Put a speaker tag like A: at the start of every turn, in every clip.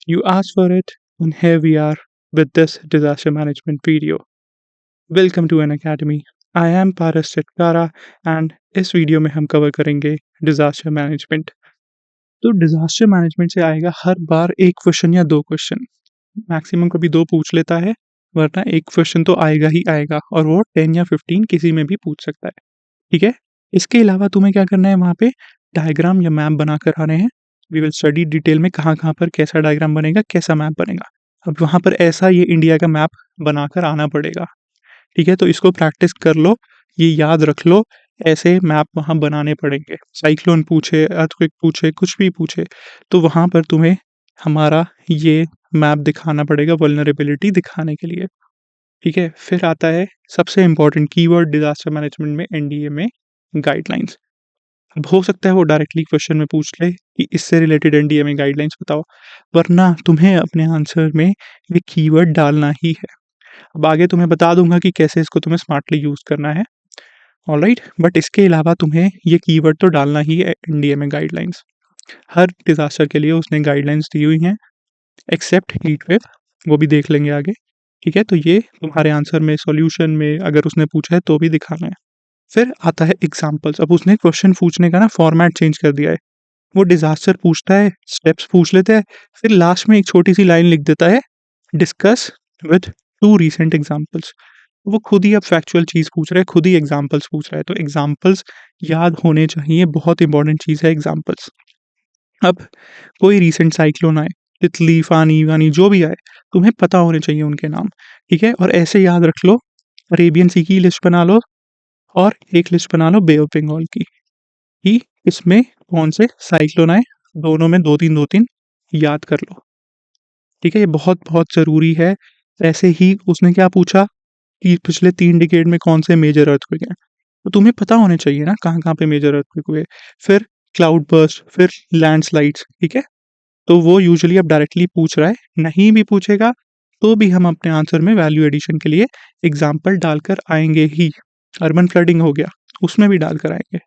A: You asked for it, and here we are with this disaster management video. Welcome to an academy. I am Paras Chitkara and इस video में हम cover करेंगे disaster management. तो disaster management से आएगा हर बार एक question या दो क्वेश्चन, मैक्सिमम कभी दो पूछ लेता है, वरना एक क्वेश्चन तो आएगा ही आएगा और वो 10 या 15 किसी में भी पूछ सकता है। ठीक है, इसके अलावा तुम्हें क्या करना है, वहाँ पे डायग्राम या मैप बनाकर आने हैं। वी विल स्टडी डिटेल में कहाँ कहाँ पर कैसा डायग्राम बनेगा, कैसा मैप बनेगा। अब वहाँ पर ऐसा ये इंडिया का मैप बनाकर आना पड़ेगा। ठीक है, तो इसको प्रैक्टिस कर लो, ये याद रख लो, ऐसे मैप वहाँ बनाने पड़ेंगे। साइक्लोन पूछे, अर्थक्वेक पूछे, कुछ भी पूछे, तो वहाँ पर तुम्हें हमारा ये मैप दिखाना पड़ेगा वल्नरेबिलिटी दिखाने के लिए। ठीक है, फिर आता है सबसे इम्पोर्टेंट कीवर्ड डिजास्टर मैनेजमेंट में, एनडीए में, गाइडलाइंस। अब हो सकता है वो डायरेक्टली क्वेश्चन में पूछ ले कि इससे रिलेटेड एनडीए में गाइडलाइंस बताओ, वरना तुम्हें अपने आंसर में ये कीवर्ड डालना ही है। अब आगे तुम्हें बता दूंगा कि कैसे इसको तुम्हें स्मार्टली यूज करना है। ऑलराइट, बट इसके अलावा तुम्हें ये कीवर्ड तो डालना ही है एनडीए में गाइडलाइंस। हर डिजास्टर के लिए उसने गाइडलाइंस दी हुई हैं, एक्सेप्ट हीट वेव, वो भी देख लेंगे आगे। ठीक है, तो ये तुम्हारे आंसर में, सॉल्यूशन में अगर उसने पूछा है तो भी दिखाना है। फिर आता है एग्जाम्पल्स। अब उसने क्वेश्चन पूछने का ना फॉर्मेट चेंज कर दिया है। वो डिजास्टर पूछता है, स्टेप्स पूछ लेता है, फिर लास्ट में एक छोटी सी लाइन लिख देता है, discuss with two recent examples. वो खुद ही अब फैक्चुअल चीज़ पूछ रहा है, खुद ही एग्जाम्पल्स पूछ रहा है, तो एग्जाम्पल्स याद होने चाहिए, बहुत इंपॉर्टेंट चीज़ है एग्जाम्पल्स। अब कोई रीसेंट साइक्लोन आए, तितली, फानी वानी जो भी आए, तुम्हें पता होने चाहिए उनके नाम। ठीक है, और ऐसे याद रख लो, अरेबियन सी की लिस्ट बना लो और एक लिस्ट बना लो बे ऑफ बंगाल की, कि इसमें कौन से साइक्लोन आए, दोनों में दो तीन याद कर लो। ठीक है, ये बहुत बहुत ज़रूरी है। ऐसे ही उसने क्या पूछा कि पिछले 3 डिकेड में कौन से मेजर अर्थक्वेक हैं, तो तुम्हें पता होने चाहिए ना कहाँ कहाँ पे मेजर अर्थक्वेक हुए। फिर क्लाउड बर्स्ट, फिर लैंडस्लाइड्स। ठीक है, तो वो यूजुअली अब डायरेक्टली पूछ रहा है, नहीं भी पूछेगा तो भी हम अपने आंसर में वैल्यू एडिशन के लिए एग्जाम्पल डालकर आएंगे ही। अर्बन फ्लडिंग हो गया, उसमें भी डालकर आएंगे।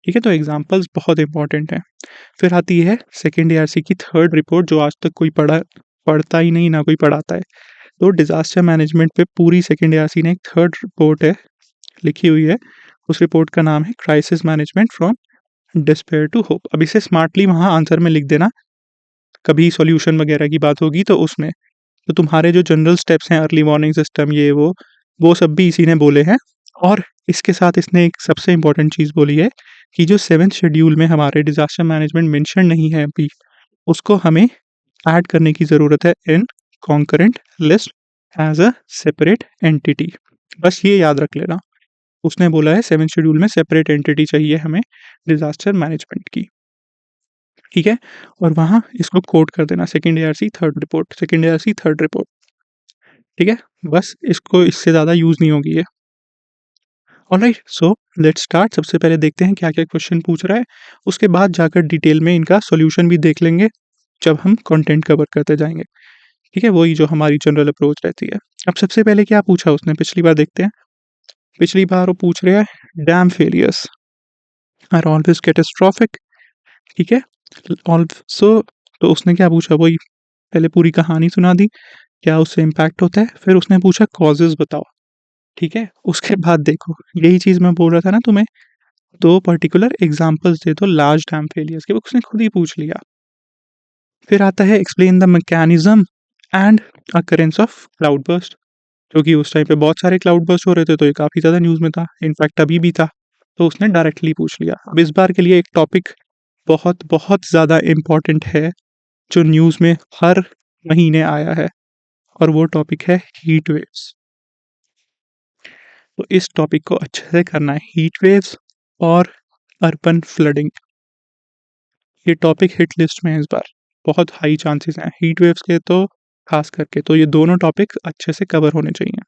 A: ठीक है, तो एग्जाम्पल्स बहुत इंपॉर्टेंट हैं। फिर आती है सेकेंड ईआरसी की थर्ड रिपोर्ट, जो आज तक कोई पढ़ता ही नहीं, ना कोई पढ़ाता है। तो डिजास्टर मैनेजमेंट पे पूरी सेकेंड ईआरसी ने एक थर्ड रिपोर्ट है लिखी हुई है। उस रिपोर्ट का नाम है crisis management from despair to hope. अब इसे स्मार्टली वहाँ आंसर में लिख देना, कभी सॉल्यूशन वगैरह की बात होगी तो उसमें। तो तुम्हारे जो जनरल स्टेप्स हैं, अर्ली वार्निंग सिस्टम, ये वो सब भी इसी ने बोले हैं। और इसके साथ इसने एक सबसे इम्पोर्टेंट चीज़ बोली है कि जो 7th शेड्यूल में हमारे डिजास्टर मैनेजमेंट मेंशन नहीं है अभी, उसको हमें ऐड करने की ज़रूरत है in concurrent list as a separate entity. बस ये याद रख लेना, उसने बोला है 7th शेड्यूल में सेपरेट एंटिटी चाहिए हमें डिजास्टर मैनेजमेंट की। ठीक है, और वहाँ इसको कोड कर देना, second ERC third report, second ERC third report. ठीक है, बस इसको, इससे ज़्यादा यूज़ नहीं होगी ये। Alright, so let's start. सबसे पहले देखते हैं क्या क्या क्वेश्चन पूछ रहा है, उसके बाद जाकर डिटेल में इनका सॉल्यूशन भी देख लेंगे जब हम कंटेंट कवर करते जाएंगे। ठीक है, वही जो हमारी जनरल अप्रोच रहती है। अब सबसे पहले क्या पूछा उसने, पिछली बार देखते हैं। पिछली बार वो पूछ रहा है dam failures are always catastrophic. ठीक है, ऑल्सो, तो उसने क्या पूछा, वही पहले पूरी कहानी सुना दी, क्या उससे इम्पैक्ट होता है, फिर उसने पूछा कॉजेज बताओ। ठीक है, उसके बाद देखो, यही चीज़ मैं बोल रहा था ना तुम्हें, दो पर्टिकुलर एग्जांपल्स दे दो लार्ज डैम फेलियर्स के, वो उसने खुद ही पूछ लिया। फिर आता है explain the mechanism and occurrence of cloud burst, क्योंकि उस टाइम पे बहुत सारे क्लाउड बर्स्ट हो रहे थे, तो ये काफ़ी ज़्यादा न्यूज़ में था, इनफैक्ट अभी भी था, तो उसने डायरेक्टली पूछ लिया। अब इस बार के लिए एक टॉपिक बहुत बहुत ज़्यादा इम्पॉर्टेंट है, जो न्यूज़ में हर महीने आया है, और वो टॉपिक है हीट वेव्स। तो इस टॉपिक को अच्छे से करना है, हीट वेव्स और अर्बन फ्लडिंग। ये टॉपिक हिट लिस्ट में है इस बार, बहुत हाई चांसेस हैं हीट वेव्स के, तो खास करके तो ये दोनों टॉपिक अच्छे से कवर होने चाहिए।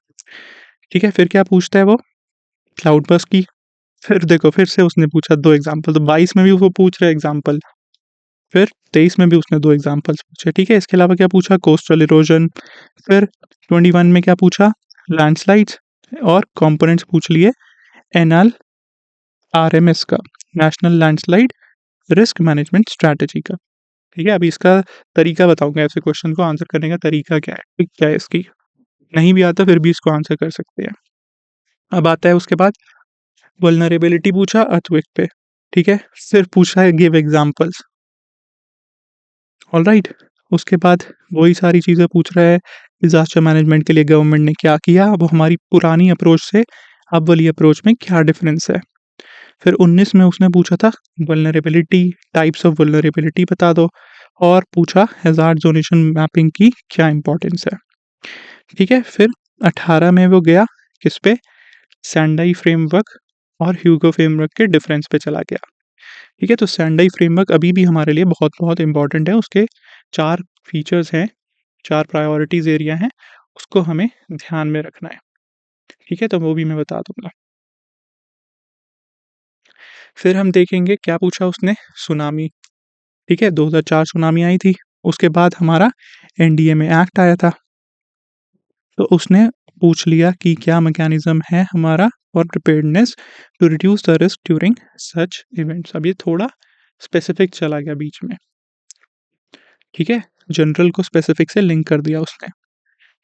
A: ठीक है, फिर क्या पूछता है वो, क्लाउड बर्स्ट की। फिर देखो, फिर से उसने पूछा दो एग्जाम्पल, तो 22 में भी वो पूछ रहे एग्जाम्पल, फिर 23 में भी उसने दो एग्जाम्पल्स पूछे। ठीक है, इसके अलावा क्या पूछा, कोस्टल इरोजन। फिर 21 में क्या पूछा, लैंडस्लाइड्स, और कंपोनेंट्स पूछ लिए एनएल आरएमएस का, national landslide risk management strategy का। ठीक है, अभी इसका तरीका बताऊँगा, ऐसे क्वेश्चन को आंसर करने का तरीका क्या है, ट्रिक क्या है इसकी। नहीं भी आता फिर भी इसको आंसर कर सकते हैं। अब आता है उसके बाद वल्नरेबिलिटी पूछा अर्थक्वेक पे, ठीक है? फिर पूछा है गिव एग्ज़ाम्पल्स, ऑलराइट? उसके बाद वही सारी चीज़ें पूछ रहा है, डिज़ास्टर मैनेजमेंट के लिए गवर्नमेंट ने क्या किया, अब हमारी पुरानी अप्रोच से अब वाली अप्रोच में क्या डिफ़रेंस है। फिर 19 में उसने पूछा था वल्नरेबिलिटी, टाइप्स ऑफ वल्नरेबिलिटी बता दो, और पूछा हैज़ार्ड ज़ोनेशन मैपिंग की क्या इम्पोर्टेंस है, ठीक है? फिर 18 में वो गया किस पे, सेंडाई फ्रेमवर्क और ह्यूगो फ्रेमवर्क के डिफरेंस पे चला गया, ठीक है? तो सेंडाई फ्रेमवर्क अभी भी हमारे लिए बहुत-बहुत इम्पोर्टेंट है, उसके 4 फीचर्स हैं, 4 प्रायोरिटीज़ एरिया हैं, उसको हमें ध्यान में रखना है, ठीक है? तो वो भी मैं बता दूँगा। फिर हम देखेंगे क्या पूछा उसने, सुनामी, ठीक है? 2004 सुनामी आई थी, उसके बाद हमारा एनडीएमए एक्ट आया था, तो उसने पूछ लिया कि क्या मैकेनिज़्म है हमारा for preparedness to reduce the risk during such events. अब ये थोड़ा स्पेसिफिक चला गया बीच में, ठीक है? जनरल को स्पेसिफिक से लिंक कर दिया उसने।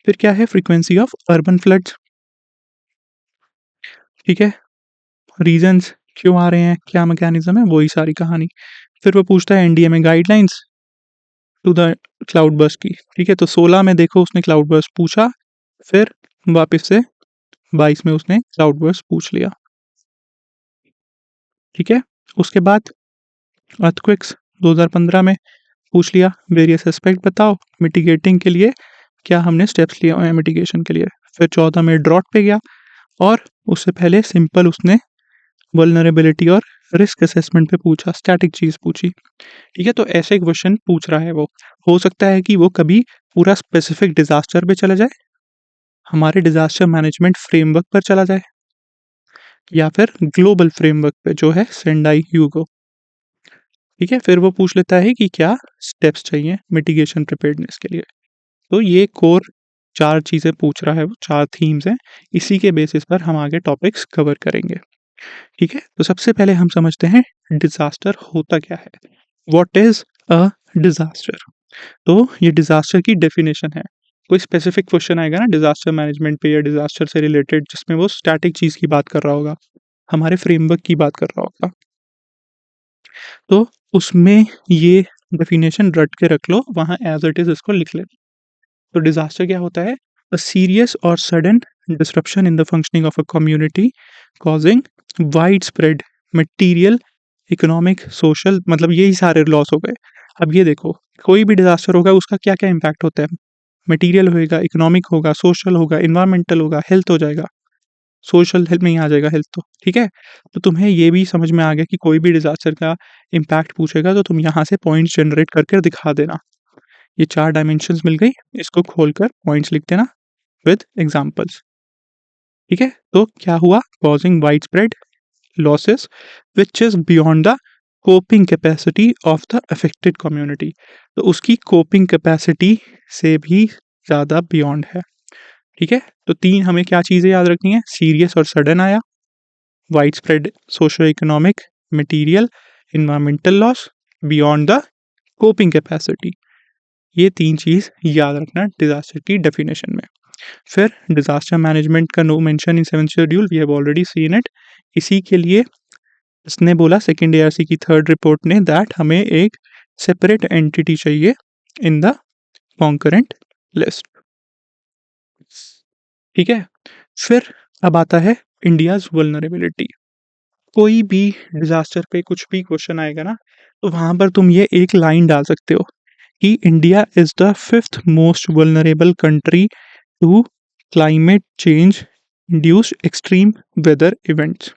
A: फिर क्या है, फ्रीक्वेंसी ऑफ अर्बन फ्लड्स, ठीक है? रीज़न्स क्यों आ रहे हैं, क्या मैकेनिज़्म है, वही सारी कहानी। फिर वो पूछता है NDMA guidelines to the cloudburst की, ठीक है? तो 16 में देखो उसने क्लाउड बर्स्ट पूछा, फिर वापस से 22 में उसने क्लाउड बर्स्ट पूछ लिया, ठीक है? उसके बाद अर्थक्वेक्स 2015 में पूछ लिया, वेरियस एस्पेक्ट बताओ मिटिगेटिंग के लिए, क्या हमने स्टेप्स लिए हुए हैं मिटिगेशन के लिए। फिर 14 में ड्रॉट पे गया, और उससे पहले सिंपल उसने वल्नरेबिलिटी और रिस्क असेसमेंट पे पूछा, स्टैटिक चीज़ पूछी, ठीक है? तो ऐसे क्वेश्चन पूछ रहा है वो। हो सकता है कि वो कभी पूरा स्पेसिफिक डिज़ास्टर पे चला जाए, हमारे डिज़ास्टर मैनेजमेंट फ्रेमवर्क पर चला जाए, या फिर ग्लोबल फ्रेमवर्क पे जो है सेंडाई ह्यूगो, ठीक है? फिर वो पूछ लेता है कि क्या स्टेप्स चाहिए मिटिगेशन प्रिपेयर्डनेस के लिए। तो ये कोर 4 चीज़ें पूछ रहा है वो, 4 थीम्स हैं, इसी के बेसिस पर हम आगे टॉपिक्स कवर करेंगे, ठीक है? तो सबसे पहले हम समझते हैं डिज़ास्टर होता क्या है? What is a disaster? तो ये डिज़ास्टर की डेफिनेशन है। कोई स्पेसिफिक क्वेश्चन आएगा ना डिज़ास्टर मैनेजमेंट पे या डिज़ास्टर से रिलेटेड, जिसमें वो स्टैटिक चीज़ की बात कर रहा होगा, हमारे फ्रेमवर्क की बात कर रहा होगा, तो उसमें ये डेफिनेशन रट के रख लो, वहाँ एज़ इट इज़ इसको लिख लेना। तो डिज़ास्टर क्या होता है? अ सीरियस और sudden disruption in the functioning of a community causing widespread material, economic, social, मतलब यही सारे लॉस हो गए। अब ये देखो, कोई भी डिज़ास्टर होगा उसका क्या-क्या इम्पैक्ट होता है? मटीरियल होएगा, इकोनॉमिक होगा, सोशल होगा, एनवायरमेंटल होगा, हेल्थ हो जाएगा। सोशल हेल्प में ही आ जाएगा हेल्थ तो, ठीक है? तो तुम्हें ये भी समझ में आ गया कि कोई भी डिज़ास्टर का इम्पैक्ट पूछेगा तो तुम यहाँ से पॉइंट्स जनरेट करके दिखा देना। ये 4 डायमेंशंस मिल गई, इसको खोलकर पॉइंट्स लिख देना विद एग्ज़ाम्पल्स, ठीक है? तो क्या हुआ? Causing widespread losses which is beyond the coping capacity of the affected community. तो उसकी कोपिंग कैपेसिटी से भी ज़्यादा बियॉन्ड है, ठीक है? तो 3 हमें क्या चीज़ें याद रखनी है? सीरियस और सडन आया, widespread socio economic, material, environmental loss, beyond the coping capacity. ये 3 चीज़ याद रखना डिज़ास्टर की डेफिनेशन में। फिर डिज़ास्टर मैनेजमेंट का no mention in 7th schedule, we have already seen it. इसी के लिए इसने बोला सेकंड एआरसी की 3rd रिपोर्ट ने दैट हमें एक सेपरेट एंटिटी चाहिए इन द कॉन्करेंट लिस्ट, ठीक है? फिर अब आता है इंडियाज़ वल्नरेबिलिटी। कोई भी डिज़ास्टर पे कुछ भी क्वेश्चन आएगा ना, तो वहाँ पर तुम ये एक लाइन डाल सकते हो कि India is the 5th most vulnerable country to climate change induced extreme weather events,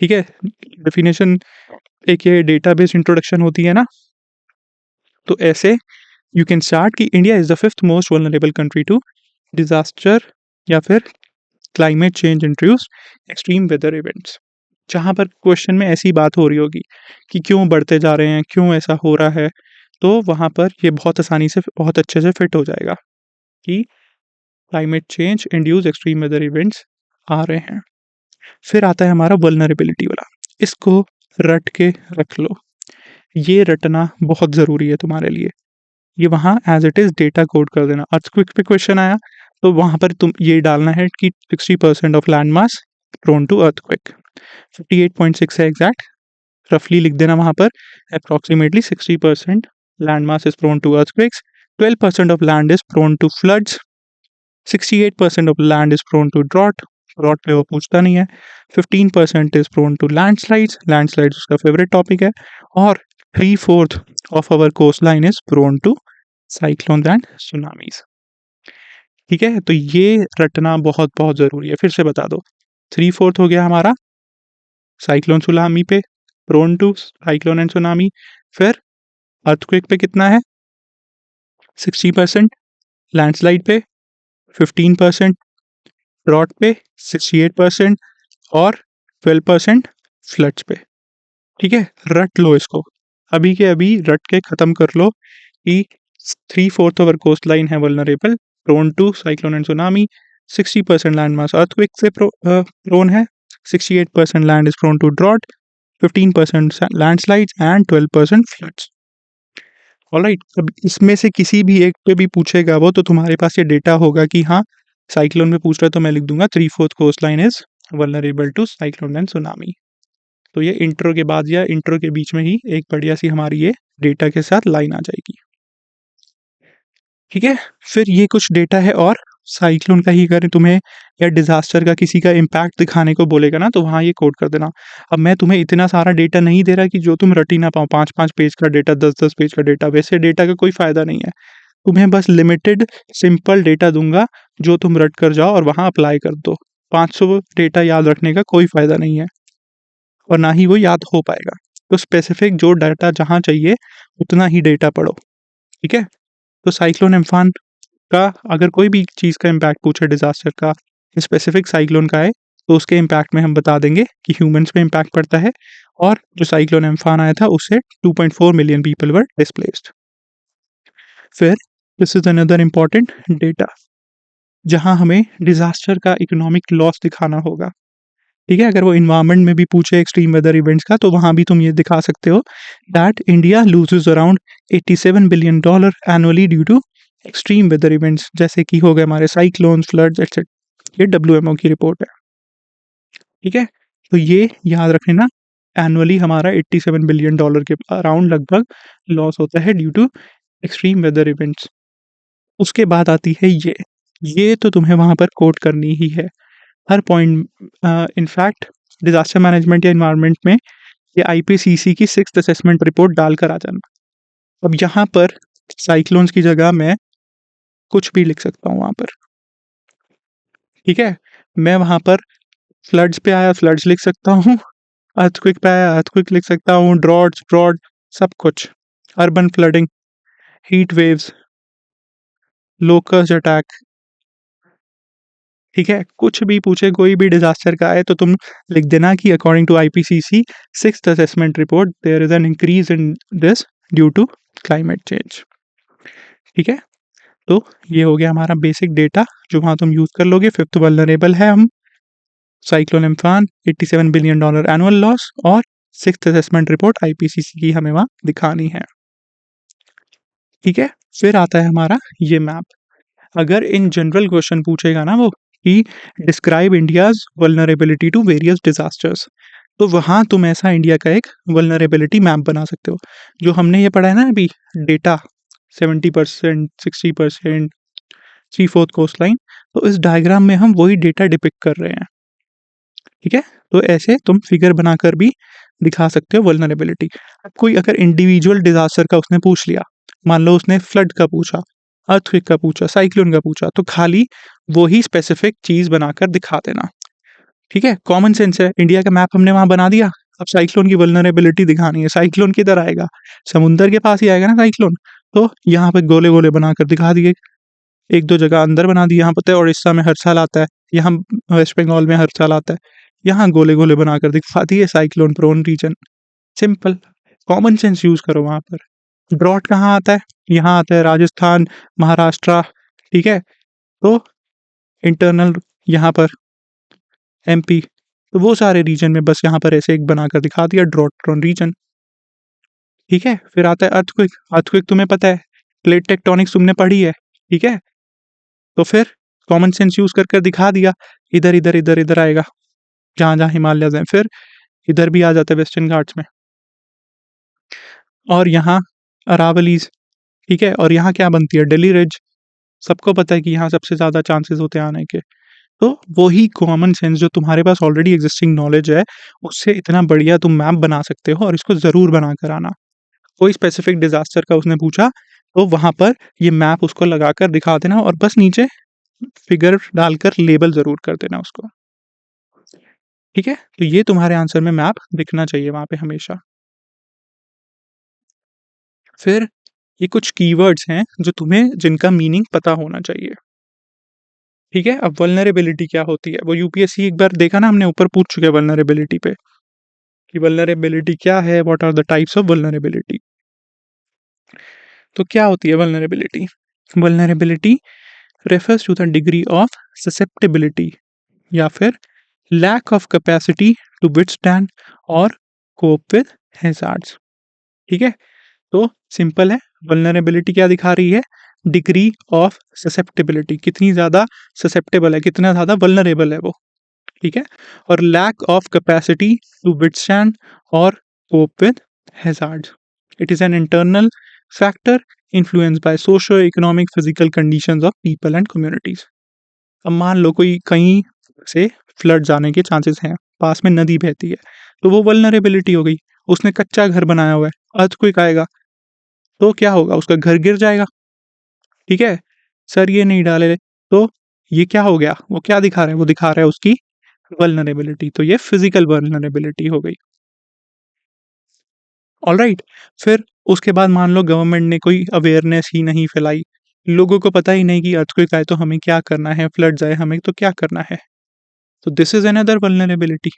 A: ठीक है? डेफिनेशन, एक ये डेटाबेस इंट्रोडक्शन होती है ना, तो ऐसे यू कैन स्टार्ट कि India is the 5th most vulnerable country to disaster या फिर climate change induced extreme weather events. जहाँ पर क्वेश्चन में ऐसी बात हो रही होगी कि क्यों बढ़ते जा रहे हैं, क्यों ऐसा हो रहा है, तो वहाँ पर ये बहुत आसानी से, बहुत अच्छे से फिट हो जाएगा कि climate change induced extreme weather events आ रहे हैं। फिर आता है हमारा वल्नरेबिलिटी वाला, इसको रट के रख लो। ये रटना बहुत ज़रूरी है तुम्हारे लिए। ये वहाँ as it is data code कर देना। अर्थक्वेक पे क्वेश्चन आया तो वहाँ पर तुम ये डालना है कि 60% of land mass prone to earthquake. 58.6 है एग्ज़ैक्ट, रफली लिख देना वहाँ पर। Approximately 60% land mass is prone to earthquakes, 12% of land is prone to floods, 68% of land is prone to drought, drought पे वो पूछता नहीं है, 15% is prone to landslides, landslides उसका फेवरेट टॉपिक है, और 3/4 of our coast line is prone to cyclones and tsunamis. ठीक है? तो ये रटना बहुत-बहुत ज़रूरी है। फिर से बता दो, 3/4 हो गया हमारा साइक्लोन सुनामी पे, prone to cyclone and tsunami. फिर अर्थक्वेक पे कितना है? 60%, लैंडस्लाइड पे 15%, ड्रॉट पे 68% और 12% फ्लड्स पे। ठीक है? रट लो इसको। अभी के अभी रट के ख़त्म कर लो कि 3/4 ऑफ आवर कोस्ट लाइन है vulnerable, prone to cyclone and tsunami, 60% land mass earthquake से प्रोन है, 68% land is prone to drought, 15% landslides and 12% floods. Alright, अब इसमें से किसी भी एक पे भी पूछेगा वो, तो तुम्हारे पास ये डेटा होगा कि हाँ, साइक्लोन में पूछ रहा है तो मैं लिख दूंगा 3/4 coastline is vulnerable to cyclone and tsunami. तो ये इंट्रो के बाद या इंट्रो के बीच में ही एक बढ़िया सी हमारी ये डेटा के साथ लाइन आ जाएगी। ठीक है? फिर ये कुछ डेटा है, और साइक्लोन का ही अगर तुम्हें या डिज़ास्टर का किसी का इम्पैक्ट दिखाने को बोलेगा ना, तो वहाँ ये कोड कर देना। अब मैं तुम्हें इतना सारा डेटा नहीं दे रहा कि जो तुम रट ही ना पाओ, 5-5 पेज का डेटा, 10-10 पेज का डेटा, वैसे डेटा का कोई फ़ायदा नहीं है। तुम्हें बस लिमिटेड सिंपल डेटा दूँगा, जो तुम रट कर जाओ और वहाँ अप्लाई कर दो। 500 डेटा याद रखने का कोई फ़ायदा नहीं है, और ना ही वो याद हो पाएगा। तो स्पेसिफ़िक जो डाटा जहाँ चाहिए, उतना ही डेटा पढ़ो। ठीक है? तो साइक्लोन एम्फान का अगर कोई भी चीज़ का इम्पैक्ट पूछे, डिज़ास्टर का, स्पेसिफिक साइक्लोन का है, तो उसके इम्पैक्ट में हम बता देंगे कि ह्यूमन्स पे इम्पैक्ट पड़ता है, और जो साइक्लोन एम्फान आया था उससे 2.4 मिलियन पीपल वर डिस्प्लेस्ड। फिर this is another important data, जहाँ हमें डिज़ास्टर का इकोनॉमिक लॉस दिखाना होगा। ठीक है? अगर वो इन्वायरमेंट में भी पूछे एक्सट्रीम वेदर इवेंट्स का, तो वहाँ भी तुम ये दिखा सकते हो that India loses around $87 billion annually due to extreme weather events, जैसे कि हो गए हमारे साइक्लोन्स, फ्लड्स एक्सेट्रा। ये डब्ल्यूएमओ की रिपोर्ट है। ठीक है? तो ये याद रखना, एनुअली हमारा $87 बिलियन के अराउंड लगभग लॉस होता है due to extreme weather events. उसके बाद आती है ये तो तुम्हें वहाँ पर कोट करनी ही है हर पॉइंट। इनफैक्ट डिज़ास्टर मैनेजमेंट या एनवायरनमेंट में ये आईपीसीसी की 6th असेसमेंट रिपोर्ट डालकर आ जाना। अब यहाँ पर साइक्लोन्स की जगह मैं कुछ भी लिख सकता हूँ वहाँ पर। ठीक है? मैं वहाँ पर फ्लड्स पे आया फ्लड्स लिख सकता हूँ, अर्थक्वेक पे आया अर्थक्वेक लिख सकता हूँ, ड्रॉट सब कुछ, urban flooding, heat waves, locust attack. ठीक है? कुछ भी पूछे, कोई भी डिज़ास्टर का आए, तो तुम लिख देना कि according to IPCC 6th assessment report there is an increase in this due to climate change. ठीक है? तो ये हो गया हमारा बेसिक डेटा, जो वहाँ तुम यूज़ कर लोगे। 5th वल्नरेबल है हम, cyclone Amphan, $87 billion annual loss, और 6th असेसमेंट रिपोर्ट आईपीसीसी की हमें वहाँ दिखानी है। ठीक है? फिर आता है हमारा ये मैप। अगर इन जनरल क्वेश्चन पूछेगा ना वो कि describe India's vulnerability to various disasters, तो वहाँ तुम ऐसा इंडिया का एक वल्नरेबिलिटी मैप बना सकते हो। जो हमने ये पढ़ा है ना अभी डेटा, 70%, 60%, 3/4 कोस्ट लाइन, तो इस डायग्राम में हम वही डेटा डिपिक्ट कर रहे हैं। ठीक है? तो ऐसे तुम फिगर बनाकर भी दिखा सकते हो वल्नरेबिलिटी। अब कोई अगर इंडिविजुअल डिज़ास्टर का उसने पूछ लिया, मान लो उसने फ्लड का पूछा, अर्थक्वेक का पूछा, साइक्लोन का पूछा, तो खाली वो ही स्पेसिफिक चीज़ बनाकर दिखा देना। ठीक है? कॉमन सेंस है, इंडिया का मैप हमने वहाँ बना दिया, अब साइक्लोन की वल्नरेबिलिटी दिखानी है, साइक्लोन किधर आएगा? समुंदर के पास ही आएगा ना साइक्लोन, तो यहाँ पे गोले-गोले बनाकर दिखा दिए। 1-2 जगह अंदर बना दिए, यहाँ पता है उड़ीसा में हर साल आता है, यहाँ वेस्ट बंगाल में हर साल आता है, यहाँ गोले-गोले बनाकर दिखा दिए cyclone prone region. Simple, common sense use करो वहाँ पर। ड्रॉट कहाँ आता है? यहाँ आता है राजस्थान, महाराष्ट्र, ठीक है? तो इंटरनल यहाँ पर एमपी, तो वो सारे रीजन में बस यहाँ पर ऐसे एक बनाकर दिखा दिया ड्रॉट प्रोन रीजन। ठीक है? फिर आता है अर्थक्वेक, अर्थक्वेक तुम्हें पता है, प्लेट टेक्टोनिक्स तुमने पढ़ी है, ठीक है? तो फिर कॉमन सेंस यूज़ कर दिखा दिया, इधर, इधर, इधर, इधर आएगा, जहाँ-जहाँ हिमालयाज़ हैं, फिर इधर भी आ जाता है वेस्टर्न घाट्स में और यहाँ अरावलीज़, ठीक है? और यहाँ क्या बनती है डेल्ही रिज, सबको पता है कि यहाँ सबसे ज़्यादा चांसेस होते हैं आने के। तो वही कॉमन सेंस जो तुम्हारे पास ऑलरेडी एक्जिस्टिंग नॉलेज है, उससे इतना बढ़िया तुम मैप बना सकते हो और इसको ज़रूर बना कर आना। कोई स्पेसिफिक डिज़ास्टर का उसने पूछा, तो वहाँ पर ये मैप उसको लगाकर दिखा देना और बस नीचे फिगर डालकर लेबल ज़रूर कर देना उसको। ठीक है? तो ये तुम्हारे आंसर में मैप दिखना चाहिए वहाँ पे हमेशा। फिर ये कुछ कीवर्ड्स हैं जो तुम्हें जिनका मीनिंग पता होना चाहिए। ठीक है? अब वल्नरेबिलिटी क्या होती है? वो यूपीएससी एक बार देखा ना हमने ऊपर पूछ चुके हैं वल्नरेबिलिटी पे, कि वल्नरेबिलिटी क्या है? What are the types of vulnerability? तो क्या होती है vulnerability? Vulnerability refers to the degree of susceptibility या फिर lack of capacity to withstand और cope with hazards। ठीक है? तो सिंपल है, वल्नरेबिलिटी क्या दिखा रही है? डिग्री ऑफ ससेप्टेबिलिटी, कितनी ज़्यादा ससेप्टेबल है, कितना ज़्यादा वल्नरेबल है वो, ठीक है? और lack of capacity to withstand और cope with hazards. It is an internal factor influenced by socio economic physical conditions of people and communities. अब मान लो कोई कहीं से फ्लड जाने के चांसेस हैं, पास में नदी बहती है, तो वो वल्नरेबिलिटी हो गई। उसने कच्चा घर बनाया हुआ है, अर्थक्वेक आएगा, तो क्या होगा? उसका घर गिर जाएगा, ठीक है? सरिये नहीं डाले, तो ये क्या हो गया? वो क्या दिखा रहा है? वो दिखा रहा है उसकी वल्नरेबिलिटी, तो ये फिज़िकल वल्नरेबिलिटी हो गई। ऑलराइट? फिर उसके बाद मान लो गवर्नमेंट ने कोई अवेयरनेस ही नहीं फैलाई, लोगों को पता ही नहीं कि अर्थक्वेक आए तो हमें क्या करना है, फ्लड्स आए हमें तो क्या करना है? तो this is another vulnerability.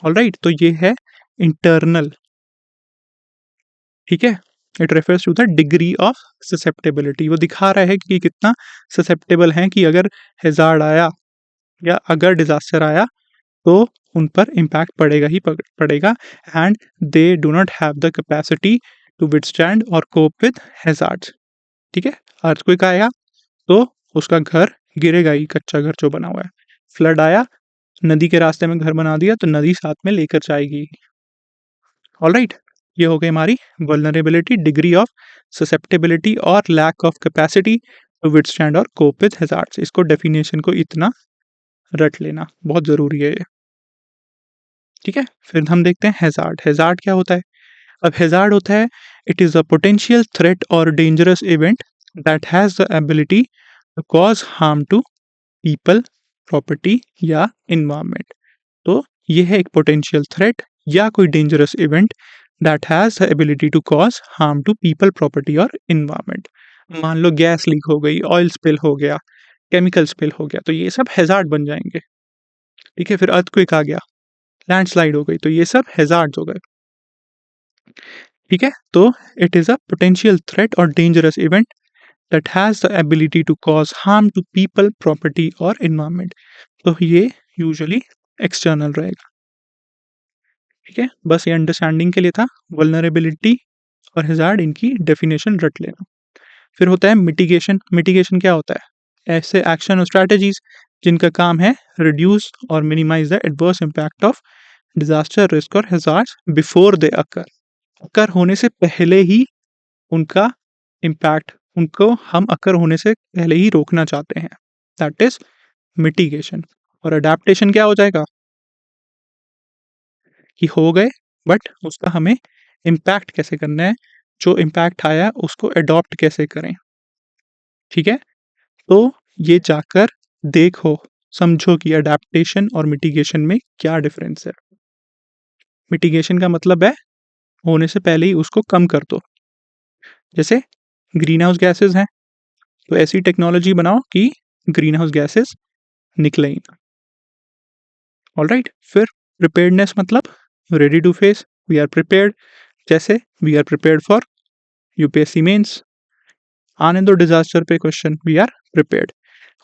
A: Alright? तो ये है इंटरनल, ठीक है? It refers to the degree of susceptibility, वो दिखा रहा है कि कितना ससेप्टेबल हैं कि अगर हैज़ार्ड आया या अगर डिज़ास्टर आया तो उन पर इम्पैक्ट पड़ेगा ही पड़ेगा and they do not have the capacity to withstand और कोप विद हैज़ार्ड्स। ठीक है? अर्थक्वेक आएगा तो उसका घर गिरेगा ही, कच्चा घर जो बना हुआ है। फ्लड आया, नदी के रास्ते में घर बना दिया तो नदी साथ में लेकर जाएगी। ऑलराइट? ये हो गई हमारी वल्नरेबिलिटी, डिग्री ऑफ ससेप्टेबिलिटी और lack of capacity to withstand और कोप विद हैज़ार्ड्स। इसको डेफिनेशन को इतना रट लेना बहुत ज़रूरी है ये। ठीक है? फिर हम देखते हैं हैज़ार्ड। हैज़ार्ड क्या होता है? अब हैज़ार्ड होता है, it is a potential threat और dangerous event that has the ability to cause harm to people, property या एनवायरनमेंट। तो ये है एक पोटेंशियल थ्रेट या कोई dangerous event that has the ability to cause harm to people, property और environment. मान लो गैस लीक हो गई, ऑयल स्पिल हो गया, केमिकल स्पिल हो गया, तो ये सब हैज़ार्ड बन जाएँगे। ठीक है? फिर अर्थक्वेक आ गया, लैंडस्लाइड हो गई, तो ये सब हैज़ार्ड्स हो गए। ठीक है? तो it is a potential threat और dangerous event that has the ability to cause harm to people, property और एनवायरनमेंट। तो ये यूजुअली एक्सटर्नल रहेगा। ठीक है? बस ये अंडरस्टैंडिंग के लिए था। वल्नरेबिलिटी और हैज़ार्ड, इनकी डेफिनेशन रट लेना। फिर होता है मिटिगेशन। मिटिगेशन क्या होता है? ऐसे एक्शन और स्ट्रैटेजीज़ जिनका काम है रिड्यूस और minimize the adverse impact of disaster risk और hazards before they occur. Occur होने से पहले ही उनका इम्पैक्ट, उनको हम अकर होने से पहले ही रोकना चाहते हैं। That is mitigation. और अडैप्टेशन क्या हो जाएगा? कि हो गए, बट उसका हमें इम्पैक्ट कैसे करना है, जो इम्पैक्ट आया उसको एडॉप्ट कैसे करें। ठीक है? तो ये जाकर देखो, समझो कि अडैप्टेशन और मिटिगेशन में क्या डिफरेंस है। मिटिगेशन का मतलब है होने से पहले ही उसको कम कर दो। जैसे ग्रीन हाउस गैसेज़ हैं, तो ऐसी टेक्नोलॉजी बनाओ कि ग्रीन हाउस गैसेज़ निकले ही ना। ऑलराइट? फिर प्रिपेयर्डनेस मतलब ready to face, we are prepared. जैसे we are prepared for UPSC mains, आने दो डिजास्टर पे क्वेश्चन, वी आर प्रिपेयर्ड।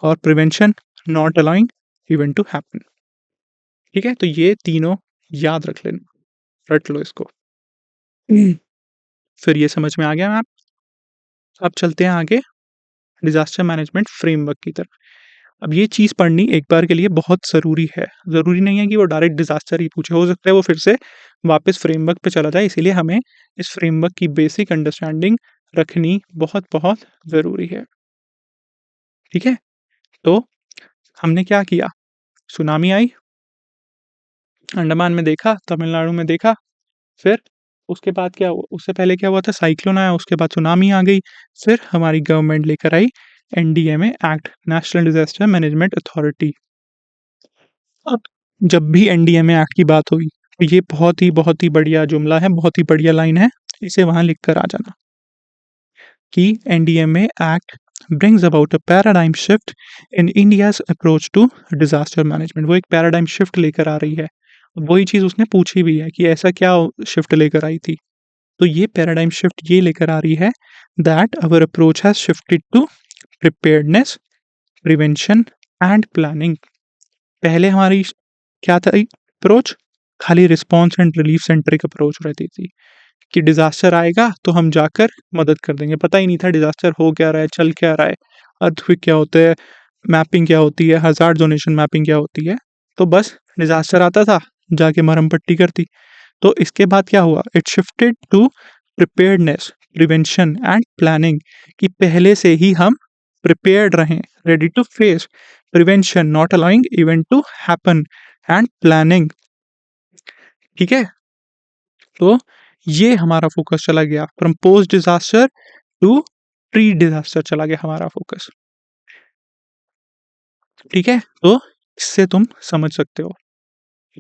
A: और prevention, not allowing event to happen. ठीक है? तो ये तीनों याद रख लेना, रट लो इसको। फिर ये समझ में आ गया मैम। अब चलते हैं आगे डिज़ास्टर मैनेजमेंट फ्रेमवर्क की तरफ। अब ये चीज़ पढ़नी एक बार के लिए बहुत ज़रूरी है। ज़रूरी नहीं है कि वो डायरेक्ट डिज़ास्टर ही पूछे, हो सकता है वो फिर से वापस फ्रेमवर्क पे चला जाए, इसीलिए हमें इस फ्रेमवर्क की बेसिक अंडरस्टैंडिंग रखनी बहुत-बहुत ज़रूरी है। ठीक है? तो हमने क्या किया? सुनामी आई, अंडमान में देखा, तमिलनाडु में देखा, फिर उसके बाद क्या हुआ? उससे पहले क्या हुआ था? साइक्लोन आया, उसके बाद सुनामी आ गई, फिर हमारी गवर्नमेंट लेकर आई NDMA act, national disaster management authority. अब जब भी एनडीएमए एक्ट की बात हुई, तो ये बहुत ही बढ़िया जुमला है, बहुत ही बढ़िया लाइन है, इसे वहाँ लिख कर आ जाना कि NDMA act brings about a paradigm shift in India's approach to disaster management. वो एक पैराडाइम शिफ्ट लेकर आ रही है। वही चीज़ उसने पूछी भी है कि ऐसा क्या शिफ्ट लेकर आई थी? तो ये पैराडाइम शिफ्ट ये लेकर आ रही है that our approach has shifted to preparedness, prevention and planning. पहले हमारी क्या था अप्रोच? खाली response and relief centric approach रहती थी कि डिज़ास्टर आएगा तो हम जाकर मदद कर देंगे। पता ही नहीं था डिज़ास्टर हो क्या रहा है, चल क्या रहा है, अर्थक्वेक क्या होता है, मैपिंग क्या होती है, हज़ार्ड ज़ोनेशन मैपिंग क्या होती है। तो बस डिज़ास्टर आता था, जाके मरहम पट्टी करती। तो इसके बाद क्या हुआ? It shifted to preparedness, prevention and planning कि पहले से ही हम प्रिपेयर्ड रहें, ready to face, prevention, not allowing event to happen and planning. ठीक है? तो ये हमारा फोकस चला गया from post disaster to pre disaster चला गया हमारा फोकस। ठीक है? तो इससे तुम समझ सकते हो।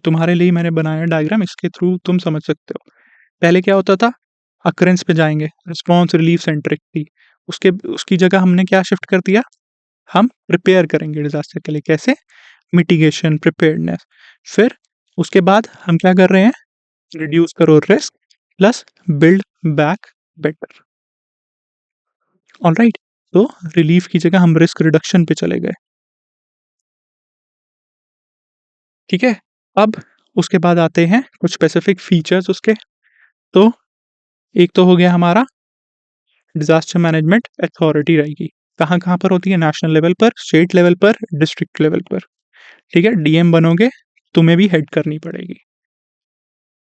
A: तुम्हारे लिए मैंने बनाया डायग्राम, इसके थ्रू तुम समझ सकते हो। पहले क्या होता था? अकरेंस पे जाएँगे, रिस्पॉन्स रिलीफ सेंट्रिक थी। उसके उसकी जगह हमने क्या शिफ्ट कर दिया? हम प्रिपेयर करेंगे डिज़ास्टर के लिए, कैसे? Mitigation, preparedness. फिर उसके बाद हम क्या कर रहे हैं? रिड्यूस करो risk plus build back better. Alright? तो रिलीफ की जगह हम रिस्क रिडक्शन पे चले गए। ठीक है? अब उसके बाद आते हैं कुछ स्पेसिफिक फीचर्स उसके। तो एक तो हो गया हमारा डिज़ास्टर मैनेजमेंट अथॉरिटी रहेगी। कहाँ-कहाँ पर होती है? नेशनल लेवल पर, स्टेट लेवल पर, डिस्ट्रिक्ट लेवल पर। ठीक है? डीएम बनोगे, तुम्हें भी हेड करनी पड़ेगी।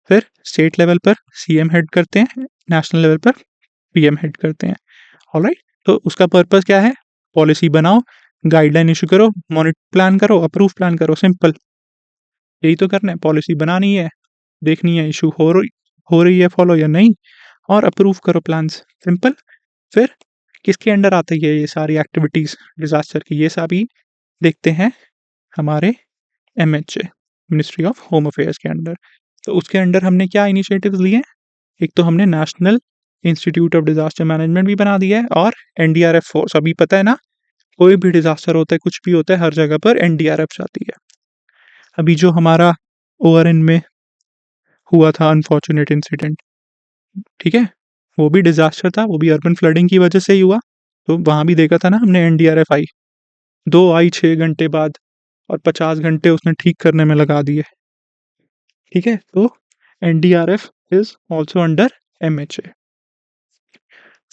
A: फिर स्टेट लेवल पर सीएम हेड करते हैं, नेशनल लेवल पर पीएम हेड करते हैं। ऑलराइट? तो उसका पर्पस क्या है? पॉलिसी बनाओ, गाइडलाइन इश्यू करो, मॉनिटर प्लान करो, अप्रूव प्लान करो, सिंपल। यही तो करना है, पॉलिसी बनानी है, देखनी है इश्यू हो रही है फॉलो या नहीं, और अप्रूव करो प्लान्स, सिंपल। फिर किसके अंडर आती है ये सारी एक्टिविटीज़ डिज़ास्टर की? ये सभी देखते हैं हमारे MHA, ministry of home affairs के अंडर। तो उसके अंडर हमने क्या इनिशिएटिव्स लिए? एक तो हमने national institute of disaster management भी बना दिया है, और एनडीआरएफ फोर्स। अभी पता है ना, कोई भी डिज़ास्टर होता है, कुछ भी होता है, हर जगह पर एनडीआरएफ जाती है। अभी जो हमारा ओआरएन में हुआ था अनफॉर्चुनेट इंसिडेंट, ठीक है? वो भी डिज़ास्टर था, वो भी अर्बन फ्लडिंग की वजह से ही हुआ। तो वहाँ भी देखा था ना हमने, एनडीआरएफ आई। 2 आई 6 घंटे बाद, और 50 घंटे उसने ठीक करने में लगा दिए। ठीक है? तो NDRF is also under MHA.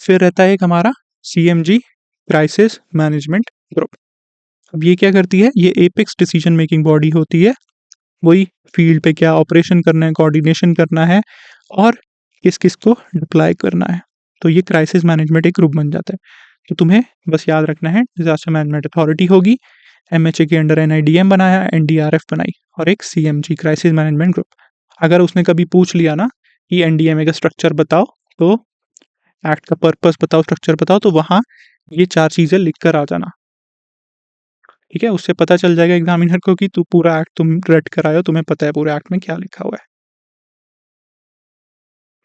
A: फिर रहता है एक हमारा सीएमजी, क्राइसिस मैनेजमेंट ग्रुप। अब ये क्या करती है? ये एपेक्स डिसीजन मेकिंग बॉडी होती है। वही फील्ड पे क्या ऑपरेशन करना है, कोऑर्डिनेशन करना है, और किस-किस को डिप्लॉय करना है। तो ये क्राइसिस मैनेजमेंट एक ग्रुप बन जाता है। तो तुम्हें बस याद रखना है, डिज़ास्टर मैनेजमेंट अथॉरिटी होगी, एमएचए के अंडर एनआईडीएम बनाया, एनडीआरएफ बनाई, और एक सीएमजी, क्राइसिस मैनेजमेंट ग्रुप। अगर उसने कभी पूछ लिया ना कि एनडीएमए का स्ट्रक्चर बताओ, तो एक्ट का पर्पस बताओ, स्ट्रक्चर बताओ, तो वहाँ ये 4 चीज़ें लिख कर आ जाना। ठीक है? उससे पता चल जाएगा एग्ज़ामिनर को कि तू पूरा एक्ट तुम रट कर आए हो, तुम्हें पता है पूरे एक्ट में क्या लिखा हुआ है।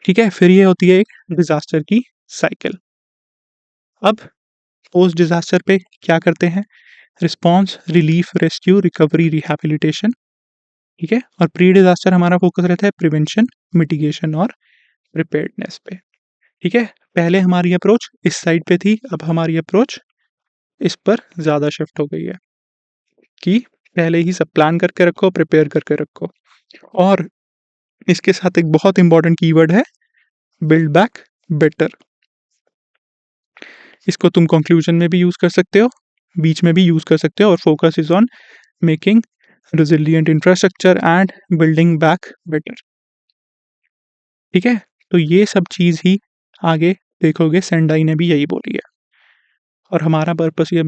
A: ठीक है? फिर ये होती है एक डिज़ास्टर की साइकिल। अब पोस्ट डिज़ास्टर पे क्या करते हैं? Response, relief, rescue, recovery, rehabilitation. ठीक है? और प्री डिज़ास्टर हमारा फोकस रहता है प्रिवेंशन, मिटिगेशन और प्रिपेयर्डनेस पे। ठीक है? पहले हमारी अप्रोच इस साइड पे थी, अब हमारी अप्रोच इस पर ज़्यादा शिफ्ट हो गई है कि पहले ही सब प्लान करके रखो, प्रिपेयर करके रखो। और इसके साथ एक बहुत इंपॉर्टेंट कीवर्ड है, बिल्ड बैक बेटर। इसको तुम कंक्लूजन में भी यूज कर सकते हो, बीच में भी यूज कर सकते हो, और focus is on making resilient infrastructure and building back better। ठीक है, तो ये सब चीज़ ही आगे देखोगे सेंडाई ने भी यही बोली है, और हमारा पर्पस ये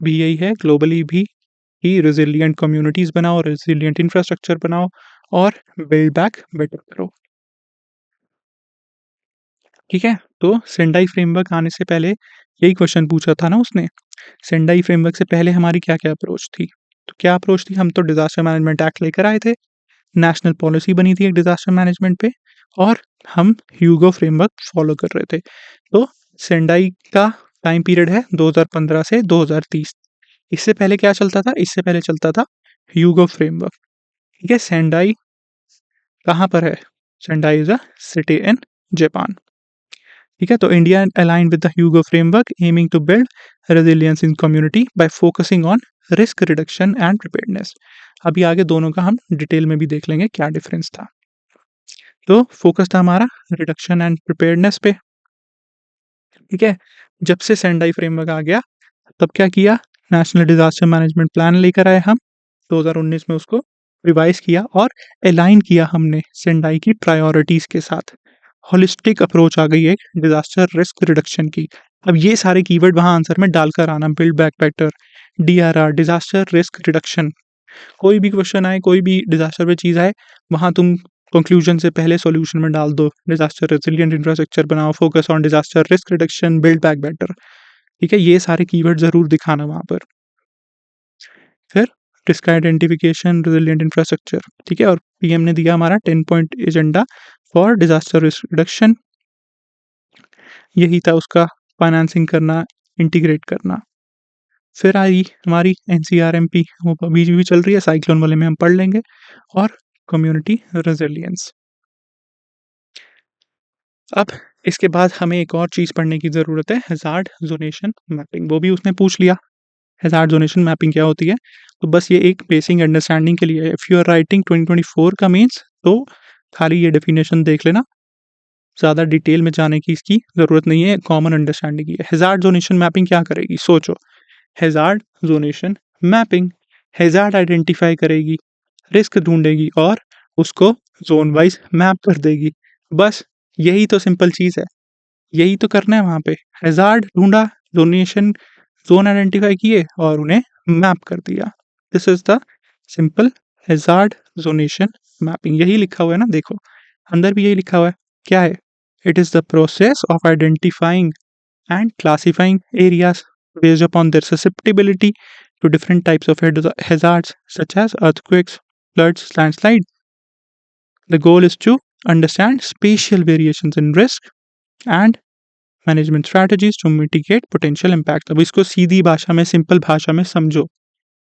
A: भी यही है ग्लोबली भी कि रेजिलिएंट कम्युनिटीज़ बनाओ, रेजिलिएंट इंफ्रास्ट्रक्चर बनाओ और बिल्ड बैक बेटर करो। ठीक है, तो सेंडाई फ्रेमवर्क आने से पहले यही क्वेश्चन पूछा था ना उसने, सेंडाई फ्रेमवर्क से पहले हमारी क्या-क्या अप्रोच थी? तो क्या अप्रोच थी? हम तो डिज़ास्टर मैनेजमेंट एक्ट लेकर आए थे, नेशनल पॉलिसी बनी थी एक डिज़ास्टर मैनेजमेंट पे, और हम ह्यूगो फ्रेमवर्क फॉलो कर रहे थे। तो सेंडाई का टाइम पीरियड है 2015 से 2030। इससे पहले क्या चलता था? इससे पहले चलता था ह्यूगो फ्रेमवर्क। ठीक है, सेंडाई कहाँ पर है? Sendai is a city in Japan. ठीक है, तो India aligned with the Hugo framework aiming to build resilience in community by focusing on risk reduction and preparedness. अभी आगे दोनों का हम डिटेल में भी देख लेंगे क्या डिफरेंस था। तो फोकस था हमारा रिडक्शन एंड प्रिपेयर्डनेस पे। ठीक है, जब से सेंडाई फ्रेमवर्क आ गया तब क्या किया, नेशनल डिजास्टर मैनेजमेंट प्लान लेकर आए हम 2019 में, उसको रिवाइज किया और अलाइन किया हमने सेंडाई की प्रायोरिटीज के साथ। होलिस्टिक अप्रोच आ गई है डिजास्टर रिस्क रिडक्शन की। अब ये सारे कीवर्ड वहाँ आंसर में डालकर आना, build back better, DRR, disaster risk reduction. कोई भी क्वेश्चन आए, कोई भी डिजास्टर पे चीज़ आए, वहाँ तुम कंक्लूजन से पहले सॉल्यूशन में डाल दो, डिजास्टर रेजिलिएंट इंफ्रास्ट्रक्चर बनाओ, focus on disaster risk reduction, build back better. ठीक है, ये सारे कीवर्ड ज़रूर दिखाना वहाँ पर। फिर रिस्क आइडेंटिफिकेशन, रेजिलिएंट इंफ्रास्ट्रक्चर। ठीक है, और पीएम ने दिया हमारा 10 point agenda for disaster risk reduction. यही था उसका, फाइनेंसिंग करना, इंटीग्रेट करना। फिर आई हमारी एनसीआरएमपी, वो अभी भी चल रही है, साइक्लोन वाले में हम पढ़ लेंगे, और कम्युनिटी रेजिलियंस। अब इसके बाद हमें एक और चीज़ पढ़ने की ज़रूरत है, हैज़ार्ड ज़ोनेशन मैपिंग। वो भी उसने पूछ लिया, हैज़ार्ड ज़ोनेशन मैपिंग क्या होती है? तो बस ये एक बेसिक अंडरस्टैंडिंग के लिए है। इफ़ यू आर राइटिंग 2024 का मीन्स, तो खाली ये डेफिनेशन देख लेना, ज़्यादा डिटेल में जाने की इसकी ज़रूरत नहीं है, कॉमन अंडरस्टैंडिंग ही है। हैज़ार्ड ज़ोनेशन मैपिंग क्या करेगी? सोचो, hazard zonation mapping hazard identify करेगी, रिस्क ढूँढेगी और उसको ज़ोन वाइज़ मैप कर देगी। बस यही तो सिंपल चीज़ है। यही तो करना है वहाँ पे। हैज़ार्ड ढूँढा, ज़ोनेशन ज़ोन आइडेंटिफ़ाई किए और उन्हें मैप कर दिया। This is the simple hazard zonation mapping. यही लिखा हुआ है ना, देखो, अंदर भी यही लिखा हुआ है। क्या है? It is the process of identifying and classifying areas based upon their susceptibility to different types of hazards such as earthquakes, floods, landslides. The goal is to understand spatial variations in risk and management strategies to mitigate potential impact. अब इसको सीधी भाषा में, simple भाषा में समझो।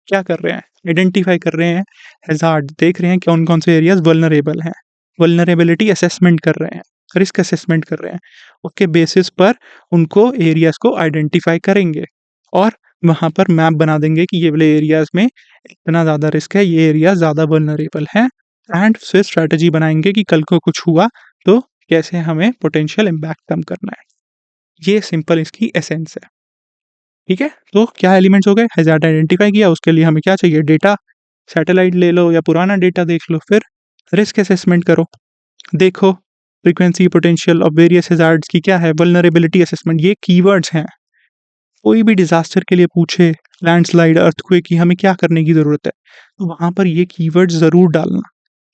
A: क्या कर रहे हैं? आइडेंटिफाई कर रहे हैं हैज़ार्ड, देख रहे हैं कौन कौन से एरियाज वल्नरेबल हैं, वल्नरेबिलिटी असेसमेंट कर रहे हैं, रिस्क असेसमेंट कर रहे हैं। उसके बेसिस पर उनको एरियाज को आइडेंटिफाई करेंगे और वहाँ पर मैप बना देंगे कि ये वाले एरियाज में इतना ज़्यादा रिस्क है, ये एरिया ज़्यादा वल्नरेबल हैं, एंड फिर स्ट्रैटेजी बनाएंगे कि कल को कुछ हुआ तो कैसे हमें पोटेंशियल इम्पैक्ट कम करना है। ये सिंपल इसकी एसेंस है। ठीक है, तो क्या एलिमेंट्स हो गए? हैज़ार्ड आइडेंटिफाई किया, उसके लिए हमें क्या चाहिए? डेटा। सैटेलाइट ले लो या पुराना डेटा देख लो। फिर रिस्क असेसमेंट करो, देखो frequency potential of various hazards की क्या है, वल्नरेबिलिटी असेसमेंट। ये कीवर्ड्स हैं। कोई भी डिजास्टर के लिए पूछे, लैंडस्लाइड, अर्थक्वेक की हमें क्या करने की ज़रूरत है, तो वहाँ पर ये कीवर्ड्स ज़रूर डालना।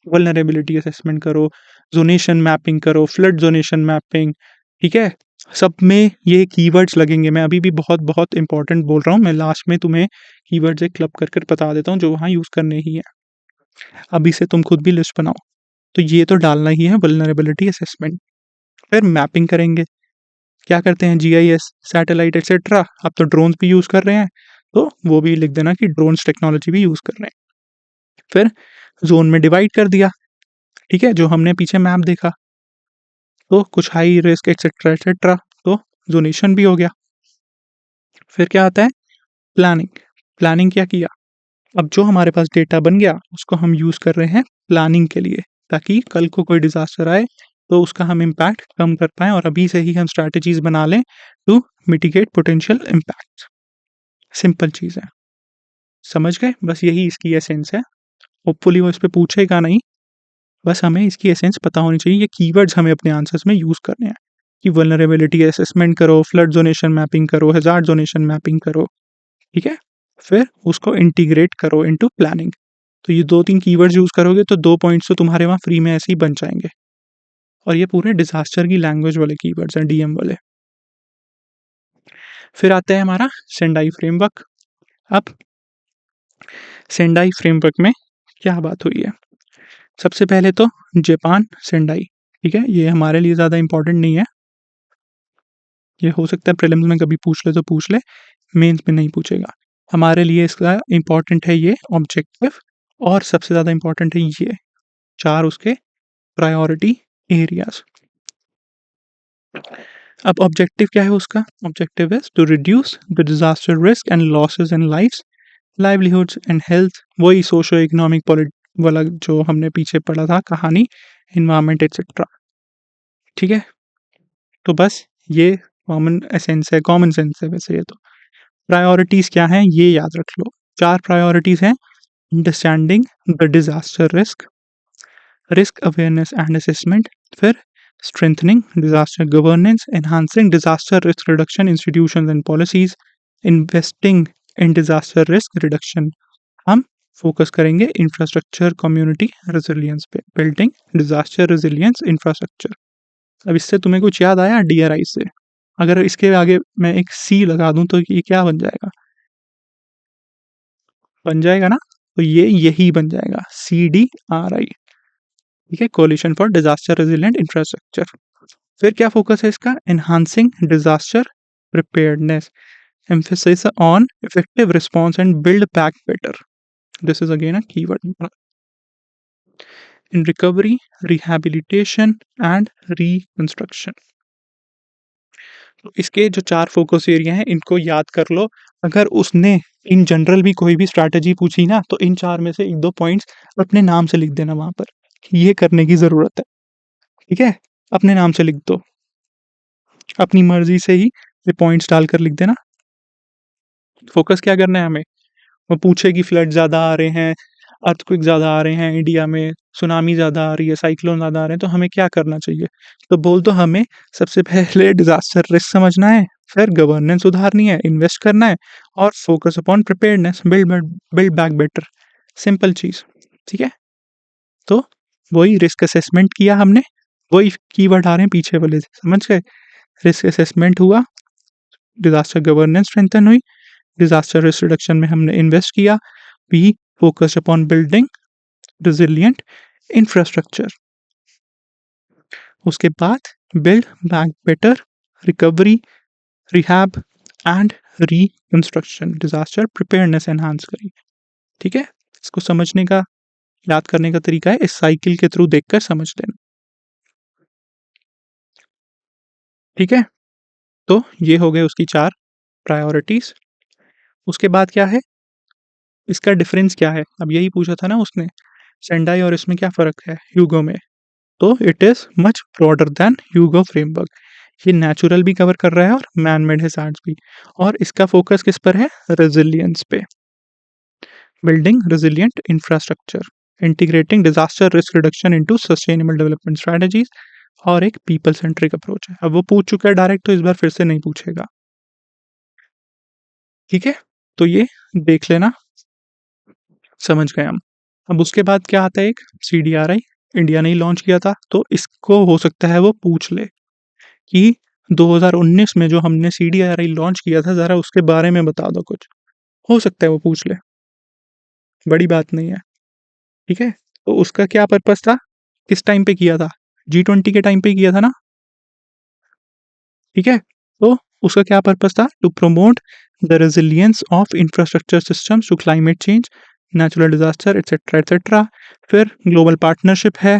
A: वल्नरेबिलिटी असेसमेंट करो, ज़ोनेशन मैपिंग करो, फ्लड ज़ोनेशन मैपिंग। ठीक है, सब में ये कीवर्ड्स लगेंगे। मैं अभी भी बहुत बहुत इंपॉर्टेंट बोल रहा हूँ, मैं लास्ट में तुम्हें कीवर्ड्स एक क्लब कर कर बता देता हूँ जो वहाँ यूज़ करने ही है। अभी से तुम खुद भी लिस्ट बनाओ। तो ये तो डालना ही है, वल्नरेबिलिटी असेसमेंट। फिर मैपिंग करेंगे। क्या करते हैं? GIS, satellite etcetera. अब तो ड्रोन्स भी यूज़ कर रहे हैं, तो वो भी लिख देना कि ड्रोन्स टेक्नोलॉजी भी यूज़ कर रहे हैं। फिर जोन में डिवाइड कर दिया। ठीक है, जो हमने पीछे मैप देखा, तो कुछ हाई रिस्क एक्सेट्रा एक्सेट्रा, तो जोनेशन भी हो गया। फिर क्या आता है? प्लानिंग। प्लानिंग क्या किया? अब जो हमारे पास डेटा बन गया उसको हम यूज़ कर रहे हैं प्लानिंग के लिए, ताकि कल को कोई डिज़ास्टर आए तो उसका हम इम्पैक्ट कम कर पाएँ और अभी से ही हम स्ट्रैटेजीज़ बना लें to mitigate potential impacts. Simple चीज़ है। समझ गए? बस यही इसकी एसेंस है। होपफुली वो इस पे पूछेगा नहीं, बस हमें इसकी एसेंस पता होनी चाहिए। ये कीवर्ड्स हमें अपने आंसर्स में यूज़ करने हैं कि वल्नरेबिलिटी असेसमेंट करो, फ्लड ज़ोनेशन मैपिंग करो, हैज़ार्ड ज़ोनेशन मैपिंग करो, ठीक है? फिर उसको इंटीग्रेट करो इनटू प्लानिंग। तो ये 2-3 कीवर्ड्स यूज़ करोगे तो 2 पॉइंट्स तो तुम्हारे वहाँ फ्री में ऐसे ही बन जाएँगे। और ये पूरे डिज़ास्टर की लैंग्वेज वाले कीवर्ड्स हैं, डीएम वाले। फिर आता है हमारा सेंडाई फ्रेमवर्क। अब सेंडाई फ्रेमवर्क में क्या बात हुई है? सबसे पहले तो जापान सेंडाई, ठीक है? ये हमारे लिए ज़्यादा इम्पोर्टेंट नहीं है। ये हो सकता है प्रीलिम्स में कभी पूछ ले तो पूछ ले, मेंस में नहीं पूछेगा। हमारे लिए इसका इम्पोर्टेंट है ये ऑब्जेक्टिव और सबसे ज़्यादा इम्पोर्टेंट है ये 4 उसके प्रायोरिटी एरियाज़। अब ऑब्जेक्टिव क्या है उसका? Objective is to reduce the disaster risk and losses in lives, livelihoods and health. वही सोशियो इकोनॉमिक पॉलिट वाला जो हमने पीछे पढ़ा था कहानी, एनवायरनमेंट एटसेट्रा, ठीक है? तो बस ये कॉमन एसेंस है, कॉमन सेंस है वैसे ये तो। प्रायोरिटीज़ क्या हैं ये याद रख लो। 4 प्रायोरिटीज़ हैं। Understanding the disaster risk, risk awareness and assessment, फिर strengthening disaster governance, enhancing disaster risk reduction institutions and policies, investing in disaster risk reduction. हम फोकस करेंगे इंफ्रास्ट्रक्चर कम्युनिटी रेजिलियंस पे, बिल्डिंग डिज़ास्टर रेजिलियंस इंफ्रास्ट्रक्चर। अब इससे तुम्हें कुछ याद आया डीआरआई से? अगर इसके आगे मैं एक सी लगा दूं तो ये क्या बन जाएगा? बन जाएगा ना? तो ये यही बन जाएगा CDRI, ठीक है? Coalition for disaster resilient infrastructure. फिर क्या फोकस है इसका? Enhancing disaster preparedness, emphasis on effective response and build back better. This is again a keyword in recovery, rehabilitation and reconstruction. तो इसके जो 4 फोकस एरिया हैं इनको याद कर लो। अगर उसने इन जनरल भी कोई भी स्ट्रैटेजी पूछी ना तो इन 4 में से 1-2 पॉइंट्स अपने नाम से लिख देना वहाँ पर कि ये करने की ज़रूरत है, ठीक है? अपने नाम से लिख दो। अपनी मर्ज़ी से ही ये पॉइंट्स डालकर लिख देना। फोकस क्या करना है हमें? वो पूछे कि फ्लड ज़्यादा आ रहे हैं, अर्थक्वेक ज़्यादा आ रहे हैं इंडिया में, सुनामी ज़्यादा आ रही है, साइक्लोन ज़्यादा आ रहे हैं, तो हमें क्या करना चाहिए? तो बोल दो हमें सबसे पहले डिज़ास्टर रिस्क समझना है, फिर गवर्नेंस सुधारनी है, इन्वेस्ट करना है और focus upon preparedness, build back better. Simple चीज़, ठीक है? तो वही रिस्क असेसमेंट किया हमने, वही कीवर्ड आ रहे हैं पीछे वाले से, समझ गए? रिस्क असेसमेंट हुआ, डिज़ास्टर गवर्नेंस स्ट्रेंथन हुई, डिज़ास्टर रिस्क रिडक्शन में हमने इन्वेस्ट किया, we focused upon building resilient infrastructure। उसके बाद build back better, recovery, rehab and reconstruction, disaster preparedness enhance करी, ठीक है? इसको समझने का, याद करने का तरीका है इस साइकिल के थ्रू देखकर समझ लेना, ठीक है? तो ये हो गए उसकी 4 प्रायोरिटीज। उसके बाद क्या है? इसका डिफरेंस क्या है? अब यही पूछा था ना उसने, सेंडाई और इसमें क्या फ़र्क है ह्यूगो में? तो it is much broader then Hugo framework. ये नेचुरल भी कवर कर रहा है और मैन मेड हैज़ार्ड्स भी। और इसका फोकस किस पर है? रेजिलियंस पे। Building resilient infrastructure, integrating disaster risk reduction into sustainable development strategies और एक पीपल सेंट्रिक अप्रोच है। अब वो पूछ चुका है डायरेक्ट तो इस बार फिर से नहीं पूछेगा, ठीक है? तो ये देख लेना, समझ गए हम। अब उसके बाद क्या आता है? एक CDRI, इंडिया ने ही लॉन्च किया था, तो इसको हो सकता है वो पूछ ले कि 2019 में जो हमने CDRI लॉन्च किया था ज़रा उसके बारे में बता दो कुछ। हो सकता है वो पूछ ले, बड़ी बात नहीं है, ठीक है? तो उसका क्या पर्पस था? किस टाइम पे किया था? G20 के टाइम पे किया था ना, ठीक है? तो उसका क्या पर्पस था? To promote the resilience of infrastructure systems to climate change, natural disaster etcetera etcetera. फिर ग्लोबल पार्टनरशिप है,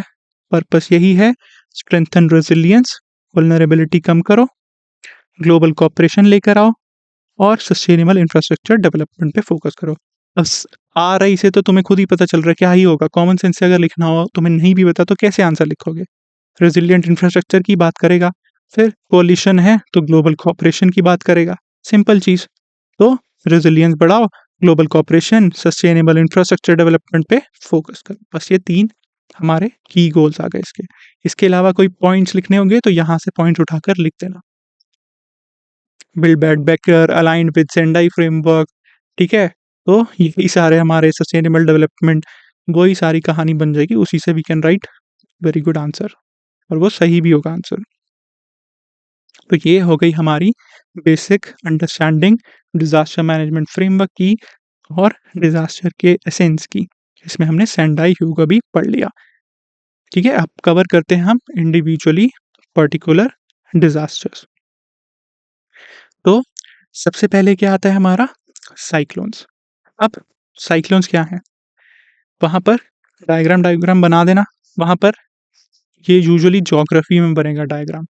A: पर्पस यही है, स्ट्रेंथन रेजिलियंस, वल्नरेबिलिटी कम करो, ग्लोबल कॉपरेशन लेकर आओ और सस्टेनेबल इंफ्रास्ट्रक्चर डेवलपमेंट पे फोकस करो। अब आ रही से तो तुम्हें खुद ही पता चल रहा है क्या ही होगा। कॉमन सेंस से अगर लिखना हो, तुम्हें नहीं भी पता तो कैसे आंसर लिखोगे? रेजिलिएंट इंफ्रास्ट्रक्चर की बात करेगा, फिर कोलिशन है तो ग्लोबल कोऑपरेशन की बात करेगा। सिंपल चीज़। तो रेजिलियंस बढ़ाओ, global cooperation, sustainable infrastructure development पे फोकस करो। बस ये 3 हमारे की गोल्स आ गए इसके। इसके अलावा कोई पॉइंट्स लिखने होंगे तो यहाँ से पॉइंट उठाकर लिख देना। Build back better, aligned with Sendai framework, ठीक है? तो यही सारे हमारे सस्टेनेबल डेवलपमेंट, वही सारी कहानी बन जाएगी, उसी से we can write very good answer, और वो सही भी होगा आंसर। तो ये हो गई हमारी basic understanding disaster management framework की और डिज़ास्टर के एसेंस की। इसमें हमने सेंडाई ह्यूगो भी पढ़ लिया। ठीक है, अब कवर करते हैं हम इंडिविजुअली पर्टिकुलर डिज़ास्टर्स। तो सबसे पहले क्या आता है हमारा साइक्लोन्स। अब साइक्लोन्स क्या हैं? वहाँ पर डायग्राम बना देना। वहाँ पर ये यूजुअली ज्योग्राफी में बनेगा डायग्राम,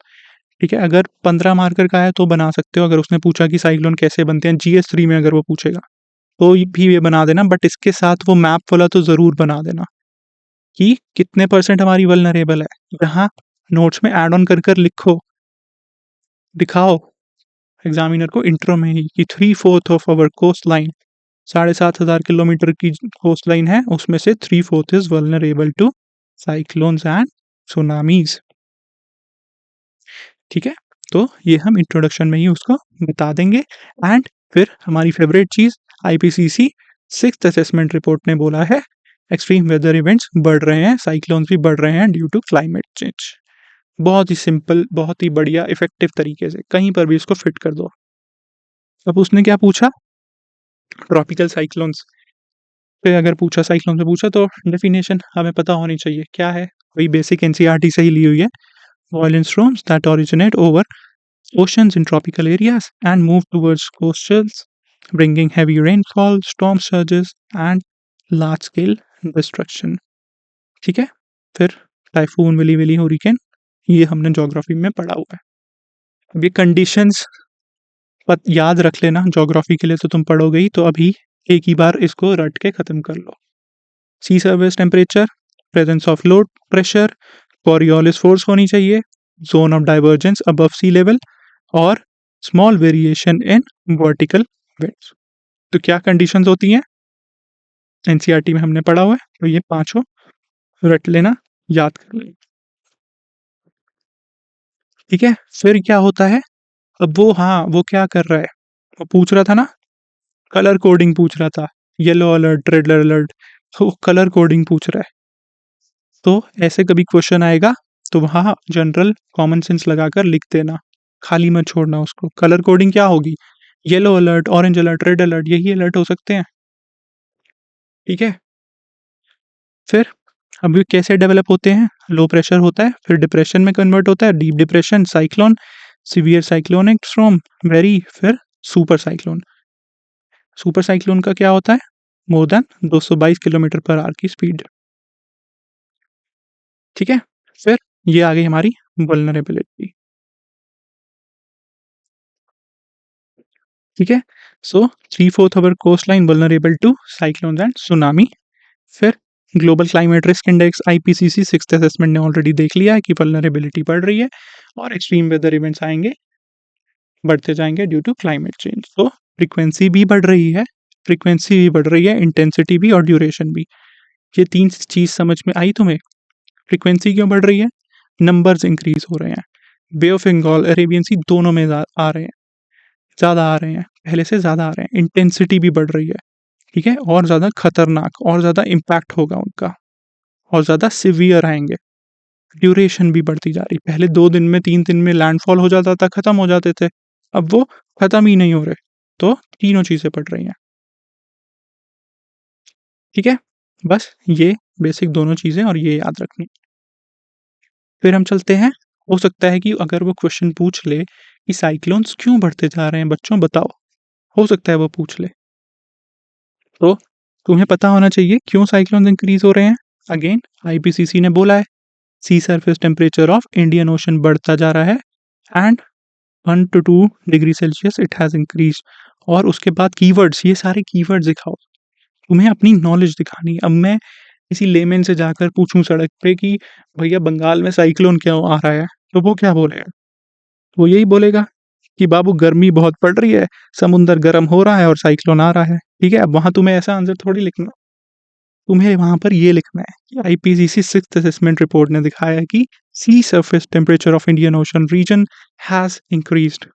A: ठीक है? अगर 15 मार्कर का है तो बना सकते हो। अगर उसने पूछा कि साइक्लोन कैसे बनते हैं, जीएस 3 में अगर वो पूछेगा तो भी ये बना देना, बट इसके साथ वो मैप वाला तो ज़रूर बना देना कि कितने परसेंट हमारी वल्नरेबल है। यहाँ नोट्स में ऐड ऑन कर लिखो, दिखाओ एग्जामिनर को इंट्रो में ही कि 3/4 of our coast line, 7,500 kilometre की कोस्ट लाइन है, उसमें से 3/4 is vulnerable to cyclones and tsunamis. ठीक है, तो ये हम इंट्रोडक्शन में ही उसको बता देंगे। एंड फिर हमारी फेवरेट चीज़ आईपीसीसी 6th असेसमेंट रिपोर्ट ने बोला है एक्सट्रीम वेदर इवेंट्स बढ़ रहे हैं, साइक्लोन्स भी बढ़ रहे हैं ड्यू टू क्लाइमेट चेंज। बहुत ही सिंपल, बहुत ही बढ़िया इफेक्टिव तरीके से कहीं पर भी इसको फिट कर दो। अब उसने क्या पूछा? ट्रॉपिकल साइक्लोन्स पे अगर पूछा, साइक्लोन से पूछा तो डेफिनेशन हमें पता होनी चाहिए क्या है। वही बेसिक एनसीईआरटी से ही ली हुई है। Violent storms that originate over oceans in tropical areas and move towards coastals, bringing heavy rainfall, storm surges and large scale destruction. ठीक है, फिर टाइफून, विली विली, हरिकेन, ये हमने ज्योग्राफी में पढ़ा हुआ है। अब ये कंडीशंस याद रख लेना, ज्योग्राफी के लिए तो तुम पढ़ोगे ही, तो अभी एक ही बार इसको रट के खत्म कर लो। Sea surface temperature, presence of low pressure, Coriolis force होनी चाहिए, zone of divergence above sea level और small variation in vertical winds. तो क्या कंडीशंस होती हैं? एनसीईआरटी में हमने पढ़ा हुआ है, तो ये पांचों रट लेना, याद कर लेना। ठीक है, फिर क्या होता है? अब वो, हाँ, वो क्या कर रहा है, वो पूछ रहा था ना, कलर कोडिंग पूछ रहा था, येलो अलर्ट, रेड अलर्ट, तो कलर कोडिंग पूछ रहा है। तो ऐसे कभी क्वेश्चन आएगा तो वहाँ जनरल कॉमन सेंस लगाकर लिख देना, खाली मत छोड़ना उसको। कलर कोडिंग क्या होगी? Yellow alert, orange alert, red alert, यही अलर्ट हो सकते हैं। ठीक है, फिर अब ये कैसे डेवलप होते हैं? लो प्रेशर होता है, फिर डिप्रेशन में कन्वर्ट होता है, deep depression, cyclone, severe cyclonic storm, very, फिर सुपर साइक्लोन। सुपर साइक्लोन का क्या होता है? More than 222 kilometre per hour की स्पीड। ठीक है, फिर ये आ गई हमारी वल्नरेबिलिटी। ठीक है, so 3/4 our coast line vulnerable to cyclone and tsunami. फिर global climate risk index IPCC 6th assessment ने ऑलरेडी देख लिया है कि वल्नरेबिलिटी बढ़ रही है और एक्सट्रीम वेदर इवेंट्स आएंगे, बढ़ते जाएंगे ड्यू टू क्लाइमेट चेंज। तो फ्रीक्वेंसी भी बढ़ रही है, फ्रीक्वेंसी भी बढ़ रही है, इंटेंसिटी भी और ड्यूरेशन भी। ये 3 चीज़ समझ में आई तुम्हें? फ्रीक्वेंसी क्यों बढ़ रही है? नंबर्स इंक्रीज हो रहे हैं, बे ऑफ बंगाल, अरेबियन सी दोनों में आ रहे हैं, ज़्यादा आ रहे हैं, पहले से ज़्यादा आ रहे हैं। इंटेंसिटी भी बढ़ रही है, ठीक है, और ज़्यादा खतरनाक, और ज़्यादा इम्पैक्ट होगा उनका, और ज़्यादा सिवियर आएंगे। ड्यूरेशन भी बढ़ती जा रही, पहले 2 दिन में, 3 दिन में लैंडफॉल हो जाता था, खत्म हो जाते थे, अब वो खत्म ही नहीं हो रहे। तो तीनों चीज़ें बढ़ रही हैं। ठीक है, बस ये बेसिक दोनों चीज़ें और ये याद रखनी। फिर हम चलते हैं, हो सकता है कि अगर वो क्वेश्चन पूछ ले कि साइक्लोन्स क्यों बढ़ते जा रहे हैं बच्चों, बताओ, हो सकता है वो पूछ ले। तो तुम्हें पता होना चाहिए क्यों साइक्लोन्स इंक्रीज हो रहे हैं। अगेन आईपीसीसी ने बोला है sea surface temperature of Indian ocean बढ़ता जा रहा है and 1 to 2 degree Celsius it has increase. और उसके बाद कीवर्ड्स, ये सारे कीवर्ड्स दिखाओ, तुम्हें अपनी नॉलेज दिखानी। अब मैं किसी लेमैन से जाकर पूछूँ सड़क पे कि भैया बंगाल में साइक्लोन क्यों आ रहा है? तो वो क्या बोलेगा? वो यही बोलेगा कि बाबू गर्मी बहुत पड़ रही है, समुंदर गर्म हो रहा है और साइक्लोन आ रहा है। ठीक है? अब वहाँ तुम्हें ऐसा आंसर थोड़ी लिखना, तुम्हें वहाँ पर ये लिखना है कि आईपीसीसी 6th असेसमेंट रिपोर्ट ने दिखाया है कि sea surface temperature of Indian ocean region has increased.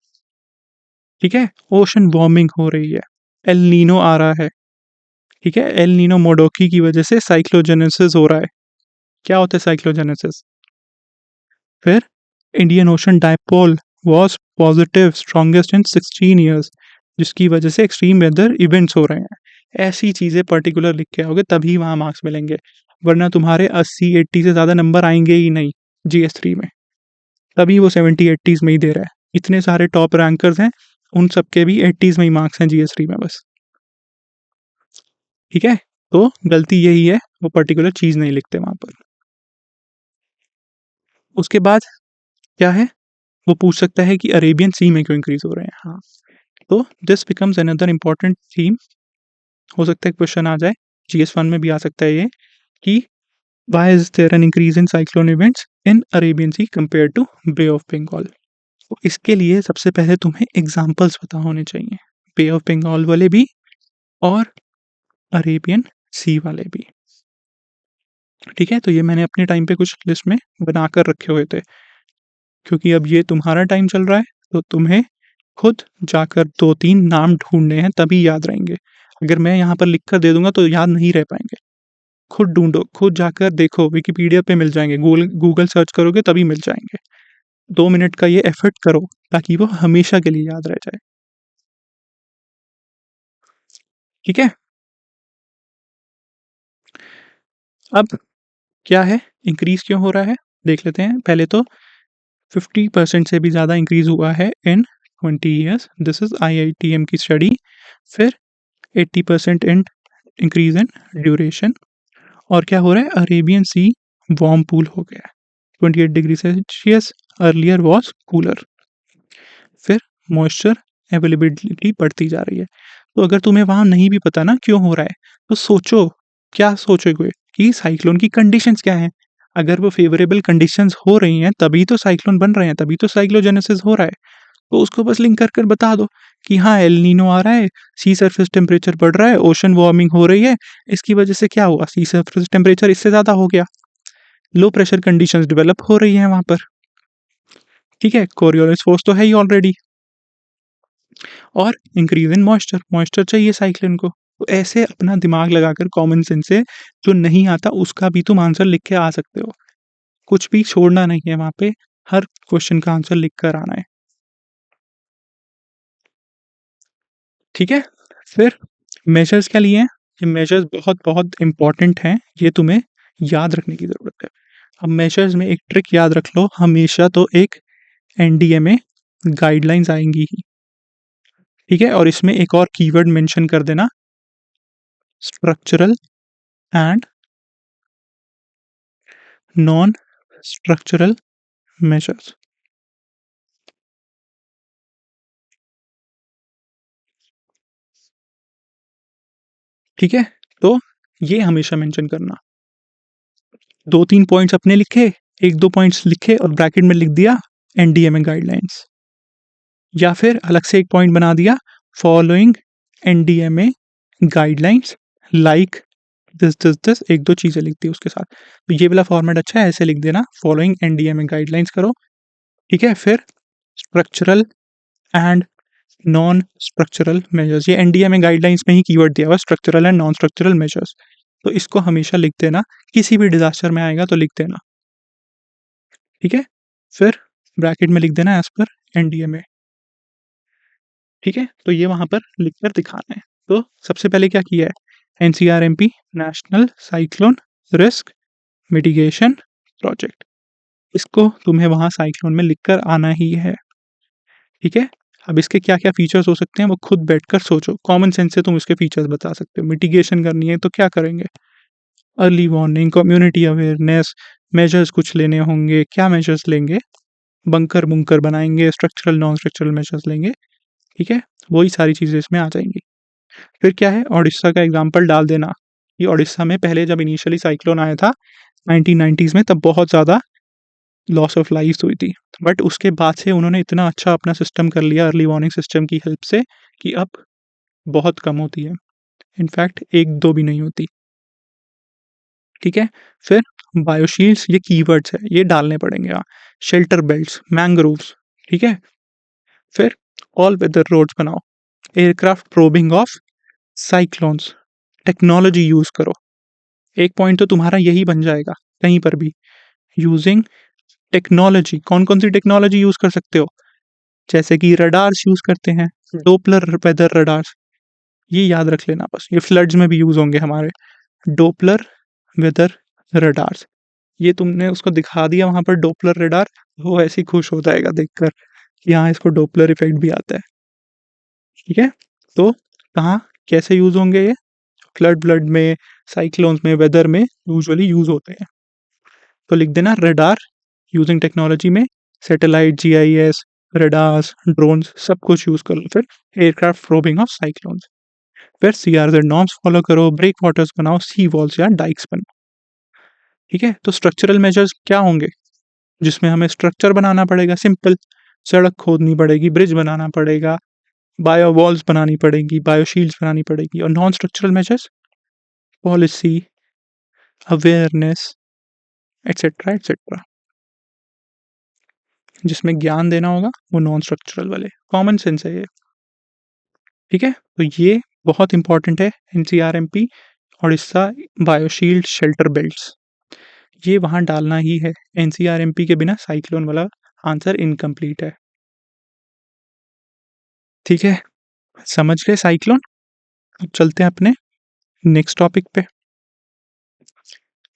A: ठीक है? ओशन वार्मिंग हो रही है, एल नीनो आ रहा है। ठीक है? एल नीनो मोडोकी की वजह से साइक्लोजेनेसिस हो रहा है। क्या होता है साइक्लोजेनेसिस? फिर Indian ocean dipole was positive strongest in 16 years, जिसकी वजह से एक्सट्रीम वेदर इवेंट्स हो रहे हैं। ऐसी चीज़ें पर्टिकुलर लिख के आओगे तभी वहाँ मार्क्स मिलेंगे, वरना तुम्हारे 80-80 से ज़्यादा नंबर आएंगे ही नहीं जीएस 3 में। तभी वो 70-80s में ही दे रहा है। इतने सारे टॉप रैंकर्स हैं, उन सबके भी 80s में ही मार्क्स हैं जीएस 3 में बस। ठीक है? तो गलती यही है, वो पर्टिकुलर चीज़ नहीं लिखते वहाँ पर। उसके बाद क्या है? वो पूछ सकता है कि अरेबियन सी में क्यों इंक्रीज हो रहे हैं। हाँ, तो this becomes another important theme. हो सकता है क्वेश्चन आ जाए, जीएस 1 में भी आ सकता है ये, कि why is there an increase in cyclone events in Arabian sea compare to bay of Bengal. तो इसके लिए सबसे पहले तुम्हें एग्जाम्पल्स पता होने चाहिए, बे ऑफ बंगाल वाले भी और अरेबियन सी वाले भी। ठीक है? तो ये मैंने अपने टाइम पे कुछ लिस्ट में बनाकर रखे हुए थे, क्योंकि अब ये तुम्हारा टाइम चल रहा है, तो तुम्हें खुद जाकर 2-3 नाम ढूँढने हैं तभी याद रहेंगे। अगर मैं यहाँ पर लिख कर दे दूँगा तो याद नहीं रह पाएँगे। खुद ढूँढो, खुद जाकर देखो, विकिपीडिया पे मिल जाएँगे, गूगल सर्च करोगे तभी मिल जाएँगे। 2 मिनट का ये एफर्ट करो ताकि वो हमेशा के लिए याद रह जाए। ठीक है? अब क्या है, इंक्रीज़ क्यों हो रहा है? देख लेते हैं। पहले तो 50% से भी ज़्यादा इंक्रीज़ हुआ है इन 20 ईयर्स, दिस इज़ आईआईटीएम की स्टडी। फिर 80% इन इंक्रीज़ इन ड्यूरेशन। और क्या हो रहा है, अरेबियन सी वार्म पूल हो गया है, 28 degree Celsius, earlier was cooler. फिर मॉइस्चर अवेलेबिलिटी बढ़ती जा रही है। तो अगर तुम्हें वहाँ नहीं भी पता ना क्यों हो रहा है, तो सोचो, क्या सोचोगे कि साइक्लोन की कंडीशंस क्या हैं। अगर वो फेवरेबल कंडीशंस हो रही हैं तभी तो साइक्लोन बन रहे हैं, तभी तो साइक्लोजेनेसिस हो रहा है। तो उसको बस लिंक कर कर बता दो कि हाँ, एल नीनो आ रहा है, सी सरफेस टेम्परेचर बढ़ रहा है, ओशन वार्मिंग हो रही है, इसकी वजह से क्या हुआ, सी सरफेस टेम्परेचर इससे ज़्यादा हो गया, लो प्रेशर कंडीशंस डेवलप हो रही हैं वहाँ पर। ठीक है? कोरियोलिस फोर्स तो है ही ऑलरेडी, और इंक्रीज इन मॉइस्चर, मॉइस्चर चाहिए साइक्लोन को। तो ऐसे अपना दिमाग लगाकर कॉमन सेंस से जो नहीं आता उसका भी तुम आंसर लिख के आ सकते हो। कुछ भी छोड़ना नहीं है वहाँ पे, हर क्वेश्चन का आंसर लिख कर आना है। ठीक है? फिर मेजर्स क्या लिए हैं? ये मेजर्स बहुत-बहुत इम्पोर्टेंट हैं, ये तुम्हें याद रखने की ज़रूरत है। अब मेजर्स में एक ट्रिक याद रख लो, हमेशा तो एक एनडीएमए गाइडलाइंस आएँगी ही, ठीक है? और इसमें एक और कीवर्ड मेंशन कर देना, structural and non structural measures. ठीक है? तो ये हमेशा मेंशन करना। 2-3 पॉइंट्स अपने लिखे, 1-2 पॉइंट्स लिखे और ब्रैकेट में लिख दिया एनडीएमए गाइडलाइंस, या फिर अलग से एक पॉइंट बना दिया, following NDMA guidelines like this 1-2 चीज़ें लिख दी उसके साथ। तो ये वाला फॉर्मेट अच्छा है, ऐसे लिख देना, फॉलोइंग एनडीएमए गाइडलाइंस करो। ठीक है? फिर structural and non structural measures, ये एनडीएमए गाइडलाइंस में ही कीवर्ड दिया हुआ है, structural and non structural measures. तो इसको हमेशा लिख देना, किसी भी डिज़ास्टर में आएगा तो लिख देना। ठीक है? फिर ब्रैकेट में लिख देना एज़ पर एनडीएमए। ठीक है? तो ये वहाँ पर लिख कर दिखाना है। तो सबसे पहले क्या किया है? NCRMP, national cyclone risk mitigation project. इसको तुम्हें वहाँ साइक्लोन में लिख कर आना ही है। ठीक है? अब इसके क्या-क्या फीचर्स हो सकते हैं वो खुद बैठकर सोचो। कॉमन सेंस से तुम इसके फीचर्स बता सकते हो। मिटिगेशन करनी है तो क्या करेंगे? Early warning, community awareness, measures कुछ लेने होंगे, क्या मेजर्स लेंगे? बंकर-बुंकर बनाएँगे, स्ट्रक्चरल, नॉन स्ट्रक्चरल मेजर्स लेंगे। ठीक है? वही सारी चीज़ें इसमें आ जाएँगी। फिर क्या है? ओडिशा का एग्ज़ाम्पल डाल देना। ये उड़ीसा में पहले जब इनिशियली साइक्लोन आया था 1990s में, तब बहुत ज़्यादा लॉस ऑफ लाइव्स हुई थी। बट उसके बाद से उन्होंने इतना अच्छा अपना सिस्टम कर लिया अर्ली वार्निंग सिस्टम की हेल्प से कि अब बहुत कम होती है। इनफैक्ट 1-2 भी नहीं होती। ठीक है? फिर बायोशील्ड्स, ये कीवर्ड्स है, ये डालने पड़ेंगे यहाँ। शेल्टर बेल्ट्स, मैंग्रोव्स, ठीक है? फिर ऑल वेदर रोड्स बनाओ, aircraft probing of cyclones, technology use करो। एक पॉइंट तो तुम्हारा यही बन जाएगा कहीं पर भी, यूजिंग टेक्नोलॉजी। कौन-कौन सी टेक्नोलॉजी यूज़ कर सकते हो? जैसे कि रडार्स यूज़ करते हैं, डोपलर वेदर रडार्स, ये याद रख लेना बस, ये फ्लड्स में भी यूज़ होंगे हमारे। डोपलर वेदर रडार्स, ये तुमने उसको दिखा दिया वहाँ पर डोपलर रडार, वो ऐसे ही खुश हो जाएगा देखकर कि हाँ, इसको डोपलर इफ़ेक्ट भी आता है। ठीक है? तो कहाँ, कैसे यूज़ होंगे ये? फ्लड में, साइक्लोन्स में, वेदर में यूजुअली यूज़ होते हैं। तो लिख देना रडार यूजिंग टेक्नोलॉजी में, सैटेलाइट, जीआईएस, रडार्स, ड्रोन्स, सब कुछ यूज़ कर लो। फिर एयरक्राफ्ट प्रोबिंग ऑफ साइक्लोन्स, फिर सीआरज़ेड नॉर्म्स फॉलो करो, ब्रेक वाटर्स बनाओ, सी वॉल्स या डाइक्स बनाओ। ठीक है? तो स्ट्रक्चरल मेजर्स क्या होंगे? जिसमें हमें स्ट्रक्चर बनाना पड़ेगा सिंपल, सड़क खोदनी पड़ेगी, ब्रिज बनाना पड़ेगा, बायो वॉल्स बनानी पड़ेगी, बायो शील्ड्स बनानी पड़ेगी। और non structural measures, policy, awareness, etcetera, etcetera. जिसमें ज्ञान देना होगा वो नॉन स्ट्रक्चरल वाले, कॉमन सेंस है ये। ठीक है? तो ये बहुत इंपॉर्टेंट है, एनसीआरएमपी, उड़ीसा बायोशील्ड शेल्टर बेल्ट्स, ये वहाँ डालना ही है। एनसीआरएमपी के बिना साइक्लोन वाला आंसर इनकम्प्लीट है। ठीक है? समझ गए साइक्लोन? अब चलते हैं अपने नेक्स्ट टॉपिक पे।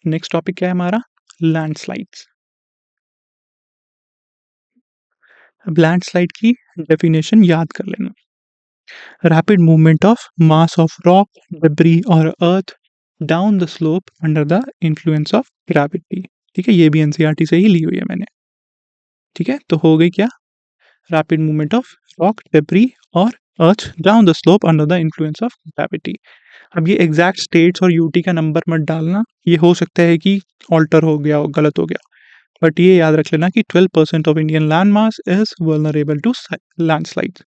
A: नेक्स्ट टॉपिक क्या है हमारा? लैंडस्लाइड्स। अब लैंडस्लाइड की डेफिनेशन याद कर लेना। Rapid movement of mass of rock, debris और earth down the slope under the influence of gravity. ठीक है? ये भी एनसीईआरटी से ही ली हुई है मैंने। ठीक है? तो हो गई क्या? Rapid movement of rock, debris और earth down the slope under the influence of gravity. अब ये एग्जैक्ट स्टेट्स और यूटी का नंबर मत डालना, ये हो सकता है कि ऑल्टर हो गया हो, गलत हो गया। बट ये याद रख लेना कि 12% of Indian land mass is vulnerable to landslides.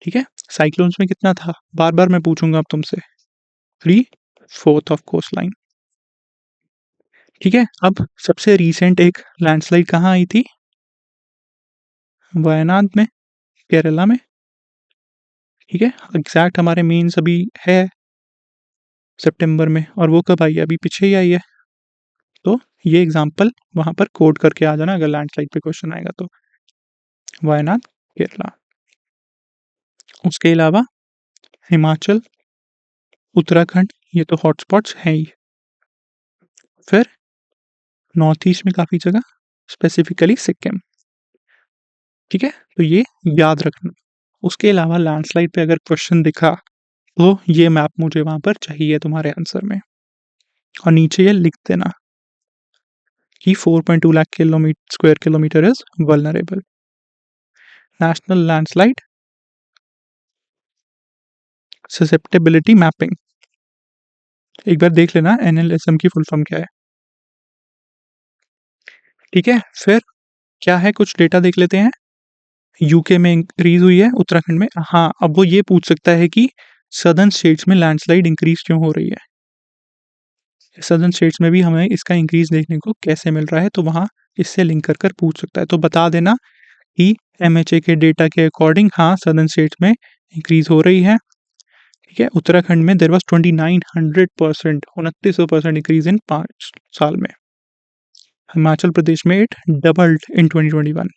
A: ठीक है? साइक्लोन्स में कितना था? बार-बार मैं पूछूंगा अब तुमसे। 3/4 ऑफ कोस्ट लाइन। ठीक है? अब सबसे रीसेंट एक लैंडस्लाइड कहाँ आई थी? वायनाड में, केरला में। ठीक है? एग्जैक्ट हमारे मेंस अभी है सितंबर में, और वो कब आई है? अभी पीछे ही आई है। तो ये एग्जाम्पल वहां पर कोड करके आ जाना अगर लैंडस्लाइड पे क्वेश्चन आएगा तो। वायनाड, केरला। उसके अलावा हिमाचल, उत्तराखंड, ये तो हॉटस्पॉट्स हैं ही। फिर नॉर्थ ईस्ट में काफ़ी जगह, स्पेसिफिकली सिक्किम। ठीक है? तो ये याद रखना। उसके अलावा लैंडस्लाइड पे अगर क्वेश्चन दिखा तो ये मैप मुझे वहाँ पर चाहिए तुम्हारे आंसर में, और नीचे ये लिख देना कि 4.2 lakh kilometre square kilometre is vulnerable. National landslide susceptibility mapping, एक बार देख लेना एनएलएसएम की फुल फॉर्म क्या है। ठीक है? फिर क्या है, कुछ डेटा देख लेते हैं। यूके में इंक्रीज हुई है, उत्तराखंड में। हाँ, अब वो ये पूछ सकता है कि सदर्न स्टेट्स में लैंडस्लाइड इंक्रीज क्यों हो रही है। सदर्न स्टेट्स में भी हमें इसका इंक्रीज देखने को कैसे मिल रहा है, तो वहाँ इससे लिंक कर कर पूछ सकता है। तो बता देना कि एमएचए के डेटा के अकॉर्डिंग हाँ सदर्न स्टेट्स में इंक्रीज हो रही है। ठीक है? उत्तराखंड में देयर वाज 2900%, 2900% इंक्रीज इन 5 साल में। हिमाचल प्रदेश में इट डबल्ड इन 2021।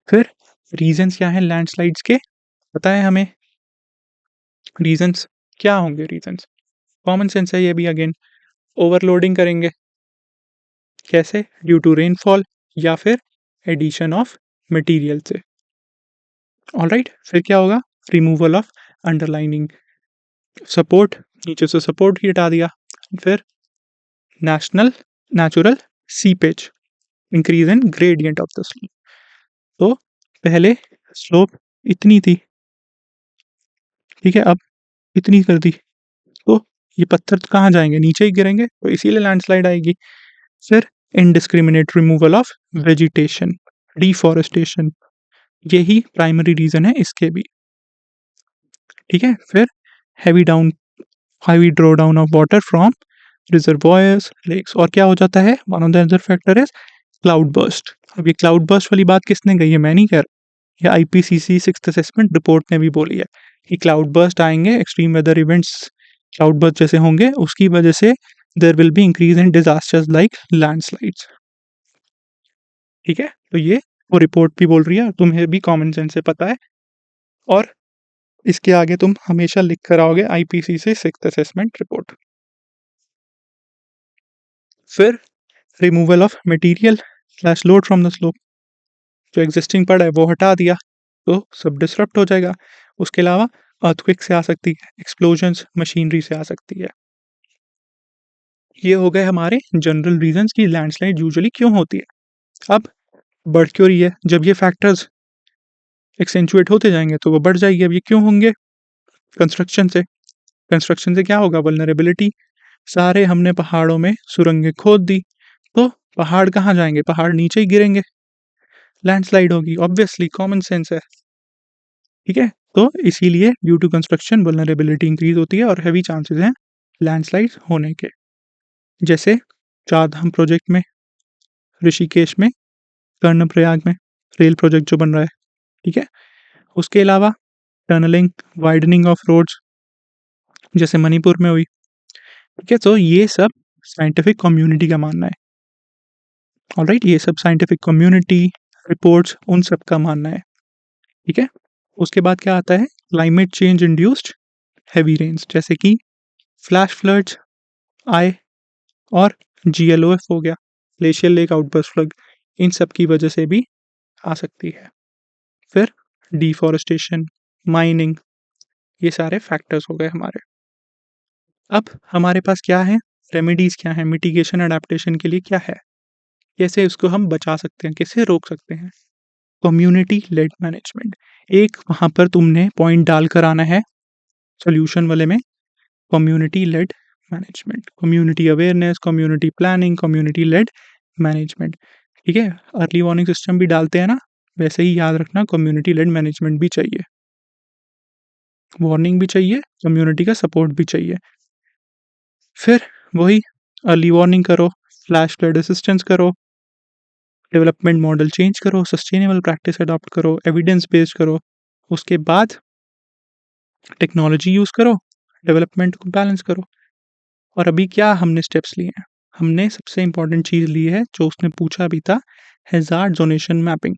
A: फिर रीजंस क्या हैं लैंडस्लाइड्स के, पता है हमें? रीजंस क्या होंगे? रीजंस कॉमन सेंस है ये भी अगेन। ओवरलोडिंग करेंगे, कैसे? ड्यू टू रेनफॉल या फिर एडिशन ऑफ मटेरियल से। ऑलराइट, फिर क्या होगा? रिमूवल ऑफ अंडरलाइनिंग सपोर्ट, नीचे से सपोर्ट ही हटा दिया। फिर national natural seepage, increase in gradient of the slope. तो पहले स्लोप इतनी थी, ठीक है, अब इतनी कर दी, ये पत्थर तो कहाँ जाएंगे, नीचे ही गिरेंगे, तो इसीलिए लैंडस्लाइड आएगी। फिर indiscriminate removal of vegetation, deforestation, यही प्राइमरी रीजन है इसके भी। ठीक है, फिर heavy heavy draw down of water from reservoirs, lakes, और क्या हो जाता है, one of the other factor is cloud burst. अब ये क्लाउड बर्स्ट वाली बात किसने कही है, मैं नहीं कह रहा, ये आईपीसीसी सिक्स्थ असेसमेंट रिपोर्ट ने भी बोली है कि क्लाउड बर्स्ट आएंगे, extreme weather events cloud burst जैसे होंगे, उसकी वजह से there will be increase in disasters like landslides. ठीक है, तो ये वो रिपोर्ट भी बोल रही है, तुम्हें भी कॉमन सेंस से पता है, और इसके आगे तुम हमेशा लिख कर आओगे आईपीसीसी सिक्स्थ असेसमेंट रिपोर्ट। फिर removal of material slash load from the slope, जो एग्जिस्टिंग पड़ा है वो हटा दिया तो सब डिसरप्ट हो जाएगा। उसके अलावा अर्थक्वेक से आ सकती है, एक्सप्लोजन्स मशीनरी से आ सकती है। ये हो गए हमारे जनरल रीजंस की लैंडस्लाइड यूजुअली क्यों होती है। अब बढ़ क्यों रही है, जब ये फैक्टर्स एक्सेंचुएट होते जाएंगे तो वो बढ़ जाएगी। अब ये क्यों होंगे, कंस्ट्रक्शन से। कंस्ट्रक्शन से क्या होगा, वल्नरेबिलिटी, सारे हमने पहाड़ों में सुरंगें खोद दी, तो पहाड़ कहाँ जाएंगे, पहाड़ नीचे ही गिरेंगे, लैंडस्लाइड होगी, ऑब्वियसली कॉमन सेंस है। ठीक है, तो इसीलिए due to construction vulnerability increase होती है और हैवी चांसेस हैं लैंडस्लाइड होने के। जैसे चारधाम प्रोजेक्ट में, ऋषिकेश में, कर्णप्रयाग में रेल प्रोजेक्ट जो बन रहा है। ठीक है, उसके अलावा टनलिंग, वाइडनिंग ऑफ रोड्स जैसे मणिपुर में हुई। ठीक है, तो ये सब साइंटिफिक कम्युनिटी का मानना है। ऑलराइट, ये सब साइंटिफिक कम्युनिटी रिपोर्ट्स उन सब का मानना है। ठीक है, उसके बाद क्या आता है, climate change induced heavy rains, जैसे कि फ्लैश फ्लड्स आए, और जीएलओएफ हो गया, ग्लेशियर लेक आउटबर्स्ट फ्लड, इन सब की वजह से भी आ सकती है। फिर डिफॉरेस्टेशन, माइनिंग, ये सारे फैक्टर्स हो गए हमारे। अब हमारे पास क्या है, रेमेडीज क्या है, मिटिगेशन एडेप्टेशन के लिए क्या है, कैसे उसको हम बचा सकते हैं, कैसे रोक सकते हैं। कम्युनिटी लेड मैनेजमेंट, एक वहाँ पर तुमने पॉइंट डालकर आना है सोल्यूशन वाले में, community lead management, community awareness, community planning, community lead management. ठीक है, अर्ली वार्निंग सिस्टम भी डालते हैं ना, वैसे ही याद रखना कम्युनिटी लेड मैनेजमेंट भी चाहिए, वार्निंग भी चाहिए, कम्युनिटी का सपोर्ट भी चाहिए। फिर वही अर्ली वार्निंग करो, फ्लैश फ्लड असिस्टेंस करो, डेवलपमेंट मॉडल चेंज करो, सस्टेनेबल प्रैक्टिस अडॉप्ट करो, एविडेंस बेस्ड करो, उसके बाद टेक्नोलॉजी यूज़ करो, डेवलपमेंट को बैलेंस करो। और अभी क्या हमने स्टेप्स लिए हैं, हमने सबसे इंपॉर्टेंट चीज़ ली है जो उसने पूछा भी था, हैजार्ड जोनेशन मैपिंग।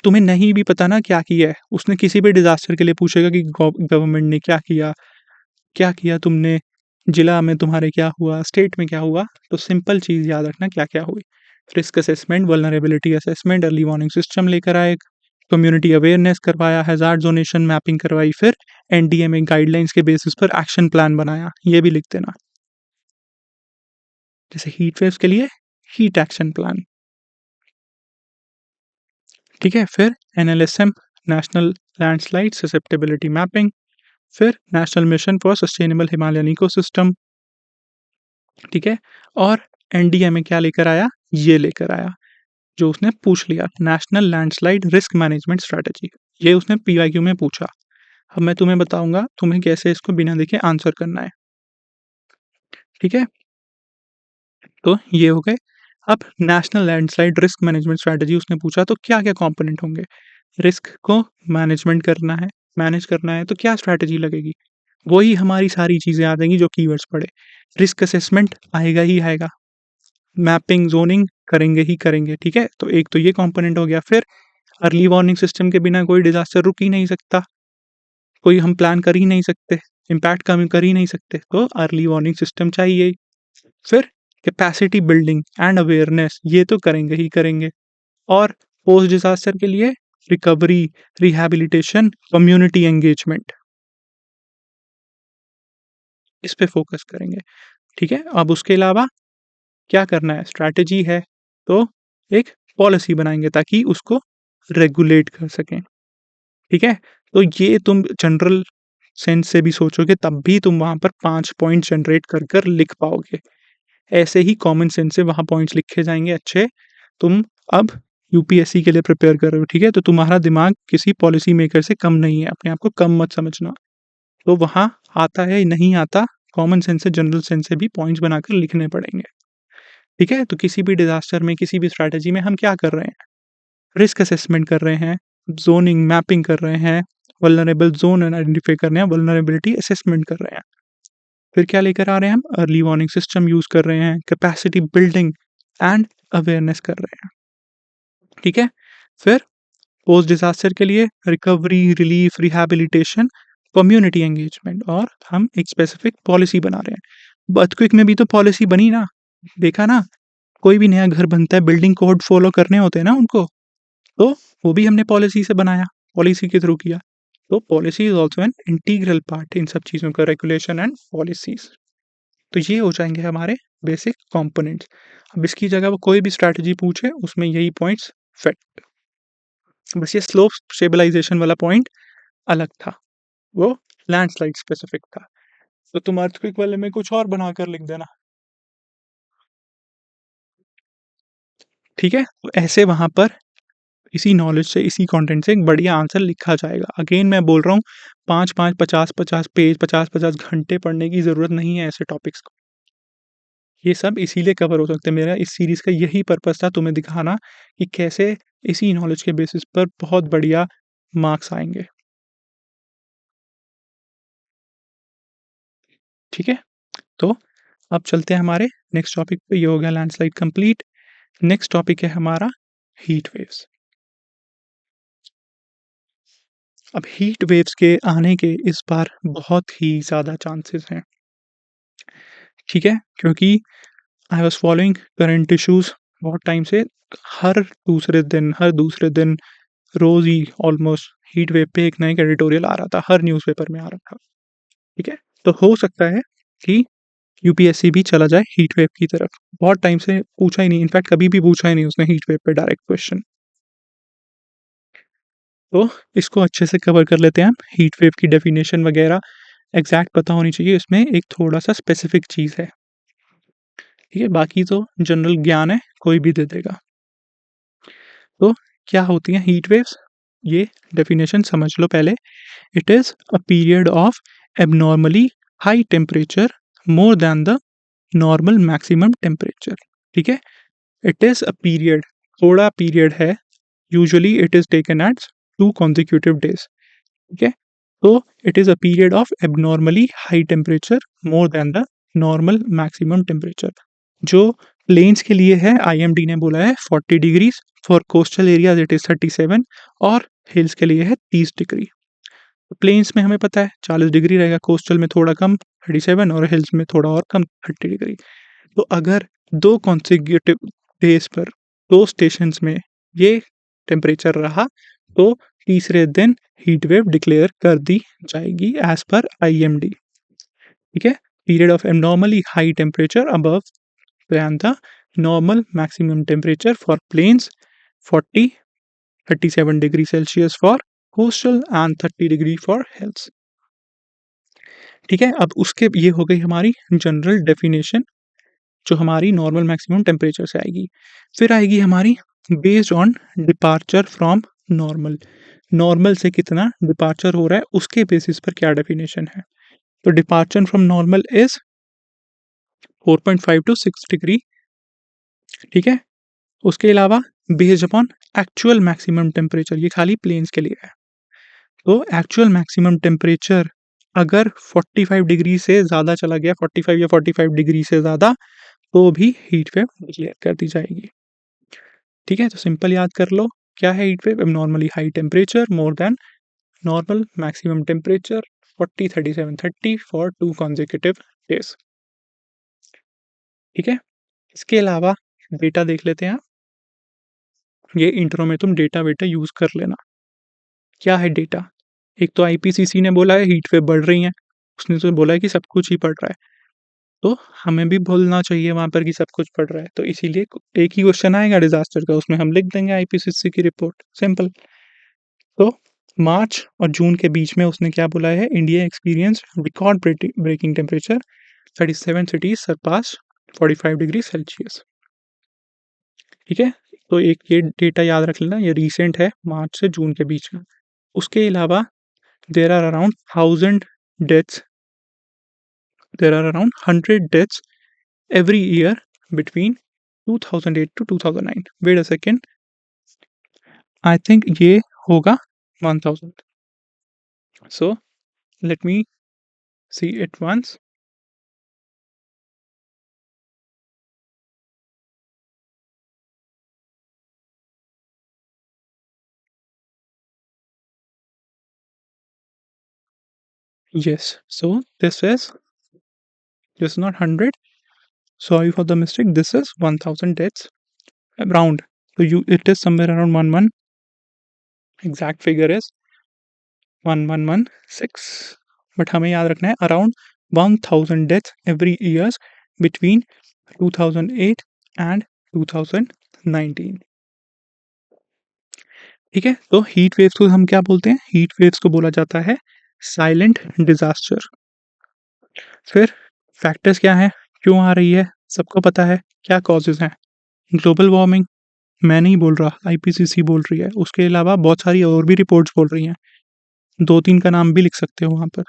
A: तुम्हें नहीं भी पता ना क्या किया है, उसने किसी भी डिजास्टर के लिए पूछेगा कि गवर्नमेंट ने क्या किया, क्या किया तुमने, जिला में तुम्हारे क्या हुआ, स्टेट में क्या हुआ। तो सिंपल चीज़ याद रखना क्या क्या हुई, risk assessment, vulnerability assessment, early warning system लेकर आए, कम्युनिटी अवेयरनेस करवाया, हैजार्ड जोनेशन मैपिंग करवाई, फिर एनडीएमए गाइडलाइंस के बेसिस पर एक्शन प्लान बनाया, ये भी लिख देना। जैसे हीट वेव्स के लिए हीट एक्शन प्लान। ठीक है, फिर एनएलएसएम, नेशनल लैंडस्लाइड ससेप्टेबिलिटी मैपिंग, फिर national mission for sustainable Himalayan ecosystem. ठीक है, और एनडीएमए क्या लेकर आया, ये लेकर आया जो उसने पूछ लिया, national landslide risk management strategy, ये उसने पीवाईक्यू में पूछा। अब मैं तुम्हें बताऊंगा तुम्हें कैसे इसको बिना देखे आंसर करना है। ठीक है, तो ये हो गए। अब national landslide risk management strategy उसने पूछा, तो क्या क्या कंपोनेंट होंगे, रिस्क को मैनेजमेंट करना है, मैनेज करना है, तो क्या स्ट्रैटेजी लगेगी, वही हमारी सारी चीज़ें आ जाएंगी जो कीवर्ड्स पढ़े। रिस्क असेसमेंट आएगा ही आएगा, मैपिंग जोनिंग करेंगे ही करेंगे। ठीक है, तो एक तो ये कंपोनेंट हो गया। फिर अर्ली वार्निंग सिस्टम के बिना कोई डिजास्टर रुक ही नहीं सकता, कोई हम प्लान कर ही नहीं सकते, इम्पैक्ट कम कर ही नहीं सकते, तो अर्ली वार्निंग सिस्टम चाहिए। फिर कैपेसिटी बिल्डिंग एंड अवेयरनेस, ये तो करेंगे ही करेंगे, और पोस्ट डिजास्टर के लिए रिकवरी, रिहैबिलिटेशन, कम्युनिटी एंगेजमेंट, इस पे फोकस करेंगे। ठीक है, अब उसके अलावा क्या करना है, स्ट्रैटेजी है तो एक पॉलिसी बनाएंगे ताकि उसको रेगुलेट कर सकें। ठीक है, तो ये तुम जनरल सेंस से भी सोचोगे तब भी तुम वहाँ पर 5 पॉइंट जनरेट कर लिख पाओगे। ऐसे ही कॉमन सेंस से वहाँ पॉइंट्स लिखे जाएँगे अच्छे। तुम अब यूपीएससी के लिए प्रिपेयर कर रहे हो, ठीक है? तो तुम्हारा दिमाग किसी पॉलिसी मेकर से कम नहीं है, अपने आप को कम मत समझना। तो वहाँ आता है, नहीं आता, कॉमन सेंस से, जनरल सेंस से भी पॉइंट्स बनाकर लिखने पड़ेंगे, ठीक है? तो किसी भी डिज़ास्टर में, किसी भी स्ट्रैटेजी में हम क्या कर रहे हैं? रिस्क असेसमेंट कर रहे हैं, ज़ोनिंग, मैपिंग कर रहे हैं, वल्नरेबल ज़ोन आइडेंटिफ़ाई कर रहे हैं, वल्नरेबिलिटी असेसमेंट कर रहे हैं। फिर क्या लेकर आ रहे हैं हम? अर्ली वार्निंग सिस्टम यूज़ कर रहे हैं, कैपेसिटी बिल्डिंग एंड अवेयरनेस कर रहे हैं, ठीक है? फिर पोस्ट डिज़ास्टर के लिए recovery, relief, rehabilitation, community engagement और हम एक स्पेसिफिक पॉलिसी बना रहे हैं। अर्थक्वेक में भी तो पॉलिसी बनी ना, देखा ना? कोई भी नया घर बनता है, बिल्डिंग कोड फॉलो करने होते हैं ना उनको, तो वो भी हमने पॉलिसी से बनाया, पॉलिसी के थ्रू किया। तो policy is also an integral part in सब चीज़ों का, रेगुलेशन एंड पॉलिसीज़। तो ये हो जाएँगे हमारे बेसिक कंपोनेंट्स। अब इसकी जगह वो कोई भी स्ट्रैटेजी पूछे, उसमें यही पॉइंट्स फिट। बस ये स्लोप स्टेबलाइज़ेशन वाला पॉइंट अलग था, वो लैंडस्लाइड स्पेसिफिक था। तो तुम अर्थक्वेक वाले में कुछ और बनाकर लिख देना, ठीक है? तो ऐसे वहाँ पर इसी नॉलेज से, इसी कंटेंट से एक बढ़िया आंसर लिखा जाएगा। अगेन मैं बोल रहा हूँ, 5-5, 50-50 पेज, 50-50 घंटे पढ़ने की ज़रूरत नहीं है ऐसे टॉपिक्स को। ये सब इसीलिए कवर हो सकते हैं। मेरा इस सीरीज़ का यही पर्पज़ था, तुम्हें दिखाना कि कैसे इसी नॉलेज के बेसिस पर बहुत बढ़िया मार्क्स आएँगे, ठीक है? तो अब चलते हैं हमारे नेक्स्ट टॉपिक पे। ये हो गया लैंडस्लाइड कंप्लीट। नेक्स्ट टॉपिक है हमारा हीट वेव्स। अब हीट वेव्स के आने के इस बार बहुत ही ज़्यादा चांसेस हैं, ठीक है? क्योंकि I was following current issues बहुत टाइम से। हर दूसरे दिन रोज़ ही ऑलमोस्ट हीट वेव पे एक ना एक एडिटोरियल आ रहा था, हर न्यूज़पेपर में आ रहा था, ठीक है? तो हो सकता है कि यूपीएससी भी चला जाए हीट वेव की तरफ। बहुत टाइम से पूछा ही नहीं, इनफैक्ट कभी भी पूछा ही नहीं उसने हीट वेव पे डायरेक्ट क्वेश्चन। तो इसको अच्छे से कवर कर लेते हैं हम। हीट वेव की डेफिनेशन वगैरह एग्जैक्ट पता होनी चाहिए, इसमें एक थोड़ा-सा स्पेसिफिक चीज़ है, ठीक है? बाकी तो जनरल ज्ञान है, कोई भी दे देगा। तो क्या होती हैं हीट वेव्स? ये डेफिनेशन समझ लो पहले। It is a period of abnormally high temperature more than the normal maximum temperature, ठीक है? इट इज़ अ पीरियड, थोड़ा पीरियड है, usually it is taken as 2 consecutive days, ठीक है? तो it is a period of abnormally high temperature more than the normal maximum temperature. जो planes के लिए है, आईएमडी ने बोला है 40 degrees, for coastal areas it is 37 और हिल्स के लिए है 30 डिग्री। तो प्लेन्स में हमें पता है 40 डिग्री रहेगा, कोस्टल में थोड़ा कम 37 और हिल्स में थोड़ा और कम 30 डिग्री। तो अगर 2 कॉन्सेक्यूटिव डेज़ पर 2 स्टेशंस में ये टेम्परेचर रहा, तो तीसरे दिन हीट वेव डिक्लेयर कर दी जाएगी एज़ पर आईएमडी, ठीक है? Period of abnormally high temperature above than the normal maximum temperature for plains, 40 37 degree Celsius for coastal and 30 degree for hills, ठीक है? अब उसके ये हो गई हमारी जनरल डेफिनेशन, जो हमारी नॉर्मल मैक्सिमम टेम्परेचर से आएगी। फिर आएगी हमारी based on departure from normal. Normal से कितना डिपार्चर हो रहा है, उसके बेसिस पर क्या डेफिनेशन है। तो departure from normal is 4.5 to 6 degree, ठीक है? उसके अलावा based upon actual maximum temperature, ये खाली प्लेन्स के लिए है। तो एक्चुअल मैक्सिमम टेम्परेचर अगर 45 डिग्री से ज़्यादा चला गया, 45 या 45 डिग्री से ज़्यादा, तो भी हीट वेव डिक्लेयर कर दी जाएगी, ठीक है? तो सिंपल याद कर लो, क्या है heat wave? Abnormally high temperature more than normal maximum temperature 40, 37, 30 for 2 consecutive days, ठीक है? इसके अलावा डेटा देख लेते हैं आप। ये इंट्रो में तुम डेटा-वेटा यूज़ कर लेना। क्या है डेटा? एक तो आईपीसीसी ने बोला है हीट वेव बढ़ रही हैं, उसने तो बोला है कि सब कुछ ही बढ़ रहा है। तो हमें भी बोलना चाहिए वहाँ पर कि सब कुछ बढ़ रहा है। तो इसीलिए एक ही क्वेश्चन आएगा डिज़ास्टर का, उसमें हम लिख देंगे आईपीसीसी की रिपोर्ट, सिंपल। तो मार्च और जून के बीच में उसने क्या बोला है, India experience record breaking temperature, 37 cities surpass 45 degree Celsius. ठीक है, तो एक ये डेटा याद रख लेना, ये रिसेंट है, मार्च से जून के बीच में। उसके अलावा there are around 1000 deaths, there are around 100 deaths every year between 2008 to 2009. Wait a second. I think ये होगा 1000. So let me see it once. Yes. So this is not 100. Sorry for the mistake. This is 1000 deaths around. So it is somewhere around 11. Exact figure is 1116. But हमें याद रखना है around 1000 deaths every years between 2008 and 2019. ठीक है, तो heat waves को हम क्या बोलते हैं, हीट वेव्स को बोला जाता है साइलेंट डिजास्टर। फिर फैक्टर्स क्या हैं, क्यों आ रही है, सबको पता है क्या कॉजेज हैं, ग्लोबल वार्मिंग, मैं नहीं बोल रहा, आईपीसीसी बोल रही है, उसके अलावा बहुत सारी और भी रिपोर्ट्स बोल रही हैं, दो तीन का नाम भी लिख सकते हो वहाँ पर।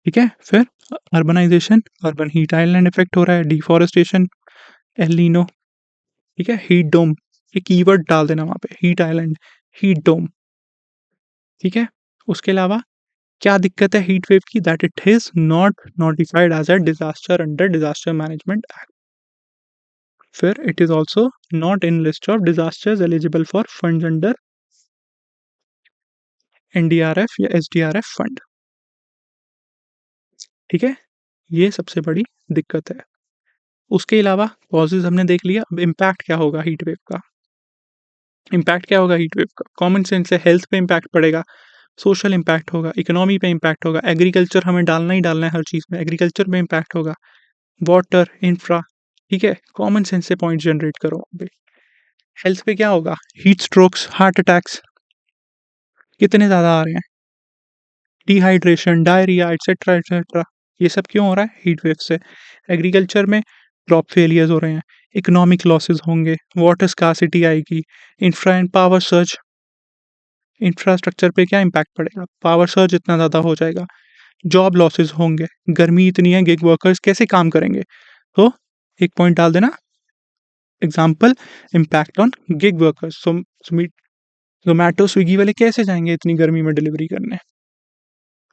A: ठीक है, फिर urbanisation, urban heat island effect हो रहा है, डिफॉरेस्टेशन, एल नीनो। ठीक है, हीट डोम, ये कीवर्ड डाल देना वहाँ पे, हीट आइलैंड, हीट डोम। ठीक है, उसके अलावा क्या दिक्कत है हीट वेव की, that it is not notified as a disaster under disaster management act. फिर it is also not in list of disasters eligible for fund under NDRF या एसडीआरएफ फंड। ठीक है, ये सबसे बड़ी दिक्कत है। उसके अलावा कॉजेज हमने देख लिया, अब इम्पैक्ट क्या होगा हीट वेव का, इम्पैक्ट क्या होगा हीट वेव का, कॉमन सेंस से हेल्थ पे इम्पैक्ट पड़ेगा, सोशल इम्पैक्ट होगा, इकोनॉमी पे इम्पैक्ट होगा, एग्रीकल्चर हमें डालना ही डालना है हर चीज़ में, एग्रीकल्चर में इम्पैक्ट होगा, वाटर, इंफ्रा। ठीक है, कॉमन सेंस से पॉइंट जनरेट करो अभी। हेल्थ पे क्या होगा, हीट स्ट्रोक्स, हार्ट अटैक्स कितने ज़्यादा आ रहे हैं, डिहाइड्रेशन, डायरिया एटसेट्रा एटसेट्रा, ये सब क्यों हो रहा है, हीट वेव से। एग्रीकल्चर में क्रॉप फेलियर्स हो रहे हैं, इकोनॉमिक लॉसेस होंगे, वाटर स्कार्सिटी आएगी, infra and power surge, infrastructure पे क्या इम्पैक्ट पड़ेगा, पावर सर्ज इतना ज़्यादा हो जाएगा, जॉब लॉसेस होंगे, गर्मी इतनी है, गिग वर्कर्स कैसे काम करेंगे। तो एक पॉइंट डाल देना, example, impact on gig workers, Zomato Swiggy वाले कैसे जाएंगे इतनी गर्मी में डिलीवरी करने।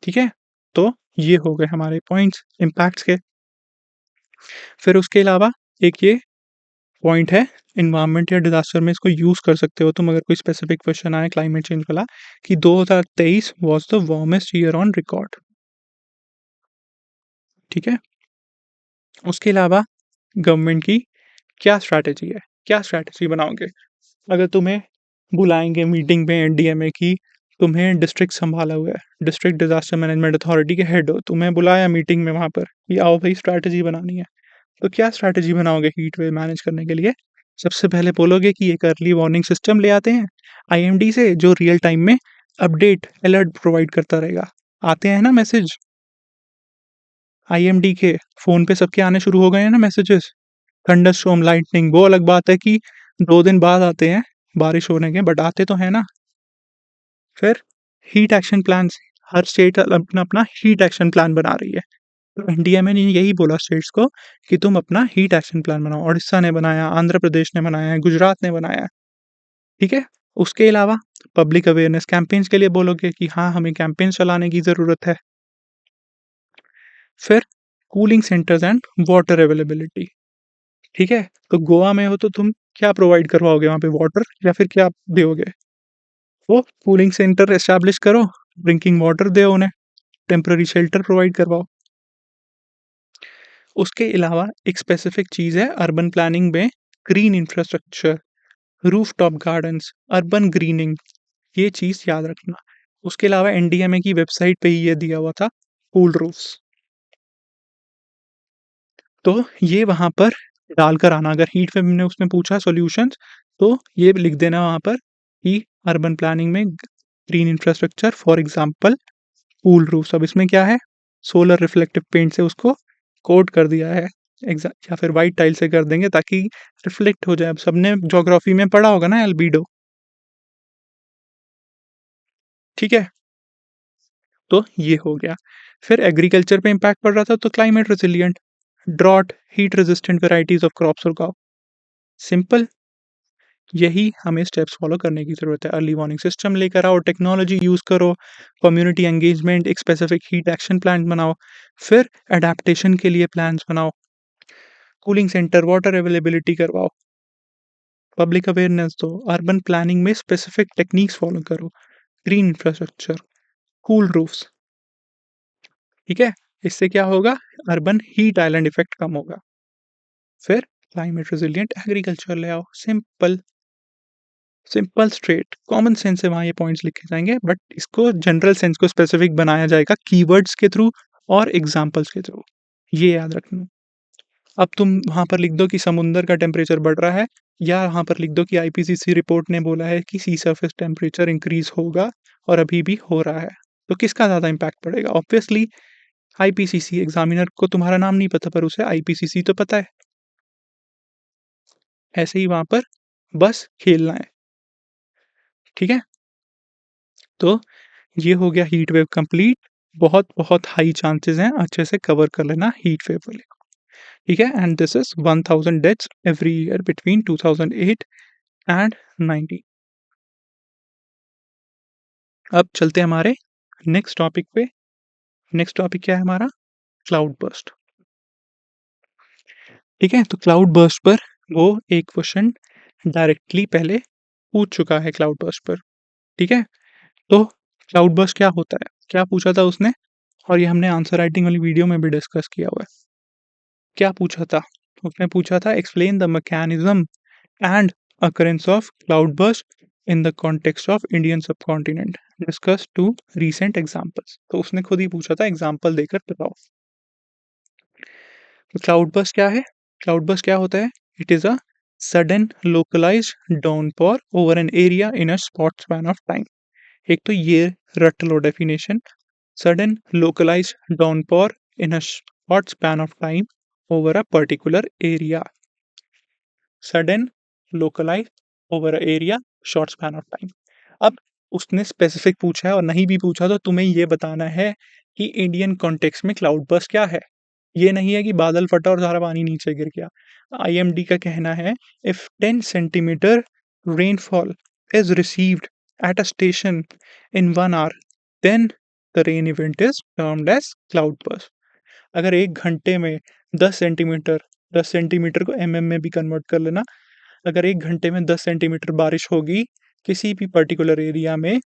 A: ठीक है, तो ये हो गए हमारे पॉइंट्स इम्पैक्ट्स के। फिर उसके अलावा एक ये पॉइंट है, इन्वायरमेंट या डिजास्टर में इसको यूज कर सकते हो तुम अगर कोई स्पेसिफिक क्वेश्चन आए क्लाइमेट चेंज वाला, कि 2023 was the warmest year on record. ठीक है, उसके अलावा गवर्नमेंट की क्या स्ट्रैटेजी है, क्या स्ट्रैटेजी बनाओगे, अगर तुम्हें बुलाएंगे मीटिंग में एनडीएमए की, तुम्हें डिस्ट्रिक्ट संभाला हुआ है, डिस्ट्रिक्ट डिजास्टर मैनेजमेंट अथॉरिटी के हेड हो, तुम्हें बुलाया मीटिंग में वहां पर कि आओ भाई स्ट्रैटेजी बनानी है, तो क्या स्ट्रैटेजी बनाओगे हीट वेव मैनेज करने के लिए। सबसे पहले बोलोगे कि एक अर्ली वार्निंग सिस्टम ले आते हैं आईएमडी से, जो रियल टाइम में अपडेट अलर्ट प्रोवाइड करता रहेगा। आते हैं ना मैसेज आईएमडी के, फोन पे सबके आने शुरू हो गए हैं ना मैसेजेस, थंडर स्टॉर्म, लाइटनिंग, वो अलग बात है कि 2 दिन बाद आते हैं बारिश होने के, बट आते तो है ना। फिर हीट एक्शन प्लान, हर स्टेट अपना अपना हीट एक्शन प्लान बना रही है, तो एनडीएमए ने यही बोला स्टेट्स को कि तुम अपना हीट एक्शन प्लान बनाओ, उड़ीसा ने बनाया, आंध्र प्रदेश ने बनाया है, गुजरात ने बनाया है। ठीक है, उसके अलावा पब्लिक अवेयरनेस कैंपेन्स के लिए बोलोगे कि हाँ हमें कैंपेन्स चलाने की ज़रूरत है। फिर cooling centres and water availability. ठीक है, तो गोवा में हो तो तुम क्या प्रोवाइड करवाओगे वहाँ पे, वाटर या फिर क्या दोगे, वो कूलिंग सेंटर एस्टैब्लिश करो, ड्रिंकिंग वाटर दो उन्हें, टेम्पररी शेल्टर प्रोवाइड करवाओ। उसके अलावा एक स्पेसिफिक चीज़ है अर्बन प्लानिंग में, green infrastructure, rooftop gardens, urban grinning, ये चीज़ याद रखना। उसके अलावा एनडीएमए की वेबसाइट पे ही ये दिया हुआ था, कूल रूफ्स, तो ये वहाँ पर डालकर आना, अगर हीट वेव ने उसमें पूछा सॉल्यूशंस, तो ये लिख देना वहाँ पर कि अर्बन प्लानिंग में green infrastructure for example pool roofs. अब इसमें क्या है, सोलर रिफ्लेक्टिव पेंट से उसको कोट कर दिया है, या फिर व्हाइट टाइल से कर देंगे ताकि रिफ्लेक्ट हो जाए। अब सबने ज्योग्राफी में पढ़ा होगा ना एल्बीडो, ठीक है। तो ये हो गया। फिर एग्रीकल्चर पे इम्पैक्ट पड़ रहा था तो climate resilient, drought, heat resistant varieties of crops उगाओ। सिंपल, यही हमें स्टेप्स फॉलो करने की ज़रूरत है। अर्ली वार्निंग सिस्टम लेकर आओ, टेक्नोलॉजी यूज़ करो, कम्युनिटी एंगेजमेंट, एक स्पेसिफिक हीट एक्शन प्लान बनाओ, फिर अडेप्टेशन के लिए प्लान्स बनाओ, कूलिंग सेंटर, वाटर अवेलेबिलिटी करवाओ, पब्लिक अवेयरनेस दो, अर्बन प्लानिंग में स्पेसिफिक टेक्निक्स फॉलो करो, ग्रीन इंफ्रास्ट्रक्चर, कूल रूफ्स, ठीक है। इससे क्या होगा, अर्बन हीट आइलैंड इफेक्ट कम होगा। फिर क्लाइमेट रेजिलिएंट एग्रीकल्चर ले आओ। Simple, simple straight common sense से वहाँ ये पॉइंट्स लिखे जाएंगे, बट इसको जनरल सेंस को स्पेसिफिक बनाया जाएगा कीवर्ड्स के थ्रू और एग्जाम्पल्स के थ्रू, ये याद रखना। अब तुम वहाँ पर लिख दो कि समुंदर का टेम्परेचर बढ़ रहा है, या वहाँ पर लिख दो कि आईपीसीसी रिपोर्ट ने बोला है कि सी सरफेस टेम्परेचर इंक्रीज होगा और अभी भी हो रहा है। तो किसका ज़्यादा इम्पैक्ट पड़ेगा? Obviously IPCC. एग्जामिनर को तुम्हारा नाम नहीं पता पर उसे आईपीसीसी तो पता है। ऐसे ही वहाँ पर बस खेलना है, ठीक है। तो ये हो गया हीट वेव कंप्लीट। बहुत बहुत हाई चांसेस हैं, अच्छे से कवर कर लेना हीट वेव वाले को, ठीक है। And this is 1000 deaths every year between 2008 and 90। अब चलते हैं हमारे नेक्स्ट टॉपिक पे। नेक्स्ट टॉपिक क्या है हमारा? क्लाउड बर्स्ट, ठीक है। तो क्लाउड बर्स्ट पर वो एक क्वेश्चन डायरेक्टली पहले पूछ चुका है क्लाउड बर्स्ट पर, ठीक है। तो क्लाउड बर्स्ट क्या होता है, क्या पूछा था उसने, और ये हमने आंसर राइटिंग वाली वीडियो में भी डिस्कस किया हुआ है। क्या पूछा था? उसने पूछा था explain the mechanism and occurrence of cloudburst in the context of Indian subcontinent. Discuss two recent examples. तो उसने खुद ही पूछा था, एग्जाम्पल देकर बताओ। तो क्लाउडबर्स्ट क्या है? क्लाउडबर्स्ट क्या होता है? It is a sudden localised downpour over an area in a spot span of time. एक तो ये रट लो definition, sudden localised downpour in a short span of time over a particular area. Sudden localise over area short span of time. अब उसने specific पूछा है, और नहीं भी पूछा तो तुम्हें ये बताना है कि इंडियन कॉन्टेक्स्ट में क्लाउड बर्स्ट क्या है। ये नहीं है कि बादल फटा और सारा पानी नीचे गिर गया। आईएमडी का कहना है if 10 centimetre rainfall is received at a station in 1 hour then the rain event is termed as cloud burst. अगर 1 घंटे में 10 सेंटीमीटर, 10 सेंटीमीटर को में भी कन्वर्ट कर लेना, अगर 1 घंटे में 10 सेंटीमीटर बारिश होगी किसी भी पर्टिकुलर एरिया में,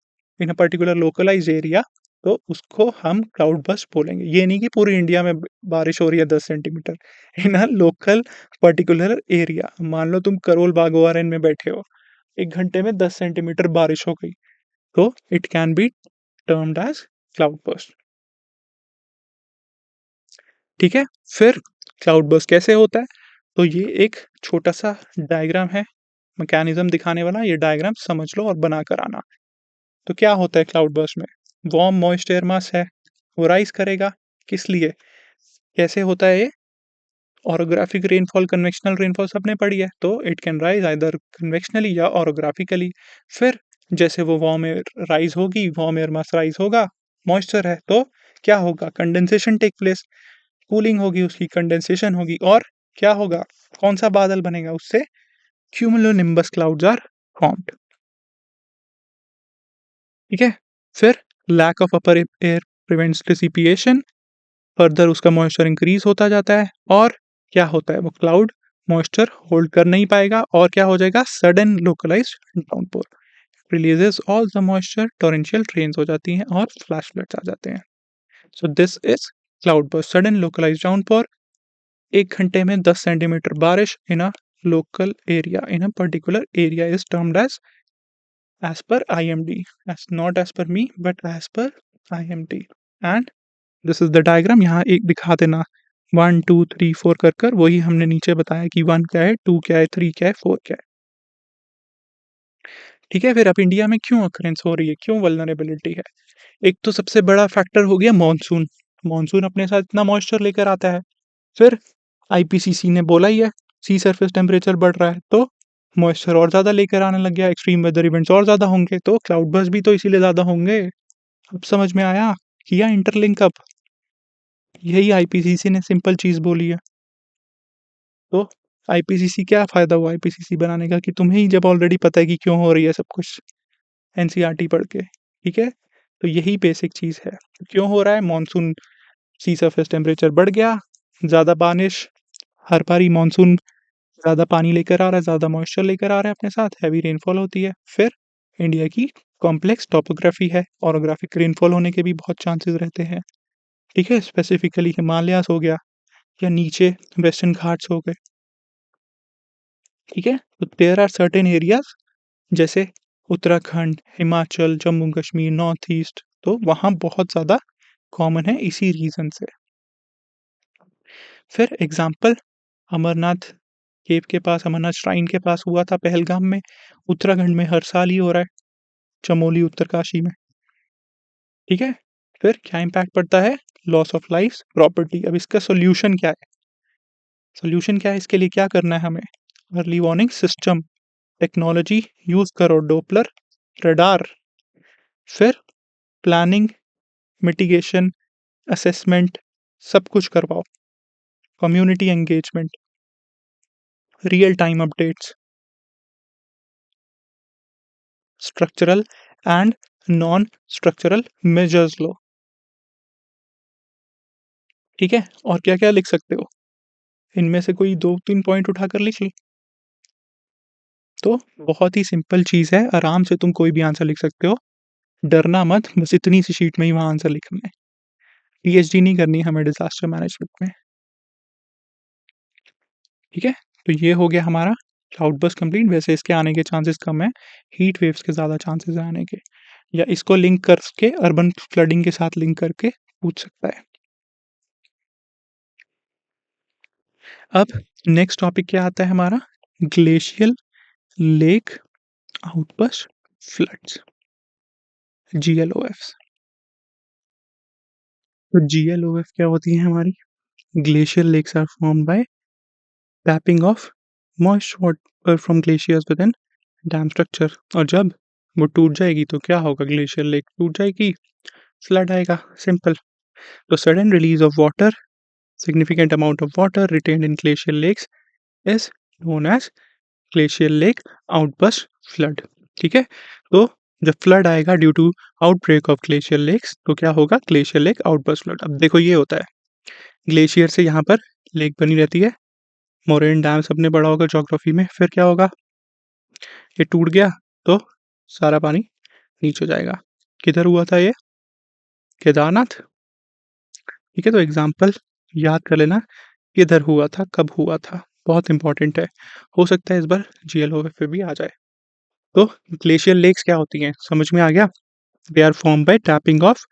A: इन अ पर्टिकुलर लोकलाइज एरिया, तो उसको हम क्लाउड बर्स्ट बोलेंगे। ये नहीं कि पूरी इंडिया में बारिश हो रही है 10 centimetre, in a local particular area. मान लो तुम करोल बाग ओआरएन में बैठे हो, 1 घंटे में 10 सेंटीमीटर बारिश हो गई, तो it can be termed as cloud burst, ठीक है। फिर क्लाउड बर्स्ट कैसे होता है? तो ये एक छोटा सा डायग्राम है, मैकेनिज्म दिखाने वाला। ये डायग्राम समझ लो और बना कर आना। तो क्या होता है क्लाउड बर्स्ट में? वार्म मॉइस्ट एयर मास है, वो राइज करेगा। किस लिए, कैसे होता है ये? ऑरोग्राफिक रेनफॉल, कन्वेक्शनल रेनफॉल सबने पढ़ी है, तो इट कैन राइज आइदर कन्वेक्शनली या ऑरोग्राफिकली। फिर जैसे वो वार्म एयर राइज होगी, वार्म एयर मास राइज होगा, मॉइस्चर है तो क्या होगा, कंडेंसेशन टेक प्लेस, कूलिंग होगी उसकी, कंडेंसेशन होगी, और क्या होगा, कौन सा बादल बनेगा उससे? क्यूमुलोनिम्बस क्लाउड्स आर फॉर्म्ड, ठीक है। फिर lack of upper air prevents dissipation, further उसका मॉइस्चर इंक्रीज होता जाता है, और क्या होता है, वो क्लाउड मॉइस्चर होल्ड कर नहीं पाएगा, और क्या हो जाएगा, sudden localised downpour releases all the moisture, torrential rains हो जाती हैं और फ्लैश फ्लड्स आ जाते हैं। So this is cloud burst, sudden localised downpour. 1 घंटे में 10 सेंटीमीटर बारिश in a local area, in a particular area is termed as per IMD, as not as per me, but as per IMD. And this is the diagram। यहाँ एक दिखा देना 1 2 3 4 कर कर, वही हमने नीचे बताया कि 1 क्या है, 2 क्या है, 3 क्या है, 4 क्या है, ठीक है? फिर अब इंडिया में क्यों ऑकरेंस हो रही है, क्यों वल्नरेबिलिटी है? एक तो सबसे बड़ा फैक्टर हो गया मॉनसून। मॉनसून अपने साथ इतना मॉइस्चर लेकर आता है। फिर आईपीसीसी ने बोला ही है, सी सरफेस टेम्परेचर बढ़ रहा है, तो मॉइस्चर और ज़्यादा लेकर आने लग गया, एक्सट्रीम वेदर इवेंट्स और ज़्यादा होंगे, तो क्लाउड बर्स्ट भी तो इसीलिए ज़्यादा होंगे। अब समझ में आया? किया इंटरलिंक अब? यही आईपीसीसी ने सिंपल चीज़ बोली है। तो आईपीसीसी क्या फ़ायदा हुआ आईपीसीसी बनाने का कि तुम्हें ही जब ऑलरेडी पता है कि क्यों हो रही है सब कुछ, एनसीईआरटी पढ़ के, ठीक है? तो यही बेसिक चीज़ है। क्यों हो रहा है? मॉनसून सी सरफेस टेम्परेचर बढ़ गया, ज़्यादा बारिश, हर बारी मॉनसून ज़्यादा पानी लेकर आ रहा है, ज़्यादा मॉइस्चर लेकर आ रहा है अपने साथ, हैवी रेनफॉल होती है। फिर इंडिया की कॉम्प्लेक्स टोपोग्राफी है, ओरोग्राफिक रेनफॉल होने के भी बहुत चांसेस रहते हैं, ठीक है? स्पेसिफिकली हिमालयाज़ हो गया या नीचे वेस्टर्न घाट्स हो गए, ठीक है? तो देयर आर सर्टेन एरियाज़ जैसे उत्तराखंड, हिमाचल, जम्मू कश्मीर, नॉर्थ ईस्ट, तो वहाँ बहुत ज़्यादा कॉमन है इसी रीज़न से। फिर एग्ज़ाम्पल अमरनाथ केव के पास, अमरनाथ श्राइन के पास हुआ था पहलगाम में, उत्तराखंड में हर साल ही हो रहा है, चमोली, उत्तरकाशी में, ठीक है? फिर क्या इम्पैक्ट पड़ता है? Loss of lifes, property. अब इसका सॉल्यूशन क्या है? सॉल्यूशन क्या है? इसके लिए क्या करना है हमें? Early warning system, technology use करो, डॉपलर, रडार, फिर प्लानिंग, मिटिगेशन, असेसमेंट, सब कुछ करवाओ, community engagement, real time updates, structural and non structural measures लो, ठीक है? और क्या-क्या लिख सकते हो? इनमें से कोई 2-3 पॉइंट उठाकर लिख लो। तो बहुत ही सिंपल चीज़ है, आराम से तुम कोई भी आंसर लिख सकते हो। डरना मत, बस इतनी सी शीट में ही वहाँ आंसर लिखना है। पीएचडी नहीं करनी है हमें डिज़ास्टर मैनेजमेंट में, ठीक है? तो ये हो गया हमारा क्लाउड बर्स्ट कंप्लीट। वैसे इसके आने के चांसेस कम हैं, हीट वेव्स के ज़्यादा चांसेस हैं आने के। या इसको लिंक करके अर्बन फ्लडिंग के साथ लिंक करके पूछ सकता है। अब नेक्स्ट टॉपिक क्या आता है हमारा? Glacial lake outburst floods, GLOFs. तो जीएलओएफ क्या होती है हमारी? Glacial lakes are formed by tapping of moist water from glaciers within dam structure. और जब वो टूट जाएगी तो क्या होगा? ग्लेशियर लेक टूट जाएगी, फ्लड आएगा, सिंपल। तो sudden release of water, significant amount of water retained in glacial lakes is known as glacial lake outburst flood, ठीक है? तो जब फ्लड आएगा due to outbreak of glacial lakes तो क्या होगा? Glacial lake outburst flood. अब देखो ये होता है, ग्लेशियर से यहाँ पर लेक बनी रहती है, मोरेन डैम सबने पढ़ा होगा ज्योग्राफी में। फिर क्या होगा? ये टूट गया तो सारा पानी नीचे जाएगा। किधर हुआ था ये? केदारनाथ, ठीक है? तो एग्जाम्पल याद कर लेना, किधर हुआ था, कब हुआ था, बहुत इंपॉर्टेंट है। हो सकता है इस बार जीएलओ पे भी आ जाए। तो ग्लेशियर लेक्स क्या होती हैं? समझ में आ गया? They are form by tapping of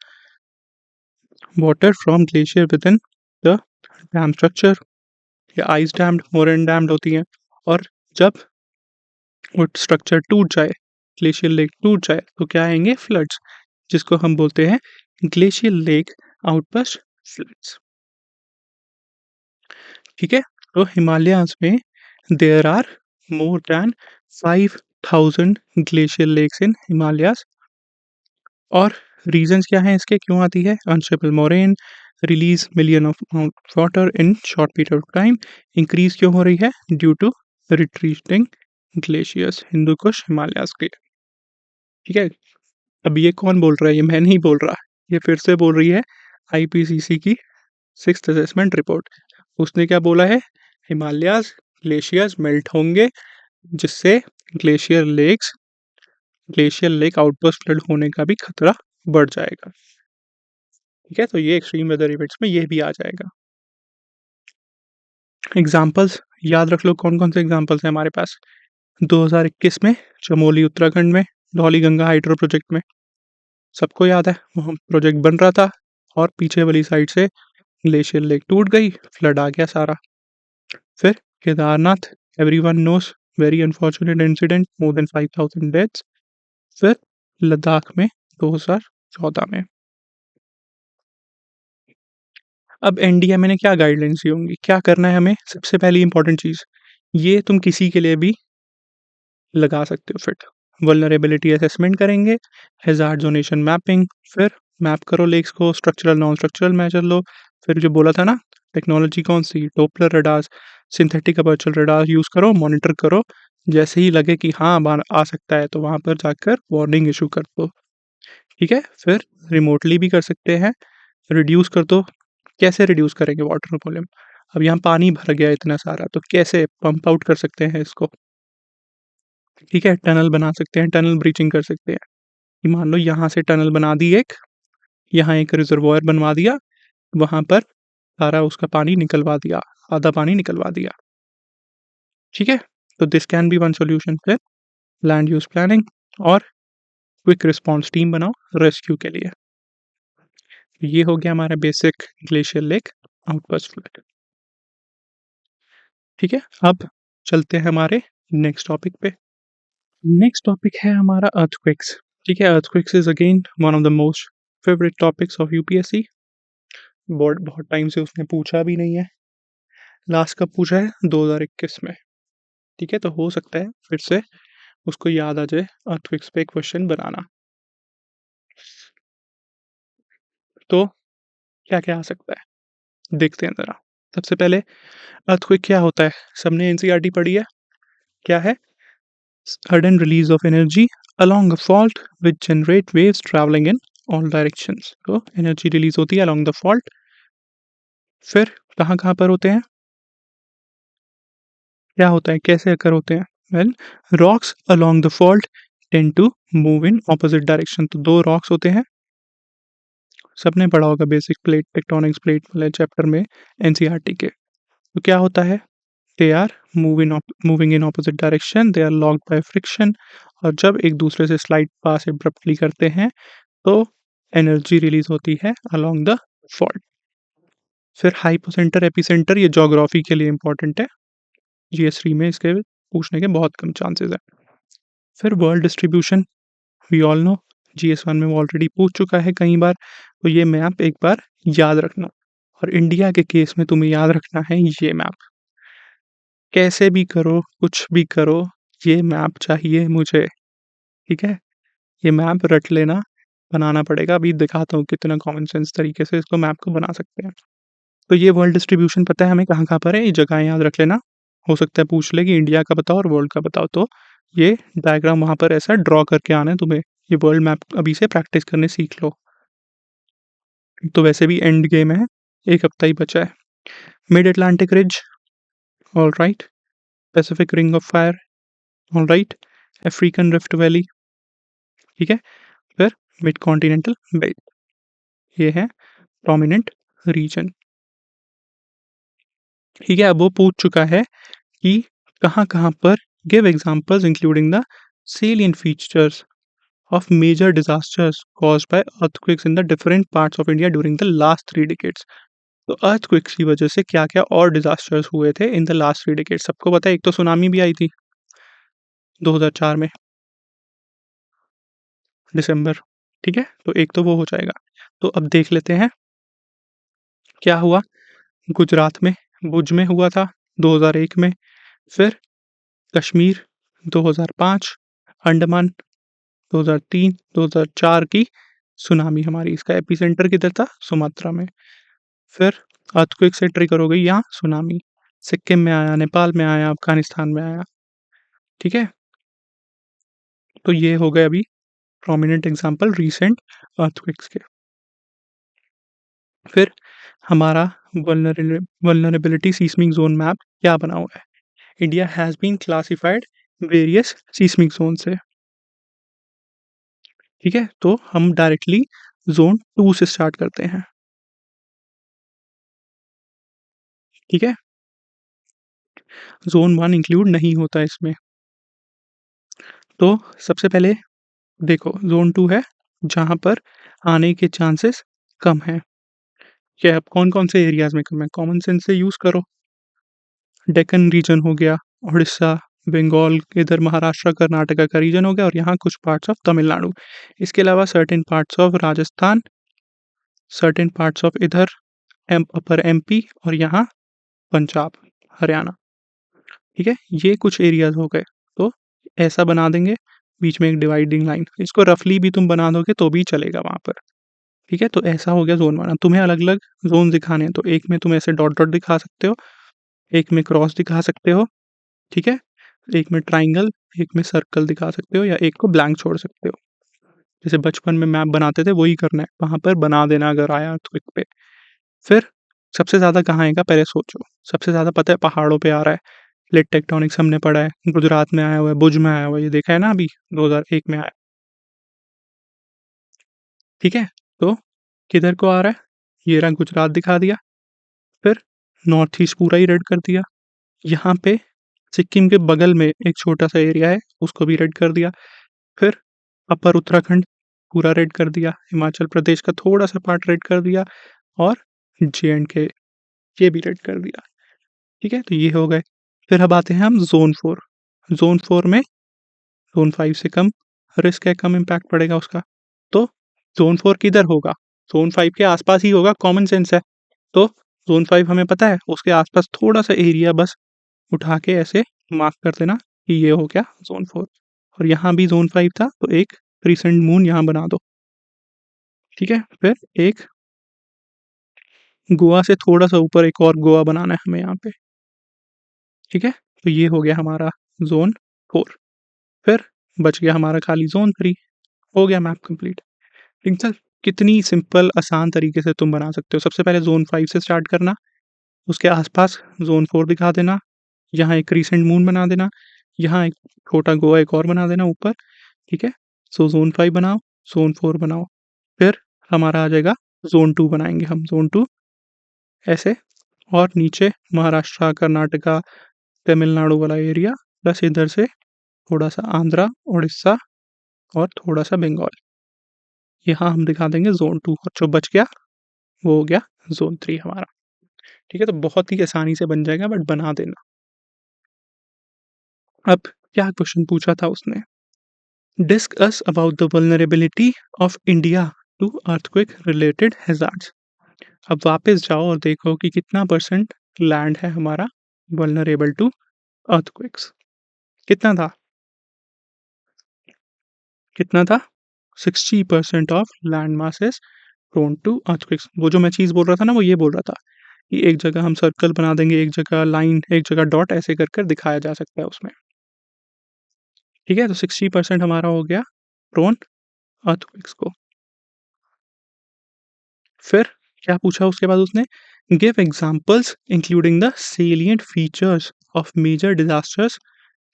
A: water from glacier with in the dam structure, या आइस डैम्ड, मोरेन डैम्ड होती हैं। और जब वो स्ट्रक्चर टूट जाए, ग्लेशियर लेक टूट जाए, तो क्या आएंगे? फ्लड्स, जिसको हम बोलते हैं ग्लेशियर लेक आउटबर्स्ट फ्लड्स, ठीक है? तो हिमालयाज़ में there are more than 5000 glacier lakes in Himalayas. और रीजंस क्या हैं इसके, क्यों आती है? Unstable moraine, release million of water in short period of time. Increase क्यों हो रही है? Due to retreating glaciers, Hindu Kush Himalayas के, ठीक है? अब ये कौन बोल रहा है? ये मैं नहीं बोल रहा, ये फिर से बोल रही है आईपीसीसी की सिक्स्थ असेसमेंट रिपोर्ट। उसने क्या बोला है? हिमालयाज़ ग्लेशियर्स मेल्ट होंगे, जिससे glacier lakes, glacier lake outburst flood होने का भी खतरा बढ़ जाएगा, ठीक है? तो ये एक्सट्रीम वेदर इवेंट्स में ये भी आ जाएगा। एग्जाम्पल्स याद रख लो, कौन कौन से एग्जाम्पल्स हैं हमारे पास? 2021 में चमोली उत्तराखंड में धौली गंगा हाइड्रो प्रोजेक्ट में, सबको याद है वो प्रोजेक्ट बन रहा था और पीछे वाली साइड से ग्लेशियर लेक टूट गई, फ्लड आ गया सारा। फिर Kedarnath, everyone knows, very unfortunate incident, more than 5000 deaths. फिर लद्दाख में 2014 में। अब एनडीएमए ने क्या गाइडलाइंस दी होंगी, क्या करना है हमें? सबसे पहली इंपॉर्टेंट चीज़, ये तुम किसी के लिए भी लगा सकते हो फिट। वल्नरेबिलिटी असेसमेंट करेंगे, हैज़ार्ड ज़ोनेशन मैपिंग, फिर मैप करो लेक्स को, स्ट्रक्चरल नॉन स्ट्रक्चरल मेजर लो, फिर जो बोला था ना टेक्नोलॉजी कौन सी, Doppler radars, synthetic aperture radar use करो, मॉनिटर करो, जैसे ही लगे कि हाँ आ सकता है तो वहाँ पर जाकर वार्निंग इशू कर दो। ठीक है, फिर रिमोटली भी कर सकते हैं, रिड्यूस कर दो। कैसे रिड्यूस करेंगे वाटर वॉल्यूम? अब यहाँ पानी भर गया इतना सारा, तो कैसे पंप आउट कर सकते हैं इसको? ठीक है, टनल बना सकते हैं, टनल ब्रीचिंग कर सकते हैं कि मान लो यहाँ से टनल बना दी एक, यहाँ एक रिजर्वॉयर बनवा दिया, वहाँ पर सारा उसका पानी निकलवा दिया, आधा पानी निकलवा दिया। ठीक है, तो this can be one solution. फिर लैंड यूज प्लानिंग और क्विक रिस्पॉन्स टीम बनाओ रेस्क्यू के लिए। ये हो गया हमारा basic glacier lake outburst flood. ठीक है, अब चलते हैं हमारे नेक्स्ट टॉपिक पे। नेक्स्ट टॉपिक है हमारा अर्थक्वेक्स। ठीक है, earthquakes is again one of the most favourite topics of UPSC. Board बहुत टाइम से उसने पूछा भी नहीं है, लास्ट कब पूछा है? 2021 में। ठीक है, तो हो सकता है फिर से उसको याद आ जाए अर्थक्वेक्स पे क्वेश्चन बनाना। तो क्या क्या आ सकता है देखते हैं ज़रा। सबसे पहले अर्थक्वेक क्या होता है? सबने एनसीईआरटी पढ़ी है। क्या है? Sudden release of energy along a fault which generate waves travelling in all directions. तो एनर्जी रिलीज होती है अलोंग द फॉल्ट। फिर कहाँ कहाँ पर होते हैं? क्या होता है, कैसे अकर होते हैं? Well, rocks along the fault tend to move in opposite direction. तो दो रॉक्स होते हैं, सबने पढ़ा होगा बेसिक प्लेट टेक्टोनिक्स प्लेट वाले चैप्टर में एनसीईआरटी के। तो क्या होता है? They are moving in opposite direction, they are locked by friction. और जब एक दूसरे से स्लाइड पास एब्रप्टली करते हैं तो एनर्जी रिलीज होती है अलोंग द फॉल्ट। फिर हाइपोसेंटर एपिसेंटर, ये ज्योग्राफी के लिए इंपॉर्टेंट है, जीएस3 में इसके पूछने के बहुत कम चांसेस है। फिर world distribution, we all know, जीएस1 में वो ऑलरेडी पूछ चुका है कई बार, तो ये मैप एक बार याद रखना। और इंडिया के केस में तुम्हें याद रखना है ये मैप, कैसे भी करो कुछ भी करो, ये मैप चाहिए मुझे। ठीक है, ये मैप रट लेना, बनाना पड़ेगा। अभी दिखाता हूँ कितना कॉमन सेंस तरीके से इसको मैप को बना सकते हैं। तो ये वर्ल्ड डिस्ट्रीब्यूशन पता है हमें कहाँ कहाँ पर है, ये जगह याद रख लेना। हो सकता है पूछ ले कि इंडिया का बताओ और वर्ल्ड का बताओ, तो ये डायग्राम वहाँ पर ऐसा ड्रॉ करके आना है तुम्हें। ये वर्ल्ड मैप अभी से प्रैक्टिस करने सीख लो। तो वैसे भी एंड गेम है, एक हफ्ता ही बचा है। Mid Atlantic ridge, all right. Pacific ring of fire, all right. African rift valley, ठीक है। फिर मिड कॉन्टिनेंटल बेल्ट, ये है प्रोमिनेंट रीजन। ठीक है, अब वो पूछ चुका है कि कहाँ कहाँ पर, give examples including the salient features of major disasters caused by earthquakes in the different parts of India during the last 3 decades। तो अर्थक्वेक्स की वजह से क्या क्या और डिजास्टर्स हुए थे इन द लास्ट 3 decades? सबको पता है, एक तो सुनामी भी आई थी 2004 में दिसंबर। ठीक है, तो एक तो वो हो जाएगा। तो अब देख लेते हैं क्या हुआ। गुजरात में भुज में हुआ था 2001 में। फिर कश्मीर 2005, अंडमान 2003, 2004 की सुनामी हमारी, इसका एपिसेंटर किधर था? सुमात्रा में। फिर अर्थक्वेक से ट्रिगर हो गई यहाँ सुनामी, सिक्किम में आया, नेपाल में आया, अफगानिस्तान में आया। ठीक है, तो ये हो गए अभी प्रोमिनेंट एग्जांपल रीसेंट अर्थक्वेक्स के। फिर हमारा वल्नरेबिलिटी सीस्मिक जोन मैप क्या बना हुआ है? India has been classified various seismic zone से। ठीक है, तो हम डायरेक्टली जोन 2 से स्टार्ट करते हैं। ठीक है, जोन 1 इंक्लूड नहीं होता इसमें। तो सबसे पहले देखो, जोन 2 है जहाँ पर आने के चांसेस कम हैं। क्या, अब कौन कौन से एरियाज में कम है? कॉमन सेंस से यूज़ करो। डेक्कन रीजन हो गया, उड़ीसा, बंगाल, इधर महाराष्ट्र, कर्नाटका का रीजन हो गया और यहाँ कुछ पार्ट्स ऑफ तमिलनाडु। इसके अलावा certain parts of Rajasthan, certain parts of इधर अपर एमपी और यहाँ पंजाब, हरियाणा। ठीक है, ये कुछ एरियाज हो गए। तो ऐसा बना देंगे, बीच में एक डिवाइडिंग लाइन। इसको रफली भी तुम बना दोगे तो भी चलेगा वहाँ पर। ठीक है, तो ऐसा हो गया जोन बना। तुम्हें अलग अलग जोन दिखाने हैं तो एक में तुम ऐसे डॉट डॉट दिखा सकते हो, एक में क्रॉस दिखा सकते हो। ठीक है, एक में ट्राइंगल, एक में सर्कल दिखा सकते हो, या एक को ब्लैंक छोड़ सकते हो। जैसे बचपन में मैप बनाते थे वही करना है, वहाँ पर बना देना अगर आया तो एक पे। फिर सबसे ज़्यादा कहाँ आएगा पहले सोचो। सबसे ज़्यादा पता है पहाड़ों पे आ रहा है। प्लेट टेक्टोनिक्स हमने पढ़ा है, गुजरात में आया हुआ है, भुज में आया हुआ है, ये देखा है ना अभी 2001 में आया। ठीक है, तो किधर को आ रहा है, ये रहा गुजरात दिखा दिया। फिर नॉर्थ ईस्ट पूरा ही रेड कर दिया। यहाँ पे सिक्किम के बगल में एक छोटा सा एरिया है, उसको भी रेड कर दिया। फिर अपर उत्तराखंड पूरा रेड कर दिया, हिमाचल प्रदेश का थोड़ा सा पार्ट रेड कर दिया, और जे एंड के ये भी रेड कर दिया। ठीक है, तो ये हो गए। फिर अब आते हैं हम जोन 4। जोन 4 में जोन 5 से कम रिस्क है, कम इम्पैक्ट पड़ेगा उसका। तो जोन 4 किधर होगा, जोन 5 के आसपास ही होगा, कॉमन सेंस है। तो जोन 5 हमें पता है, उसके आसपास थोड़ा सा एरिया बस उठा के ऐसे मार्क कर देना कि ये हो गया जोन 4। और यहाँ भी जोन 5 था तो एक क्रिसेंट मून यहाँ बना दो। ठीक है, फिर एक गोवा से थोड़ा सा ऊपर एक और गोवा बनाना है हमें यहाँ पे। ठीक है, तो ये हो गया हमारा जोन 4। फिर बच गया हमारा खाली जोन 3। हो गया मैप कंप्लीट। लेकिन सर, कितनी सिंपल आसान तरीके से तुम बना सकते हो। सबसे पहले जोन 5 से स्टार्ट करना, उसके आसपास जोन 4 दिखा देना, यहाँ एक क्रीसेंट मून बना देना, यहाँ एक छोटा गोवा एक और बना देना ऊपर। ठीक है, सो जोन 5 बनाओ, जोन 4 बनाओ। फिर हमारा आ जाएगा जोन 2 बनाएंगे हम, जोन 2 ऐसे। और नीचे महाराष्ट्र, कर्नाटका, तमिलनाडु वाला एरिया, प्लस इधर से थोड़ा सा आंध्रा, उड़ीसा और थोड़ा सा बंगाल, यहाँ हम दिखा देंगे जोन 2। और जो बच गया वो हो गया जोन 3 हमारा। ठीक है, तो बहुत ही आसानी से बन जाएगा, बट बना देना। अब क्या क्वेश्चन पूछा था उसने, discuss about the vulnerability of India to earthquake related hazards. अब वापस जाओ और देखो कि कितना परसेंट लैंड है हमारा वल्नरेबल टू अर्थक्वेक्स। कितना था, कितना था, 60% of land masses prone to earthquakes. वो जो मैं चीज़ बोल रहा था ना, वो ये बोल रहा था कि एक जगह हम सर्कल बना देंगे, एक जगह लाइन, एक जगह डॉट, ऐसे कर कर दिखाया जा सकता है उसमें। ठीक है, तो 60% हमारा हो गया प्रोन अर्थक्वेक्स को। फिर क्या पूछा उसके बाद उसने, give examples including the salient features of major disasters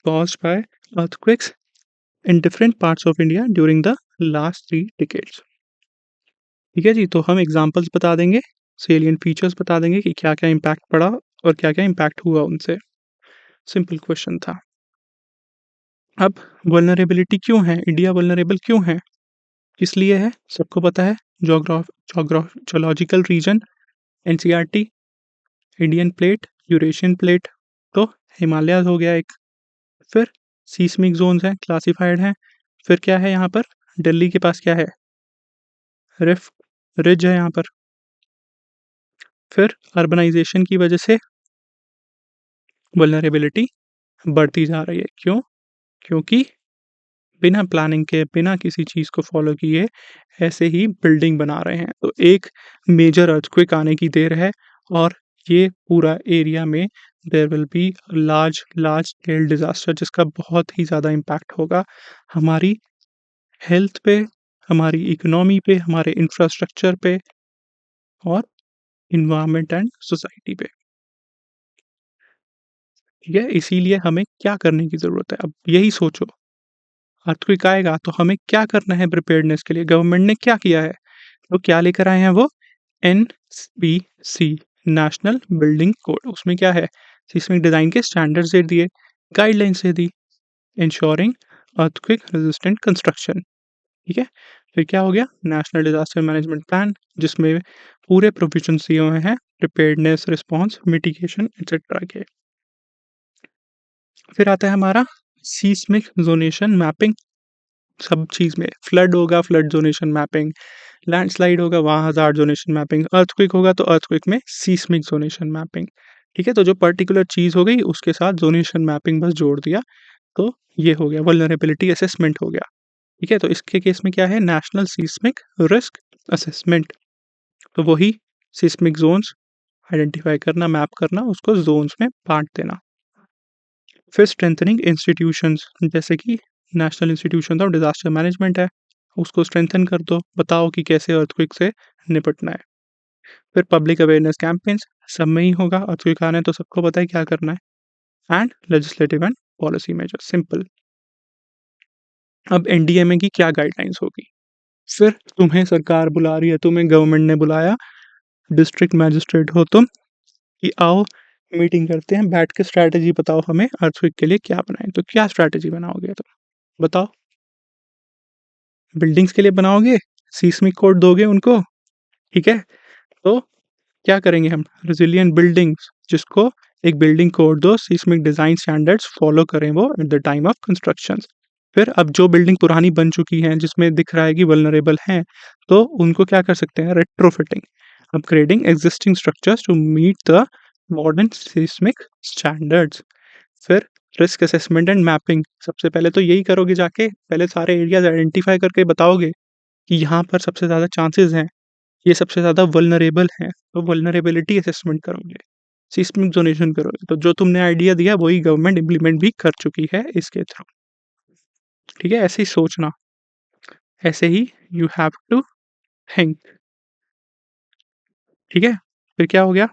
A: caused by earthquakes in different parts of India during the last 3 decades। ठीक है जी, तो हम एग्जांपल्स बता देंगे, सेलिएंट फीचर्स बता देंगे कि क्या क्या इम्पैक्ट पड़ा और क्या क्या इम्पैक्ट हुआ उनसे। सिंपल क्वेश्चन था। अब वल्नरेबिलिटी क्यों है, इंडिया वल्नरेबल क्यों है, किस लिए है, सबको पता है। Geological region, NCERT, Indian plate, Eurasian plate, तो हिमालय हो गया एक। फिर सीस्मिक जोन्स हैं, क्लासिफाइड हैं। फिर क्या है यहाँ पर, दिल्ली के पास क्या है, रिफ रिज है यहाँ पर। फिर अर्बनाइजेशन की वजह से वल्नरेबिलिटी बढ़ती जा रही है। क्यों, क्योंकि बिना प्लानिंग के, बिना किसी चीज़ को फॉलो किए ऐसे ही बिल्डिंग बना रहे हैं, तो एक मेजर अर्थक्वेक आने की देर है। और ये पूरा एरिया में there will be large large scale disaster, जिसका बहुत ही ज़्यादा इम्पैक्ट होगा हमारी हेल्थ पे, हमारी इकोनॉमी पे, हमारे इंफ्रास्ट्रक्चर पे और इन्वायरमेंट एंड सोसाइटी पे। ठीक है, इसीलिए हमें क्या करने की ज़रूरत है, अब यही सोचो। अर्थक्वेक आएगा तो हमें क्या करना है प्रिपेयर्डनेस के लिए, गवर्नमेंट ने क्या किया है, तो क्या लेकर आए हैं वो, एनबीसी, नेशनल बिल्डिंग कोड। उसमें क्या है, सिस्मिक डिज़ाइन के स्टैंडर्ड्स दे दिए, गाइडलाइंस दे दी, इंश्योरिंग अर्थक्वेक रेजिस्टेंट कंस्ट्रक्शन। ठीक है, फिर क्या हो गया, नेशनल डिजास्टर मैनेजमेंट प्लान, जिसमें पूरे प्रोविजंस दिए हुए हैं प्रिपेयर्डनेस, रिस्पांस, मिटिगेशन एक्सेट्रा के। फिर आता है हमारा सीस्मिक ज़ोनेशन मैपिंग। सब चीज़ में फ्लड होगा, फ्लड ज़ोनेशन मैपिंग, लैंडस्लाइड होगा, वहाँ हज़ार्ड ज़ोनेशन मैपिंग, अर्थक्वेक होगा तो अर्थक्वेक में सीस्मिक ज़ोनेशन मैपिंग। ठीक है? तो जो पर्टिकुलर चीज़ हो गई उसके साथ ज़ोनेशन मैपिंग बस जोड़ दिया, तो ये हो गया वल्नरेबिलिटी असेसमेंट हो गया। ठीक है? तो इसके केस में क्या है, नेशनल सीस्मिक रिस्क असेसमेंट। तो वही सिस्मिक ज़ोन्स आइडेंटिफ़ाई करना, मैप करना, उसको ज़ोन्स में बाँट देना। फिर स्ट्रेंथनिंग इंस्टीट्यूशंस, जैसे कि national institution of disaster management है, उसको स्ट्रेंथन कर दो, बताओ कि कैसे अर्थक्वेक से निपटना है। फिर पब्लिक अवेयरनेस कैंपेन्स, सब में ही होगा, अर्थक्वेक आना है तो सबको पता है क्या करना है। And legislative and policy measures, simple. अब एनडीएमए की क्या गाइडलाइंस होगी? फिर तुम्हें सरकार बुला रही है, तुम्हें गवर्नमेंट ने बुलाया, डिस्ट्रिक्ट मैजिस्ट्रेट हो तुम, कि आओ मीटिंग करते हैं, बैठ के स्ट्रैटेजी बताओ हमें अर्थक्वेक के लिए क्या बनाएं। तो क्या स्ट्रैटेजी बनाओगे तुम, बताओ? बिल्डिंग्स के लिए बनाओगे, सीस्मिक कोड दोगे उनको? ठीक है? तो क्या करेंगे हम, रेजिलिएंट बिल्डिंग्स, जिसको एक बिल्डिंग कोड दो, सीस्मिक डिज़ाइन स्टैंडर्ड्स फॉलो करें वो at the time of construction. फिर अब जो बिल्डिंग पुरानी बन चुकी हैं, जिसमें दिख रहा है कि वल्नरेबल हैं, तो उनको क्या कर सकते हैं, retrofitting, upgrading existing structures to meet the modern seismic standards. फिर रिस्क असेसमेंट एंड मैपिंग, सबसे पहले तो यही करोगे, जाके पहले सारे एरियाज आइडेंटिफाई करके बताओगे कि यहाँ पर सबसे ज़्यादा चांसेस हैं, ये सबसे ज़्यादा वल्नरेबल हैं, तो वल्नरेबिलिटी असेसमेंट करोगे, सिस्मिक जोनेशन करोगे। तो जो तुमने आइडिया दिया वही गवर्नमेंट इम्प्लीमेंट भी कर चुकी है इसके थ्रू। ठीक है? ऐसे ही सोचना, ऐसे ही यू हैव टू थिंक। ठीक है? फिर क्या हो गया,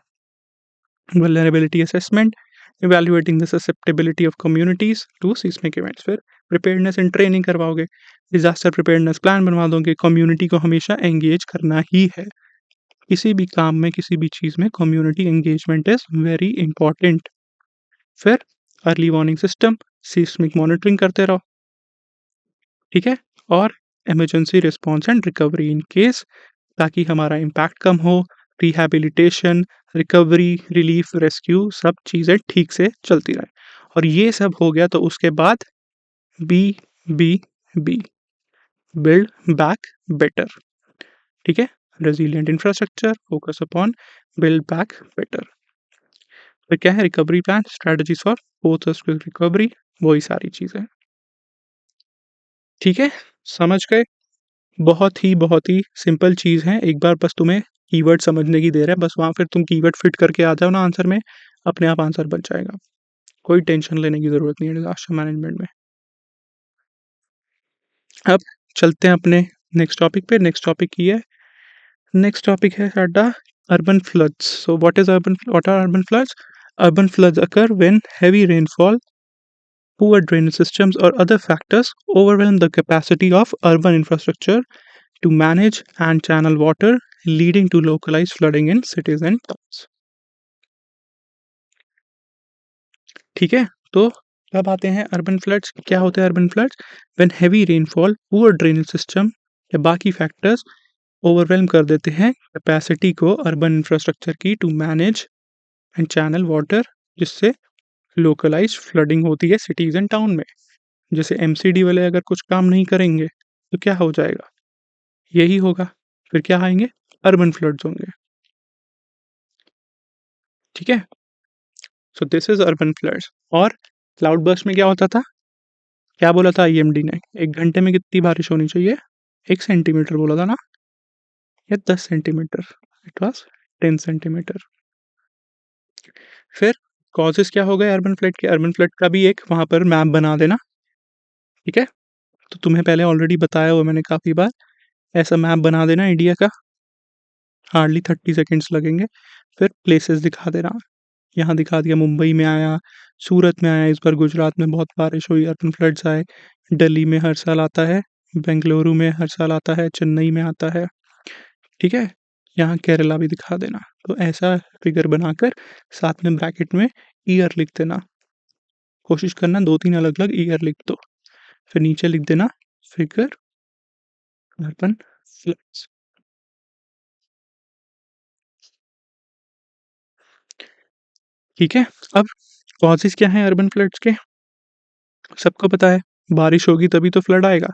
A: vulnerability assessment, evaluating the susceptibility of communities to seismic events. फिर प्रिपेयर्डनेस एंड ट्रेनिंग करवाओगे, डिजास्टर प्रिपेयर्डनेस प्लान बनवा दोगे, कम्युनिटी को हमेशा एंगेज करना ही है। किसी भी काम में, किसी भी चीज़ में community engagement is very important. फिर early warning system, seismic monitoring करते रहो। ठीक है? और emergency response and recovery in case, ताकि हमारा इम्पैक्ट कम हो, रिहैबिलिटेशन, रिकवरी, रिलीफ, रेस्क्यू, सब चीज़ें ठीक से चलती रहें। और ये सब हो गया तो उसके बाद B, B, B, build back better. ठीक है? Resilient infrastructure, focus upon build back better. फिर क्या है, recovery plan, strategies for post recovery, वही सारी चीज़ें। ठीक है? समझ गए? बहुत ही सिंपल चीज़ है, एक बार बस तुम्हें कीवर्ड समझने की देर है, बस वहाँ फिर तुम कीवर्ड फिट करके आ जाओ ना आंसर में, अपने आप आंसर बन जाएगा। कोई टेंशन लेने की ज़रूरत नहीं है डिज़ास्टर मैनेजमेंट में। अब चलते हैं अपने नेक्स्ट टॉपिक पे। नेक्स्ट टॉपिक है साडा urban floods. So what are urban floods? Urban floods occur when heavy rainfall, poor drainage systems, or other factors overwhelm the capacity of urban infrastructure to manage and channel water, leading to localized flooding in cities and towns. ठीक है? तो अब आते हैं urban floods. क्या होते हैं urban floods? When heavy rainfall, poor drainage system या बाकी फैक्टर्स ओवरवेल्म कर देते हैं कैपेसिटी को अर्बन इंफ्रास्ट्रक्चर की to manage and channel water, जिससे लोकलाइज्ड फ्लडिंग होती है सिटीज़ एंड टाउन में। जैसे एमसीडी वाले अगर कुछ काम नहीं करेंगे तो क्या हो जाएगा, यही होगा। फिर क्या आएंगे, अर्बन फ्लड्स होंगे। ठीक है? सो दिस इज अर्बन फ्लड्स। और क्लाउड बर्स्ट में क्या होता था, क्या बोला था आईएमडी ने, 1 घंटे में कितनी बारिश होनी चाहिए, 1 सेंटीमीटर बोला था ना, या 10 सेंटीमीटर? It was 10 centimetre. फिर कॉजेस क्या हो गए अर्बन फ्लड के, अर्बन फ्लड का भी एक वहाँ पर मैप बना देना। ठीक है? तो तुम्हें पहले ऑलरेडी बताया हुआ मैंने काफ़ी बार, ऐसा मैप बना देना इंडिया का, हार्डली 30 सेकेंड्स लगेंगे। फिर प्लेसेस दिखा देना, यहाँ दिखा दिया, मुंबई में आया, सूरत में आया, इस बार गुजरात में बहुत बारिश हुई, अर्बन फ्लड्स आए, दिल्ली में हर साल आता है, बेंगलुरु में हर साल आता है, चेन्नई में आता है। ठीक है? यहाँ केरला भी दिखा देना। तो ऐसा फिगर बनाकर साथ में ब्रैकेट में ईयर लिख देना, कोशिश करना 2-3 अलग-अलग ईयर लिख दो। फिर नीचे लिख देना फिगर अर्बन फ्लड्स। ठीक है? अब कॉजेज़ क्या हैं अर्बन फ्लड्स के? सबको पता है बारिश होगी तभी तो फ्लड आएगा।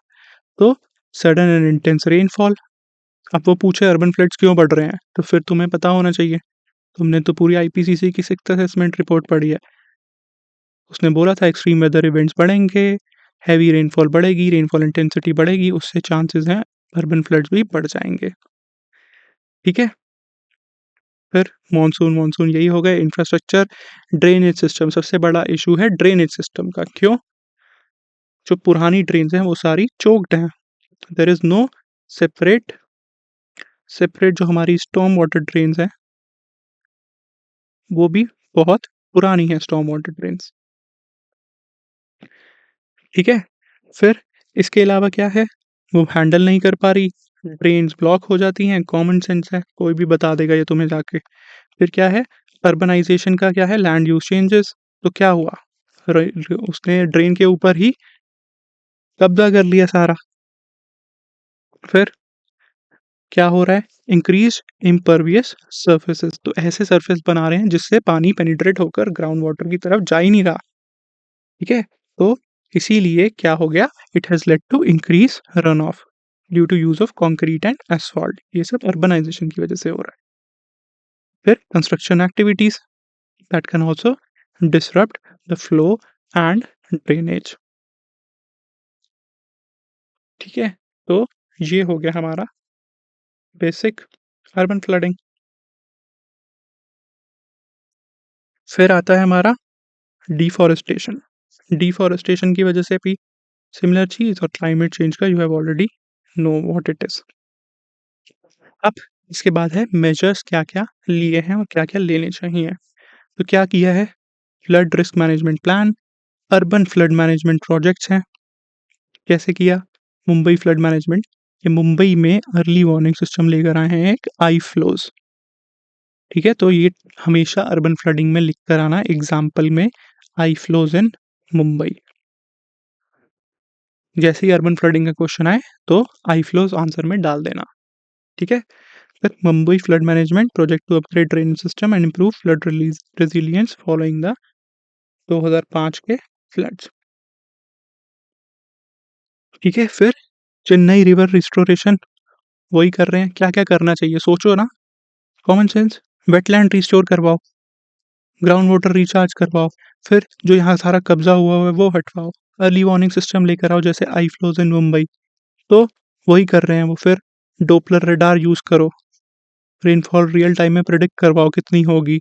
A: तो सडन एंड इंटेंस रेनफॉल। अब वो पूछे अर्बन फ्लड्स क्यों बढ़ रहे हैं, तो फिर तुम्हें पता होना चाहिए। तुमने तो पूरी आईपीसीसी की सिक्स्थ असेसमेंट रिपोर्ट पढ़ी है। उसने बोला था एक्सट्रीम वेदर इवेंट्स बढ़ेंगे, हैवी रेनफॉल बढ़ेगी, रेनफॉल इंटेंसिटी बढ़ेगी, उससे चांसेस हैं अर्बन फ्लड्स भी बढ़ जाएंगे। ठीक है। फिर मॉनसून मॉनसून यही हो गए। इंफ्रास्ट्रक्चर, ड्रेनेज सिस्टम सबसे बड़ा इशू है ड्रेनेज सिस्टम का। क्यों? जो पुरानी ड्रेन्स हैं वो सारी चोक्ड हैं। There is no separate separate जो हमारी स्टॉर्म वाटर ड्रेन्स हैं वो भी बहुत पुरानी है स्टॉर्म वाटर ड्रेन्स। ठीक है। फिर इसके अलावा क्या है, वो हैंडल नहीं कर पा रही, ड्रेन्स ब्लॉक हो जाती हैं। कॉमन सेंस है, कोई भी बता देगा ये तुम्हें जाके। फिर क्या है, अर्बनाइजेशन का क्या है, लैंड यूज चेंजेस। तो क्या हुआ, उसने ड्रेन के ऊपर ही कब्जा कर लिया सारा। फिर क्या हो रहा है, इंक्रीज इम्परवियस सर्फेसेस। तो ऐसे सरफेस बना रहे हैं जिससे पानी पेनिट्रेट होकर ग्राउंड वाटर की तरफ जा ही नहीं रहा। ठीक है। तो इसीलिए क्या हो गया, it has led to increase run off due to use of concrete and asphalt. ये सब अर्बनाइजेशन की वजह से हो रहा है। फिर construction activities that can also disrupt the flow and drainage. ठीक है। तो ये हो गया हमारा बेसिक अर्बन फ्लडिंग। फिर आता है हमारा डिफॉरेस्टेशन। डिफॉरेस्टेशन की वजह से भी सिमिलर चीज, और क्लाइमेट चेंज का you have already know what it is. अब इसके बाद है मेजर्स क्या क्या लिए हैं और क्या क्या लेने चाहिए। तो क्या किया है, flood risk management plan, urban flood management projects हैं। कैसे किया, मुंबई फ्लड मैनेजमेंट, ये मुंबई में अर्ली वार्निंग सिस्टम लेकर आए हैं एक आई फ्लोज। ठीक है। तो ये हमेशा अर्बन फ्लडिंग में लिख कर आना एग्जाम्पल में, आई फ्लोज इन मुंबई। जैसे ही अर्बन फ्लडिंग का क्वेश्चन आए तो आई फ्लोज आंसर में डाल देना। ठीक है। फिर Mumbai flood management project to upgrade drainage system and improve flood release resilience following the 2005 के फ्लड्स। ठीक है। फिर चेन्नई रिवर रिस्टोरेशन, वही कर रहे हैं। क्या क्या करना चाहिए सोचो ना, कॉमन सेंस। वेटलैंड रिस्टोर करवाओ, ग्राउंड वाटर रिचार्ज करवाओ, फिर जो यहाँ सारा कब्जा हुआ हुआ है वो हटवाओ, अर्ली वार्निंग सिस्टम लेकर आओ जैसे आई फ्लोज इन मुंबई। तो वही कर रहे हैं वो। फिर डोपलर रडार यूज करो, रेनफॉल रियल टाइम में प्रिडिक्ट करवाओ कितनी होगी।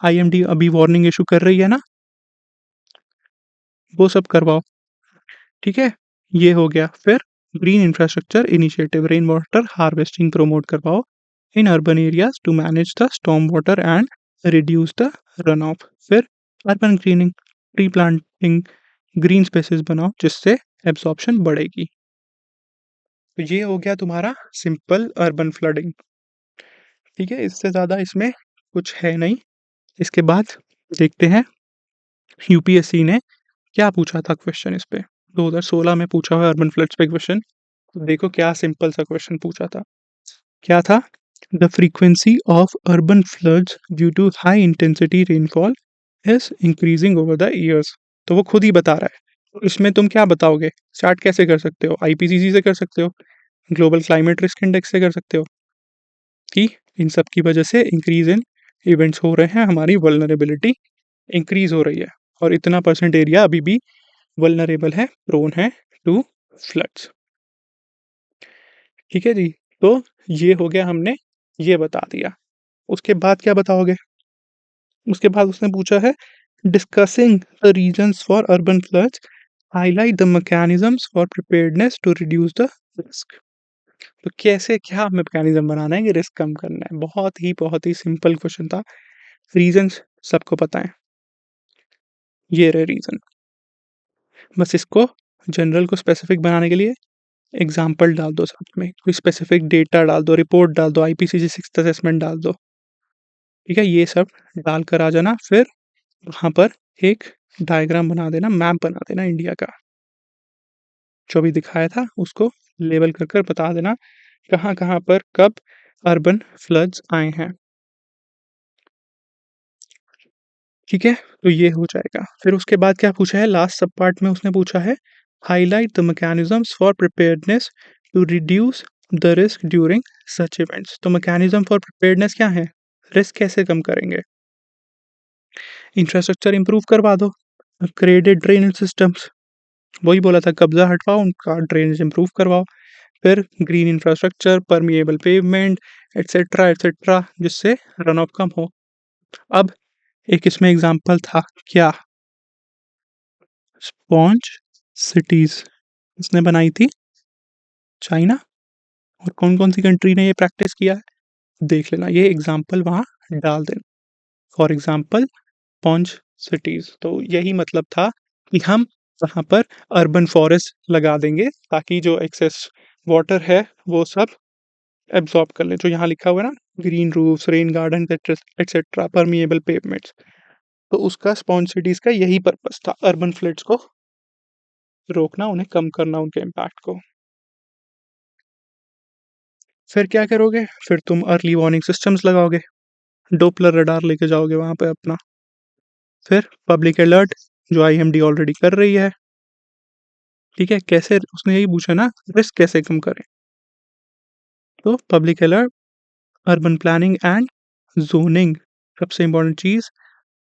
A: आईएमडी अभी वार्निंग इशू कर रही है ना, वो सब करवाओ। ठीक है। ये हो गया। फिर green infrastructure initiative, rain water harvesting promote करवाओ in urban areas to manage the storm water and reduce the run off. फिर urban greening, tree planting, green spaces बनाओ जिससे एब्जॉर्प्शन बढ़ेगी। तो ये हो गया तुम्हारा सिंपल अर्बन फ्लडिंग। ठीक है। इससे ज़्यादा इसमें कुछ है नहीं। इसके बाद देखते हैं यूपीएससी ने क्या पूछा था क्वेश्चन इस पे। 2016 में पूछा हुआ अर्बन फ्लड्स पे क्वेश्चन। तो देखो क्या सिंपल सा क्वेश्चन पूछा था। क्या था, the frequency of urban floods due to high intensity rainfall is increasing over the years. तो वो खुद ही बता रहा है। तो इसमें तुम क्या बताओगे, स्टार्ट कैसे कर सकते हो, आईपीसीसी से कर सकते हो, ग्लोबल क्लाइमेट रिस्क इंडेक्स से कर सकते हो कि इन सब की वजह से इंक्रीज इन इवेंट्स हो रहे हैं, हमारी वल्नरेबिलिटी इंक्रीज हो रही है, और इतना परसेंट एरिया अभी भी वल्नरेबल है, प्रोन है टू फ्लड्स। ठीक है जी। तो ये हो गया, हमने ये बता दिया। उसके बाद क्या बताओगे, उसके बाद उसने पूछा है discussing the reasons for urban floods, highlight the mechanisms for preparedness to reduce the risk. तो कैसे क्या मैकेनिज्म बनाना है कि रिस्क कम करना है, बहुत ही सिंपल क्वेश्चन था। रीजंस सबको पता है, ये रहे रीजन। बस इसको जनरल को स्पेसिफिक बनाने के लिए एग्जाम्पल डाल दो, साथ में कोई स्पेसिफिक डेटा डाल दो, रिपोर्ट डाल दो, आईपीसीसी सिक्स्थ असेसमेंट डाल दो। ठीक है। ये सब डाल कर आ जाना। फिर वहाँ पर एक डायग्राम बना देना, मैप बना देना इंडिया का, जो भी दिखाया था उसको लेबल कर कर बता देना कहाँ कहाँ पर कब अर्बन फ्लड्स आए हैं। ठीक है? तो ये हो जाएगा। फिर उसके बाद क्या पूछा है लास्ट सब पार्ट में उसने पूछा है highlight the mechanisms for preparedness to reduce the risk during such events. तो मैकेनिज़्म फॉर प्रिपेयर्डनेस क्या है? रिस्क कैसे कम करेंगे? इंफ्रास्ट्रक्चर इम्प्रूव करवा दो, अपग्रेडेड ड्रेनेज सिस्टम्स, वही बोला था कब्ज़ा हटवाओ, उनका ड्रेनेज इम्प्रूव करवाओ। फिर green infrastructure, permeable pavement etcetera जिससे रन ऑफ कम हो। अब एक इसमें एग्जांपल था क्या? स्पॉन्ज सिटीज़ किसने बनाई थी? चाइना। और कौन-कौन सी कंट्री ने ये प्रैक्टिस किया है? देख लेना, ये एग्जांपल वहाँ डाल देना। फॉर एग्जांपल स्पॉन्ज सिटीज़, तो यही मतलब था कि हम वहाँ पर अर्बन फॉरेस्ट लगा देंगे ताकि जो एक्सेस वाटर है वो सब एब्ज़ॉर्ब कर ले। जो यहाँ लिखा हुआ है ना, green roofs, rain garden etcetera, permeable pavements, तो उसका स्पॉन्ज सिटीज़ का यही पर्पस था, अर्बन फ्लड्स को रोकना, उन्हें कम करना, उनके इम्पैक्ट को। फिर क्या करोगे? फिर तुम अर्ली वार्निंग सिस्टम्स लगाओगे, डोपलर रडार लेके जाओगे वहाँ पे अपना। फिर पब्लिक अलर्ट जो आईएमडी ऑलरेडी कर रही है, ठीक है? कैसे उसने यही पूछा ना, रिस्क कैसे कम करें? तो public alert, urban planning and zoning, सबसे इम्पोर्टेंट चीज़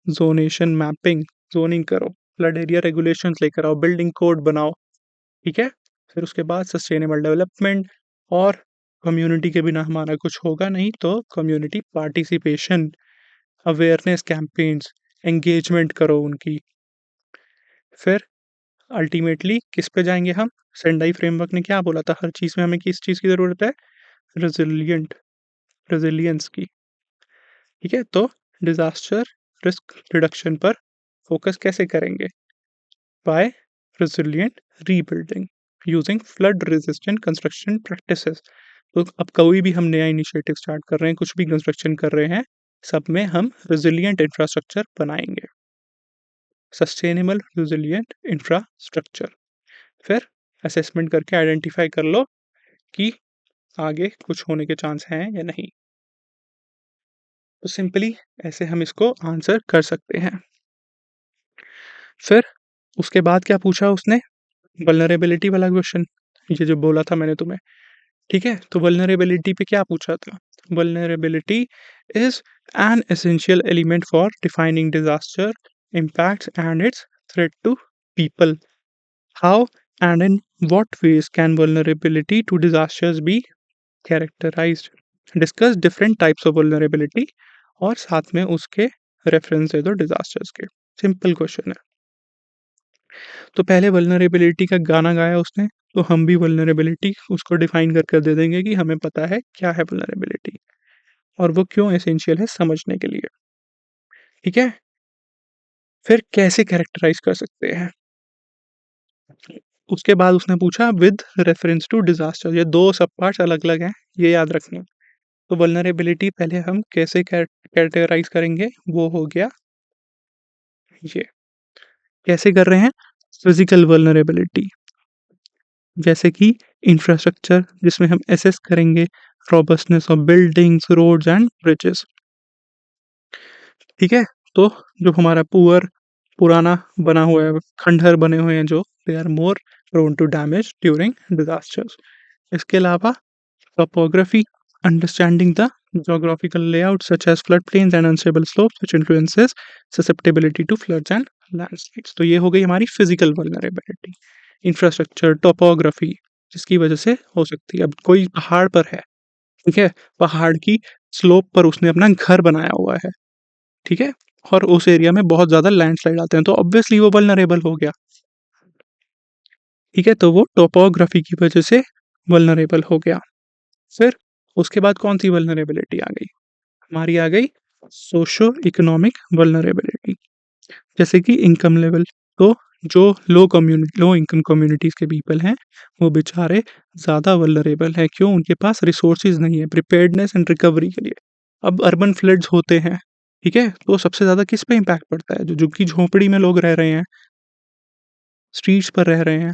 A: ज़ोनेशन मैपिंग, ज़ोनिंग करो, फ्लड एरिया रेगुलेशंस लेकर आओ, बिल्डिंग कोड बनाओ, ठीक है? फिर उसके बाद सस्टेनेबल डेवलपमेंट और कम्युनिटी के बिना हमारा कुछ होगा नहीं, तो community participation, awareness campaigns, engagement करो उनकी। फिर अल्टीमेटली किस पे जाएँगे हम? सेंडाई फ्रेमवर्क ने क्या बोला था, हर चीज़ में हमें किस चीज़ की ज़रूरत है? रेज़िलिएंट रेज़िलियंस की, ठीक है? तो डिज़ास्टर रिस्क रिडक्शन पर फोकस कैसे करेंगे? By resilient rebuilding using flood resistant construction practices. तो अब कोई भी हम नया इनिशिएटिव स्टार्ट कर रहे हैं, कुछ भी कंस्ट्रक्शन कर रहे हैं, सब में हम रेज़िलिएंट इंफ्रास्ट्रक्चर बनाएँगे। Sustainable resilient infrastructure. फिर असेसमेंट करके आइडेंटिफाई कर लो कि आगे कुछ होने के चांस हैं या नहीं। तो सिंपली ऐसे हम इसको आंसर कर सकते हैं। फिर उसके बाद क्या पूछा उसने? वल्नरेबिलिटी वाला क्वेश्चन, ये जो बोला था मैंने तुम्हें, ठीक है? तो वल्नरेबिलिटी पे क्या पूछा था? Vulnerability is an essential element for defining disaster impacts and its threat to people. How and in what ways can vulnerability to disasters be characterized? Discuss different types of vulnerability और साथ में उसके reference दे दो disasters के। Simple question है। तो पहले vulnerability का गाना गाया उसने, तो हम भी वल्नरेबिलिटी उसको डिफाइन कर दे देंगे कि हमें पता है क्या है वल्नरेबिलिटी और वो क्यों एसेंशियल है समझने के लिए, ठीक है? फिर कैसे कैरेक्टराइज कर सकते हैं? उसके बाद उसने पूछा विद रेफरेंस टू डिजास्टर, ये दो सब पार्ट्स अलग-अलग हैं, ये याद रखना। तो वल्नरेबिलिटी पहले हम कैसे कैटेगराइज करेंगे, वो हो गया ये। कैसे कर रहे हैं? फिजिकल वल्नरेबिलिटी, जैसे कि इंफ्रास्ट्रक्चर जिसमें हम एसेस करेंगे robustness of buildings, roads and bridges, ठीक है? तो जो हमारा पुराना बना हुआ है, खंडहर बने हुए हैं जो, they are more prone to damage during disasters. इसके अलावा topography, understanding the geographical layout such as floodplains and unstable slopes which influences susceptibility to floods and landslides। तो ये हो गई हमारी फिजिकल वल्नरेबिलिटी। इंफ्रास्ट्रक्चर, टोपोग्राफी जिसकी वजह से हो सकती है। अब कोई पहाड़ पर है, ठीक है? पहाड़ की स्लोप पर उसने अपना घर बनाया हुआ है, ठीक है? और उस एरिया में बहुत ज़्यादा लैंडस्लाइड आते हैं, तो ऑब्वियसली वो वल्नरेबल हो गया, ठीक है? तो वो टोपोग्राफी की वजह से वल्नरेबल हो गया। फिर उसके बाद कौन-सी वल्नरेबिलिटी आ गई? हमारी आ गई सोशो इकोनॉमिक वल्नरेबिलिटी, जैसे कि इनकम लेवल। तो जो लो इनकम कम्युनिटीज़ के पीपल हैं, वो बेचारे ज़्यादा वल्नरेबल हैं। क्यों? उनके पास रिसोर्सेज़ नहीं है प्रिपेयर्डनेस एंड रिकवरी के लिए। अब अर्बन फ्लड्स होते हैं, ठीक है? तो सबसे ज़्यादा किस पे इम्पैक्ट पड़ता है? जो झुग्गी-झोंपड़ी में लोग रह रहे हैं, स्ट्रीट्स पर रह रहे हैं,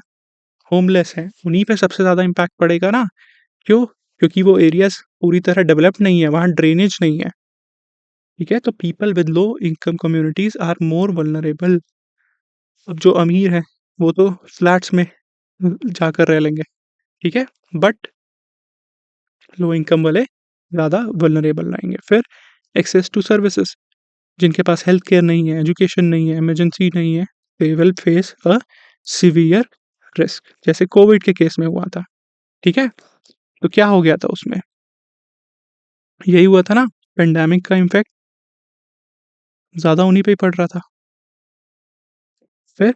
A: होमलेस हैं, उन्हीं पे सबसे ज़्यादा इम्पैक्ट पड़ेगा ना। क्यों? क्योंकि वो एरियाज़ पूरी तरह डेवलप्ड नहीं है, वहाँ ड्रेनेज नहीं है। ठीक है, तो people with low income communities are more vulnerable. अब जो अमीर है वो तो फ्लैट्स में जाकर रह लेंगे, ठीक है, बट लो इनकम वाले ज़्यादा वल्नरेबल रहेंगे। फिर एक्सेस टू सर्विसेज, जिनके पास हेल्थ केयर नहीं है, एजुकेशन नहीं है, इमरजेंसी नहीं है, they will face a severe risk, जैसे कोविड के केस में हुआ था। ठीक है, तो क्या हो गया था उसमें, यही हुआ था ना, पेंडेमिक का इम्पैक्ट ज़्यादा उन्हीं पे ही पड़ रहा था। फिर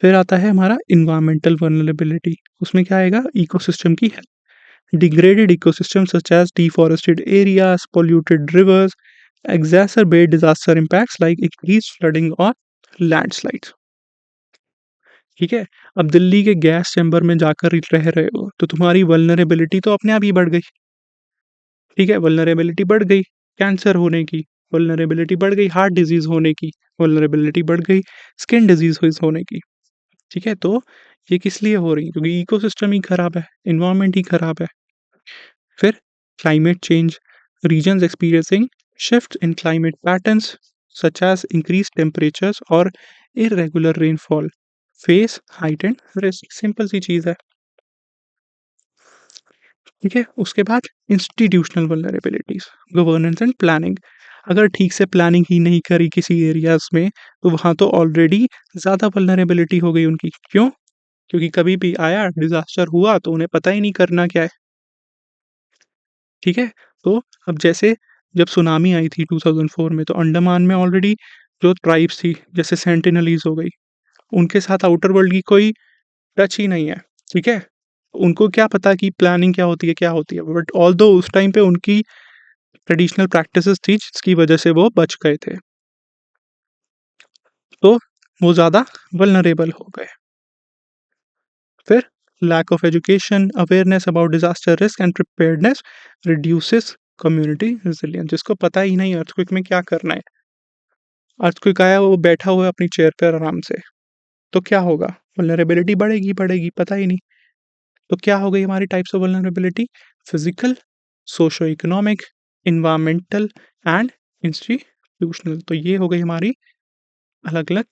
A: फिर आता है हमारा इन्वायरमेंटल वल्नरेबिलिटी। उसमें क्या आएगा, इकोसिस्टम की health. Degraded ecosystem such as deforested areas, polluted rivers exacerbate disaster impacts like increased flooding or landslides। ठीक है, अब दिल्ली के गैस चैम्बर में जाकर रह रहे हो तो तुम्हारी वल्नरेबिलिटी तो अपने आप ही बढ़ गई। ठीक है, वल्नरेबिलिटी बढ़ गई कैंसर होने की, वल्नरेबिलिटी बढ़ गई हार्ट डिजीज होने की, वल्नरेबिलिटी बढ़ गई स्किन डिजीज होने की। ठीक है, तो ये किस लिए हो रही है, क्योंकि इकोसिस्टम ही खराब है, इन्वायरमेंट ही खराब है। फिर climate change, regions experiencing shift in climate patterns such as increase temperatures और irregular rainfall face heightened risk. Simple सी चीज़ है। ठीक है, उसके बाद institutional vulnerabilities, governance and planning. अगर ठीक से प्लानिंग ही नहीं करी किसी एरियाज में तो वहाँ तो ऑलरेडी ज़्यादा वल्नरेबिलिटी हो गई उनकी। क्यों? क्योंकि कभी भी आया डिजास्टर हुआ तो उन्हें पता ही नहीं करना क्या है। ठीक है, तो अब जैसे जब सुनामी आई थी 2004 में, तो अंडमान में ऑलरेडी जो ट्राइब्स थी जैसे सेंटिनलीज हो गई, उनके साथ आउटर वर्ल्ड की कोई टच ही नहीं है। ठीक है, उनको क्या पता कि प्लानिंग क्या होती है, क्या होती है, बट ऑल दो उस टाइम पे उनकी ट्रेडिशनल प्रैक्टिसेस थी जिसकी वजह से वो बच गए थे, तो वो ज़्यादा वल्नरेबल हो गए। फिर lack of education, awareness about disaster risk and preparedness reduces community resilience. जिसको पता ही नहीं अर्थक्वेक में क्या करना है, अर्थक्वेक आया वो बैठा हुआ है अपनी चेयर पर आराम से, तो क्या होगा, वल्नरेबिलिटी बढ़ेगी बढ़ेगी, पता ही नहीं। तो क्या हो गई हमारी types of vulnerability, physical, socio economic, environmental and institutional. तो ये हो गई हमारी अलग अलग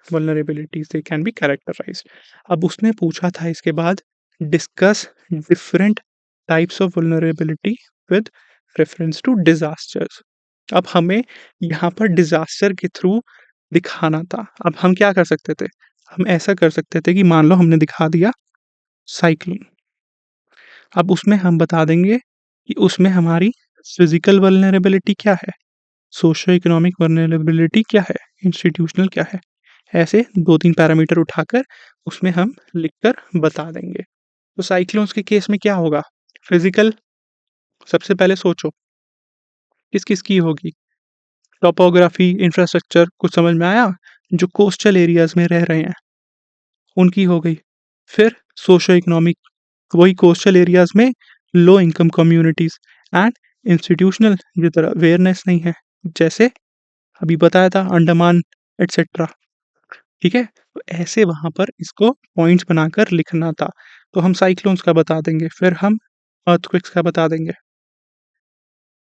A: vulnerabilities, they can be characterised. अब उसने पूछा था इसके बाद, discuss different types of vulnerability with reference to disasters. अब हमें यहाँ पर डिजास्टर के थ्रू दिखाना था। अब हम क्या कर सकते थे, हम ऐसा कर सकते थे कि मान लो हमने दिखा दिया साइक्लोन, अब उसमें हम बता देंगे कि उसमें हमारी फिजिकल वल्नरेबिलिटी क्या है, सोशो इकोनॉमिक वल्नरेबिलिटी क्या है, इंस्टीट्यूशनल क्या है। ऐसे 2-3 पैरामीटर उठाकर उसमें हम लिखकर बता देंगे। तो साइक्लोन्स के केस में क्या होगा, फिजिकल, सबसे पहले सोचो किस-किस की होगी, टोपोग्राफी, इंफ्रास्ट्रक्चर कुछ समझ में आया, जो कोस्टल एरियाज़ में रह रहे हैं, उनकी हो गई। फिर सोशो इकोनॉमिक, वही कोस्टल एरियाज़ में low income communities and institutional, जिधर अवेयरनेस नहीं है, जैसे अभी बताया था अंडमान एटसेट्रा। ठीक है? तो ऐसे वहाँ पर इसको पॉइंट्स बनाकर लिखना था। तो हम साइक्लोन्स का बता देंगे, फिर हम अर्थक्वेक्स का बता देंगे।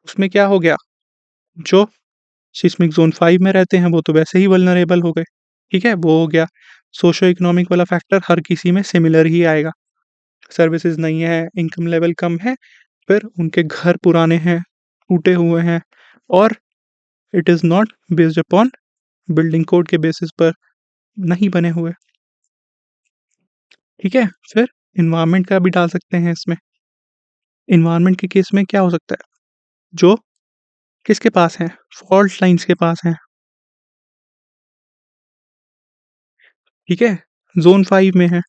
A: उसमें क्या हो गया, जो सिस्मिक ज़ोन 5 में रहते हैं वो तो वैसे ही वल्नरेबल हो गए। ठीक है? वो हो गया। सोशो इकोनॉमिक वाला फैक्टर हर किसी में सिमिलर ही आएगा। सर्विसेज़ नहीं है, इनकम लेवल कम है, फिर उनके घर पुराने हैं, टूटे हुए हैं और it is not based upon building code के बेसिस पर नहीं बने हुए। ठीक है? फिर एनवायरनमेंट का भी डाल सकते हैं इसमें। एनवायरनमेंट के केस में क्या हो सकता है? जो किसके पास हैं? फॉल्ट लाइन्स के पास हैं। ठीक है? ज़ोन 5 में है,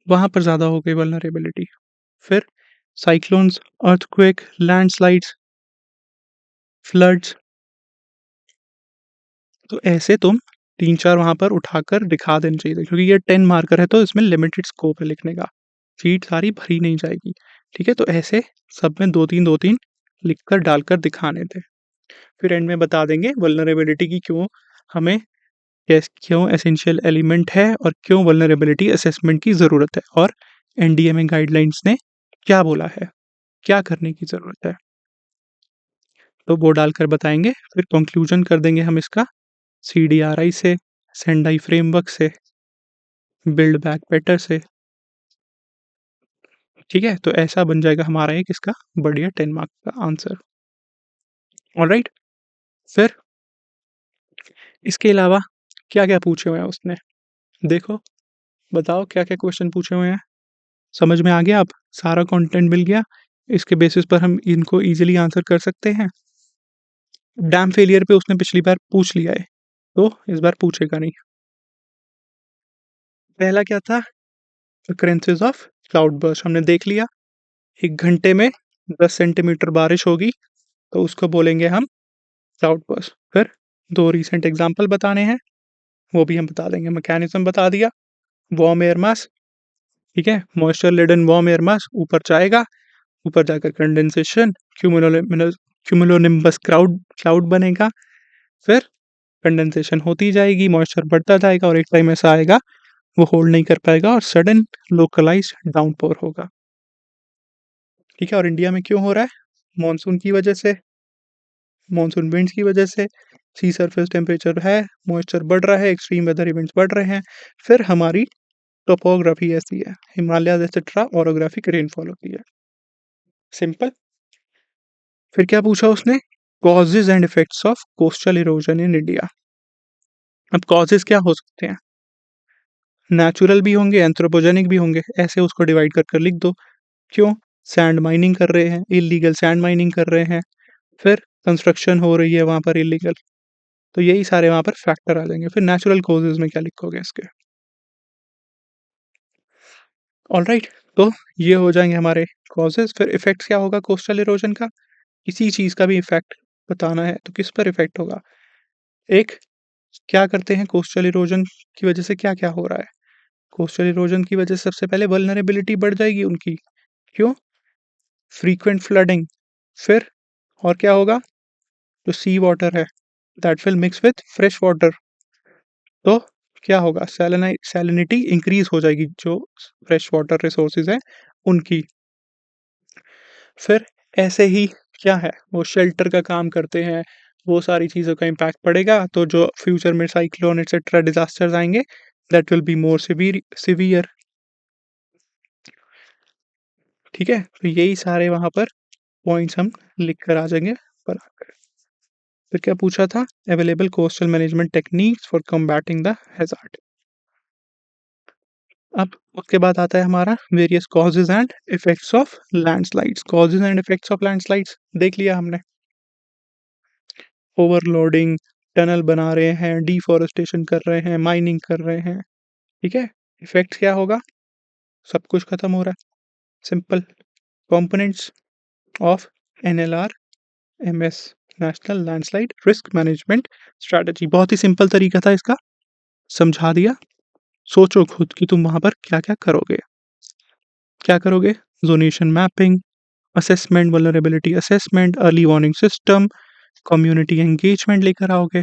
A: वहाँ पर ज़्यादा हो गई वल्नरेबिलिटी। फिर साइक्लोन्स, अर्थक्वेक, लैंडस्लाइड्स, फ्लड्स, तो ऐसे तुम 3-4 वहाँ पर उठाकर दिखा देने चाहिए थे, क्योंकि ये 10 मार्कर है तो इसमें लिमिटेड स्कोप है लिखने का। शीट सारी भरी नहीं जाएगी। ठीक है? तो ऐसे सब में 2-3 लिखकर डालकर दिखाने थे। फिर एंड में बता देंगे वल्नरेबिलिटी की हमें क्यों एसेंशियल एलिमेंट है और क्यों वल्नरेबिलिटी असेसमेंट की ज़रूरत है, और एनडीएमए गाइडलाइंस ने क्या बोला है, क्या करने की ज़रूरत है। तो वो डालकर बताएँगे, फिर कंक्लूजन कर देंगे हम इसका CDRI से, सेंडाई फ्रेमवर्क से, बिल्ड बैक बेटर से। ठीक है? तो ऐसा बन जाएगा हमारा एक इसका बढ़िया 10 मार्क का आंसर। ऑलराइट? फिर इसके अलावा क्या-क्या पूछे हुए हैं उसने? देखो, बताओ क्या-क्या क्वेश्चन पूछे हुए हैं? समझ में आ गया अब? सारा कंटेंट मिल गया? इसके बेसिस पर हम इनको ईज़िली आंसर कर सकते हैं। डैम फेलियर पे उसने पिछली बार पूछ लिया है, तो इस बार पूछेगा नहीं। पहला क्या था? occurrences ऑफ क्लाउड बर्स्ट हमने देख लिया। 1 घंटे में 10 सेंटीमीटर बारिश होगी, तो उसको बोलेंगे हम क्लाउड बर्स्ट। फिर 2 रीसेंट एग्ज़ाम्पल बताने हैं, वो भी हम बता देंगे। मैकेनिज़्म बता दिया, वार्म एयर मास, ठीक है? Moisture laden warm air mass ऊपर जाएगा, ऊपर जाकर कंडेंसेशन, क्यूमुलोनिम्बस क्राउड क्लाउड बनेगा। फिर कंडेंसेशन होती जाएगी, मॉइस्चर बढ़ता जाएगा और एक टाइम ऐसा आएगा, वो होल्ड नहीं कर पाएगा और सडन लोकलाइज़्ड डाउनपोर होगा। ठीक है? और इंडिया में क्यों हो रहा है? मॉनसून की वजह से, मॉनसून विंड्स की वजह से, सी सरफेस टेम्परेचर है, मॉइस्चर बढ़ रहा है, एक्सट्रीम वेदर इवेंट्स बढ़ रहे हैं। फिर हमारी टोपोग्राफी ऐसी है, हिमालयाज़ एक्सेट्रा ओरोग्राफिक रेनफॉल होती है। सिंपल। फिर क्या पूछा उसने? Causes and effects of coastal erosion in India. अब कॉजेज़ क्या हो सकते हैं? नेचुरल भी होंगे, एंथ्रोपोजेनिक भी होंगे, ऐसे उसको डिवाइड कर लिख दो। क्यों? सैंड माइनिंग कर रहे हैं, इल्लीगल सैंड माइनिंग कर रहे हैं, फिर कंस्ट्रक्शन हो रही है वहाँ पर इल्लीगल, तो यही सारे वहाँ पर फैक्टर आ जाएँगे। फिर नेचुरल कॉजेज़ में क्या लिखोगे इसके? ऑलराइट, तो ये हो जाएँगे हमारे कॉजेज़। फिर इफेक्ट्स क्या होगा कोस्टल इरोजन का? किसी चीज़ का भी इफेक्ट बताना है, तो किस पर इफेक्ट होगा? एक, क्या करते हैं कोस्टल इरोजन की वजह से क्या-क्या हो रहा है? कोस्टल इरोजन की वजह से सबसे पहले वल्नरेबिलिटी बढ़ जाएगी उनकी। क्यों? Frequent flooding. फिर और क्या होगा? जो सी वाटर है that will mix with fresh water, तो क्या होगा? सैलिनिटी इंक्रीज़ हो जाएगी जो फ्रेश वाटर रिसोर्सेज़ हैं उनकी। फिर ऐसे ही क्या है, वो शेल्टर का काम करते हैं, वो सारी चीज़ों का इम्पैक्ट पड़ेगा, तो जो फ्यूचर में साइक्लोन एटसेट्रा डिज़ास्टर्स आएँगे, that will be more severe. ठीक है? तो यही सारे वहाँ पर पॉइंट्स हम लिख कर आ जाएँगे बनाकर। फिर क्या पूछा था? Available coastal management techniques for combating the hazard. अब उसके बाद आता है हमारा various causes and effects of landslides. Causes and effects of landslides देख लिया हमने। ओवरलोडिंग, टनल बना रहे हैं, डिफ़ॉरेस्टेशन कर रहे हैं, माइनिंग कर रहे हैं, ठीक है? इफेक्ट्स क्या होगा? सब कुछ खत्म हो रहा है, simple. Components of NLRMS, national landslide risk management strategy. बहुत ही सिंपल तरीका था इसका, समझा दिया। सोचो खुद कि तुम वहाँ पर क्या-क्या करोगे? क्या करोगे? Zonation mapping, assessment, vulnerability assessment, early warning system, community engagement लेकर आओगे,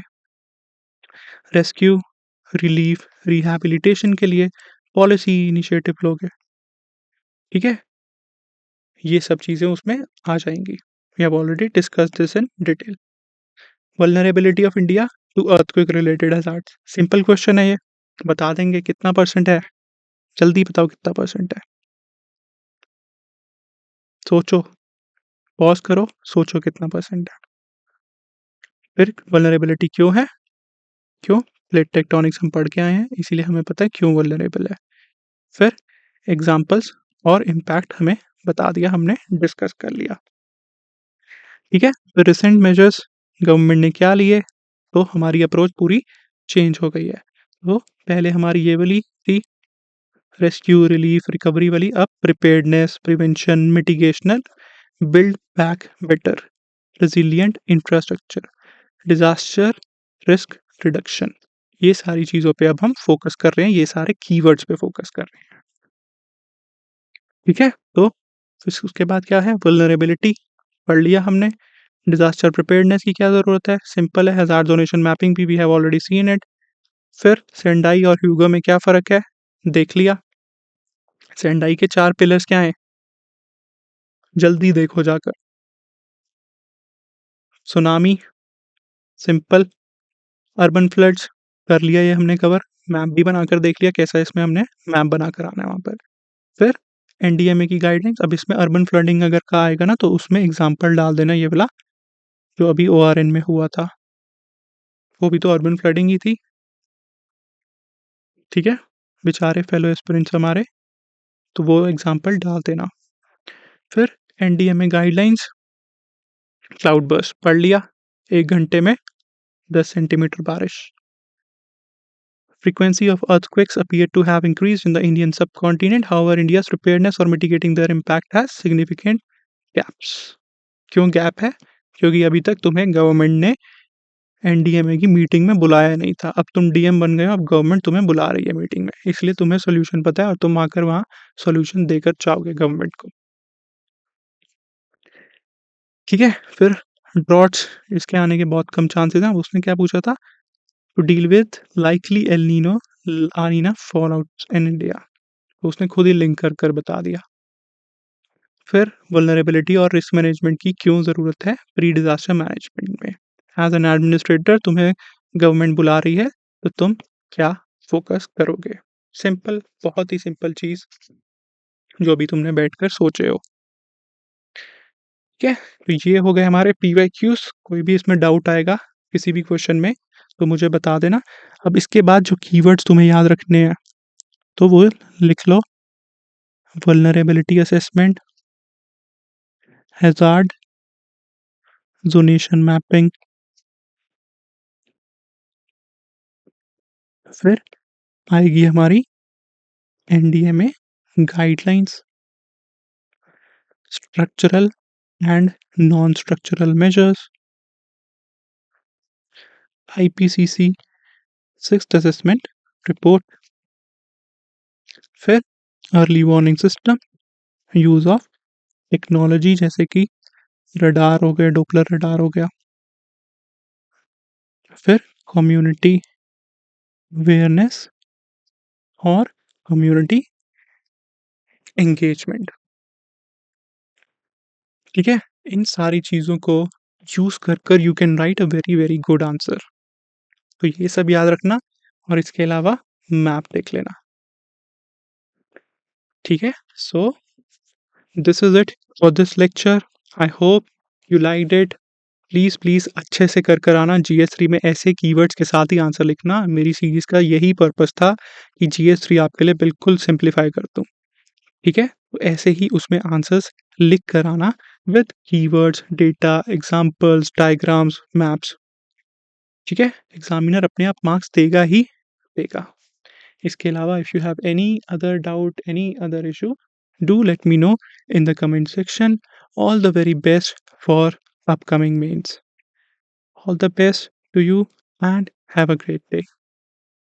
A: रेस्क्यू, रिलीफ, रिहैबिलिटेशन के लिए पॉलिसी इनिशिएटिव लोगे, ठीक है? ये सब चीज़ें उसमें आ जाएँगी। We have already discussed this in detail. Vulnerability of India to earthquake related hazards. Simple question है ये, बता देंगे कितना परसेंट है? जल्दी बताओ कितना परसेंट है? सोचो, पॉज़ करो, सोचो कितना परसेंट है? फिर वल्नरेबिलिटी क्यों है? क्यों? प्लेट टेक्टोनिक्स हम पढ़ के आए हैं, इसीलिए हमें पता है क्यों वल्नरेबल है। फिर एग्ज़ाम्पल्स और इम्पैक्ट हमें बता दिया, हमने डिस्कस कर लिया। ठीक है? तो रिसेंट मेजर्स गवर्नमेंट ने क्या लिए, तो हमारी अप्रोच पूरी चेंज हो गई है। तो पहले हमारी ये वाली थी रेस्क्यू, रिलीफ, रिकवरी वाली, अब preparedness, prevention, mitigational, build back better, resilient infrastructure, disaster risk reduction. ये सारी चीज़ों पे अब हम फ़ोकस कर रहे हैं, ये सारे कीवर्ड्स पे फ़ोकस कर रहे हैं। ठीक है? तो फिर उसके बाद क्या है? वल्नरेबिलिटी पढ़ लिया हमने। डिज़ास्टर प्रिपेयर्डनेस की क्या ज़रूरत है? सिंपल है, हैज़ार्ड ज़ोनेशन मैपिंग भी we have already seen it. फिर सेंडाई और ह्यूगो में क्या फ़र्क है? देख लिया। सेंडाई के 4 पिलर्स क्या हैं? जल्दी देखो जाकर। सुनामी सिंपल, अर्बन फ्लड्स कर लिया ये हमने कवर, मैप भी बनाकर देख लिया कैसा इसमें हमने मैप बनाकर आना है वहाँ पर। फिर एनडीएमए की गाइडलाइंस, अब इसमें अर्बन फ्लडिंग अगर का आएगा ना तो उसमें एग्जाम्पल डाल देना ये वाला जो अभी ओआरएन में हुआ था, वो भी तो अर्बन फ्लडिंग ही थी। ठीक है, बेचारे फेलो एस्पिरेंट्स हमारे, तो वो एग्जाम्पल डाल देना। फिर एनडीएमए गाइडलाइंस, क्लाउड बर्स्ट पढ़ लिया, 1 घंटे में 10 सेंटीमीटर बारिश। Frequency of earthquakes appear to have increased in the Indian subcontinent. However, India's preparedness for mitigating their impact has significant gaps. क्यों गैप है? क्योंकि अभी तक तुम्हें गवर्नमेंट ने एनडीएमए की मीटिंग में बुलाया नहीं था। अब तुम डीएम बन गए हो, अब गवर्नमेंट तुम्हें बुला रही है मीटिंग में, इसलिए तुम्हें सोल्यूशन पता है और तुम आकर वहाँ सोल्यूशन देकर जाओगे गवर्नमेंट को। ठीक है, फिर ड्रॉट्स, इसके आने के बहुत कम चांसेस हैं। उसने क्या पूछा था? To deal with likely El Nino La Nina fall out in India, उसने खुद ही लिंक कर कर बता दिया। फिर वल्नरेबिलिटी और रिस्क मैनेजमेंट की क्यों ज़रूरत है प्री डिजास्टर मैनेजमेंट में। एज एन एडमिनिस्ट्रेटर तुम्हें गवर्नमेंट बुला रही है तो तुम क्या फोकस करोगे? सिंपल, बहुत ही सिंपल चीज़ जो अभी तुमने बैठकर सोचे हो। ठीक है, तो ये हो गए हमारे पीवाईक्यूज। कोई भी इसमें डाउट आएगा किसी भी क्वेश्चन में तो मुझे बता देना। अब इसके बाद जो कीवर्ड्स तुम्हें याद रखने हैं तो वो लिख लो, vulnerability assessment, hazard, zonation mapping, फिर आएगी हमारी NDMA guidelines, structural and non structural measures, IPCC sixth assessment report, फिर early warning system, use of technology जैसे कि रडार हो गया, डोपलर रडार हो गया, फिर कम्युनिटी अवेयरनेस और कम्युनिटी एंगेजमेंट। ठीक है, इन सारी चीज़ों को यूज कर कर you can write a very very good answer. तो ये सब याद रखना और इसके अलावा मैप देख लेना। ठीक है, सो this is it for this lecture. I hope you liked it. Please please अच्छे से कर कर आना। जीएस 3 में ऐसे कीवर्ड्स के साथ ही आंसर लिखना। मेरी सीरीज़ का यही पर्पस था कि जीएस 3 आपके लिए बिल्कुल सिंप्लीफाई कर दूँ। ठीक है, तो ऐसे ही उसमें आंसर्स लिख कर आना with keywords, data, examples, diagrams, maps. ठीक है, एग्जामिनर अपने आप मार्क्स देगा ही देगा। इसके अलावा if you have any other doubt, any other issue, do let me know in the comment section. All the very best for upcoming mains. All the best to you and have a great day.